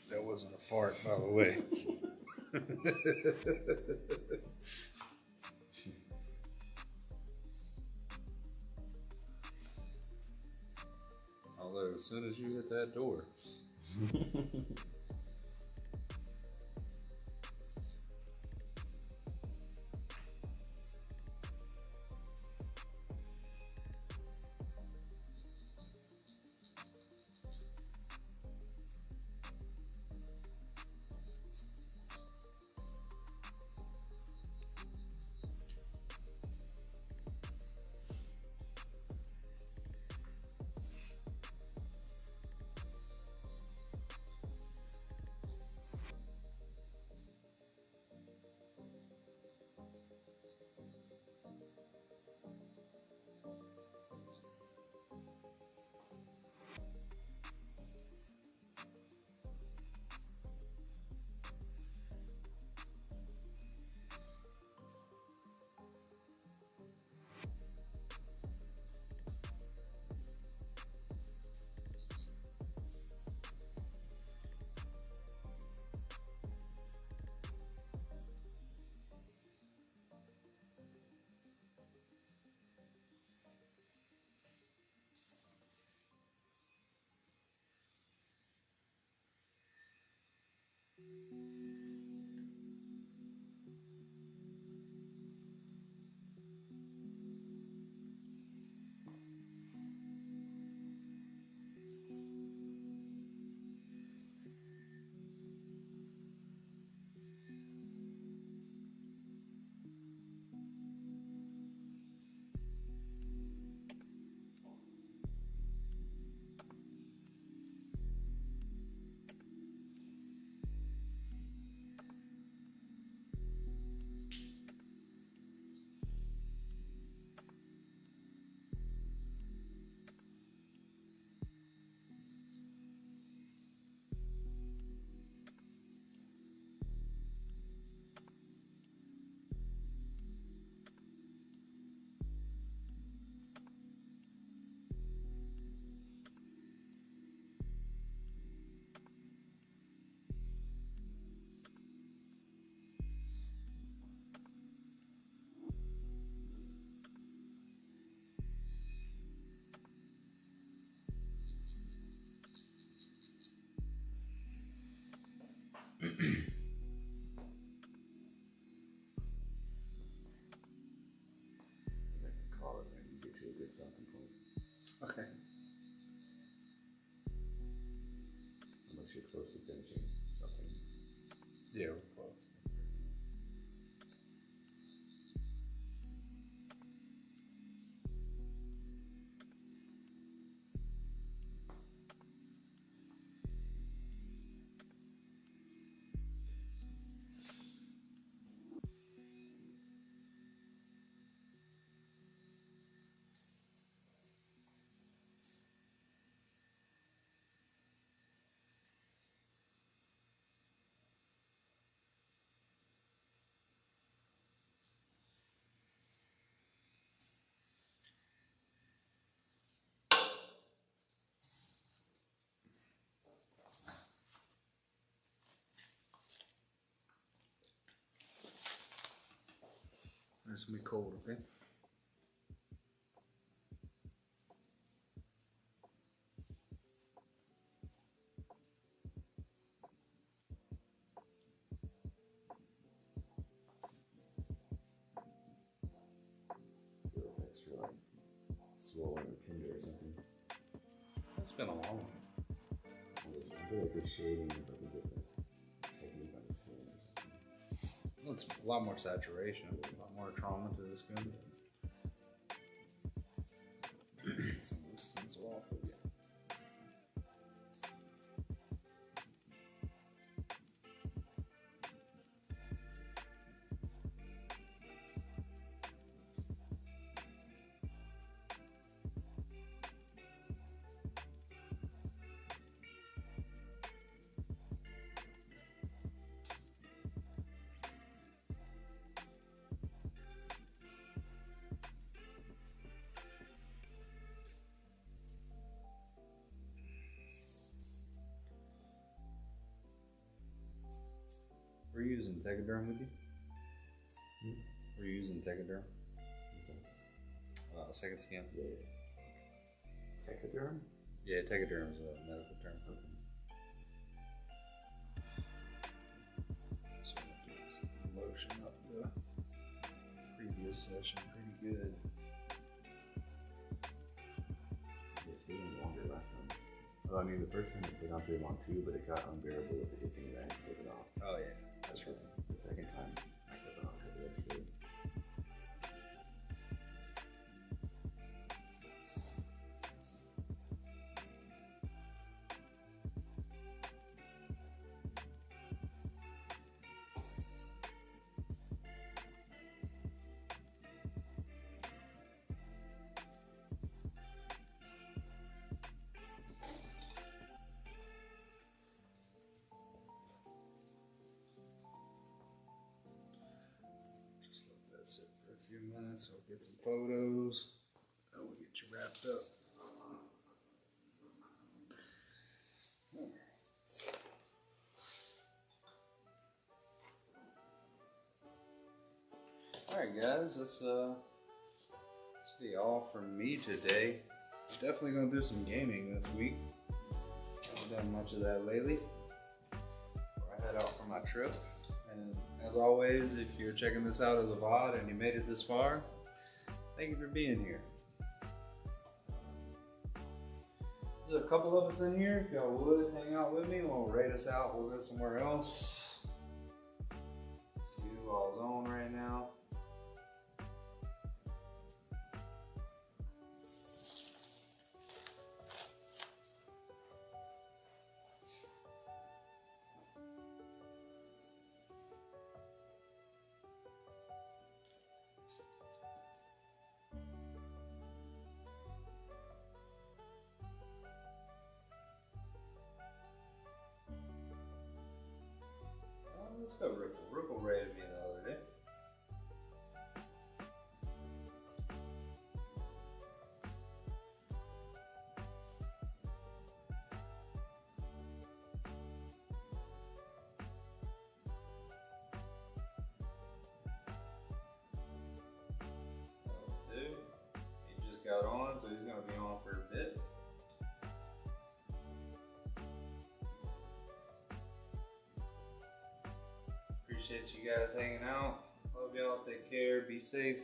That wasn't a fart, by the way. Although, as soon as you hit that door, Call it and get you a good stopping point. okay. Unless you're close to finishing something. Yeah, we're close. It's gonna be cold, okay? swollen or tender or something. It's been a long one. I feel like the shading is like a different technique on the skin or something. Well, it's a lot more saturation, a lot more trauma to the skin. Some distance off of you. We're using Tegaderm with you? We're using Tegaderm? Second skin? Yeah. Tegaderm? Yeah, Tegaderm is a medical term. Okay. So I'm gonna do this lotion up the previous session pretty good. It stayed on longer last time. Well, I mean, the first time it stayed on pretty long too, but it got unbearable with the itching and I had to take it off. Oh yeah, that's right. The second time, I kept it on because it was good. Just let that sit for a few minutes. We'll get some photos and we'll get you wrapped up. Alright guys, this be all from me today. Definitely gonna do some gaming this week. Haven't done much of that lately. Before I head out for my trip. And as always, if you're checking this out as a VOD and you made it this far, thank you for being here. There's a couple of us in here. If y'all would hang out with me, we'll raid us out. We'll go somewhere else. See who all's on right now. Let's go Ripple. Ripple raided me the other day. Dude, he just got on, so he's gonna be on for a bit. Appreciate you guys hanging out. Love y'all. Take care. Be safe.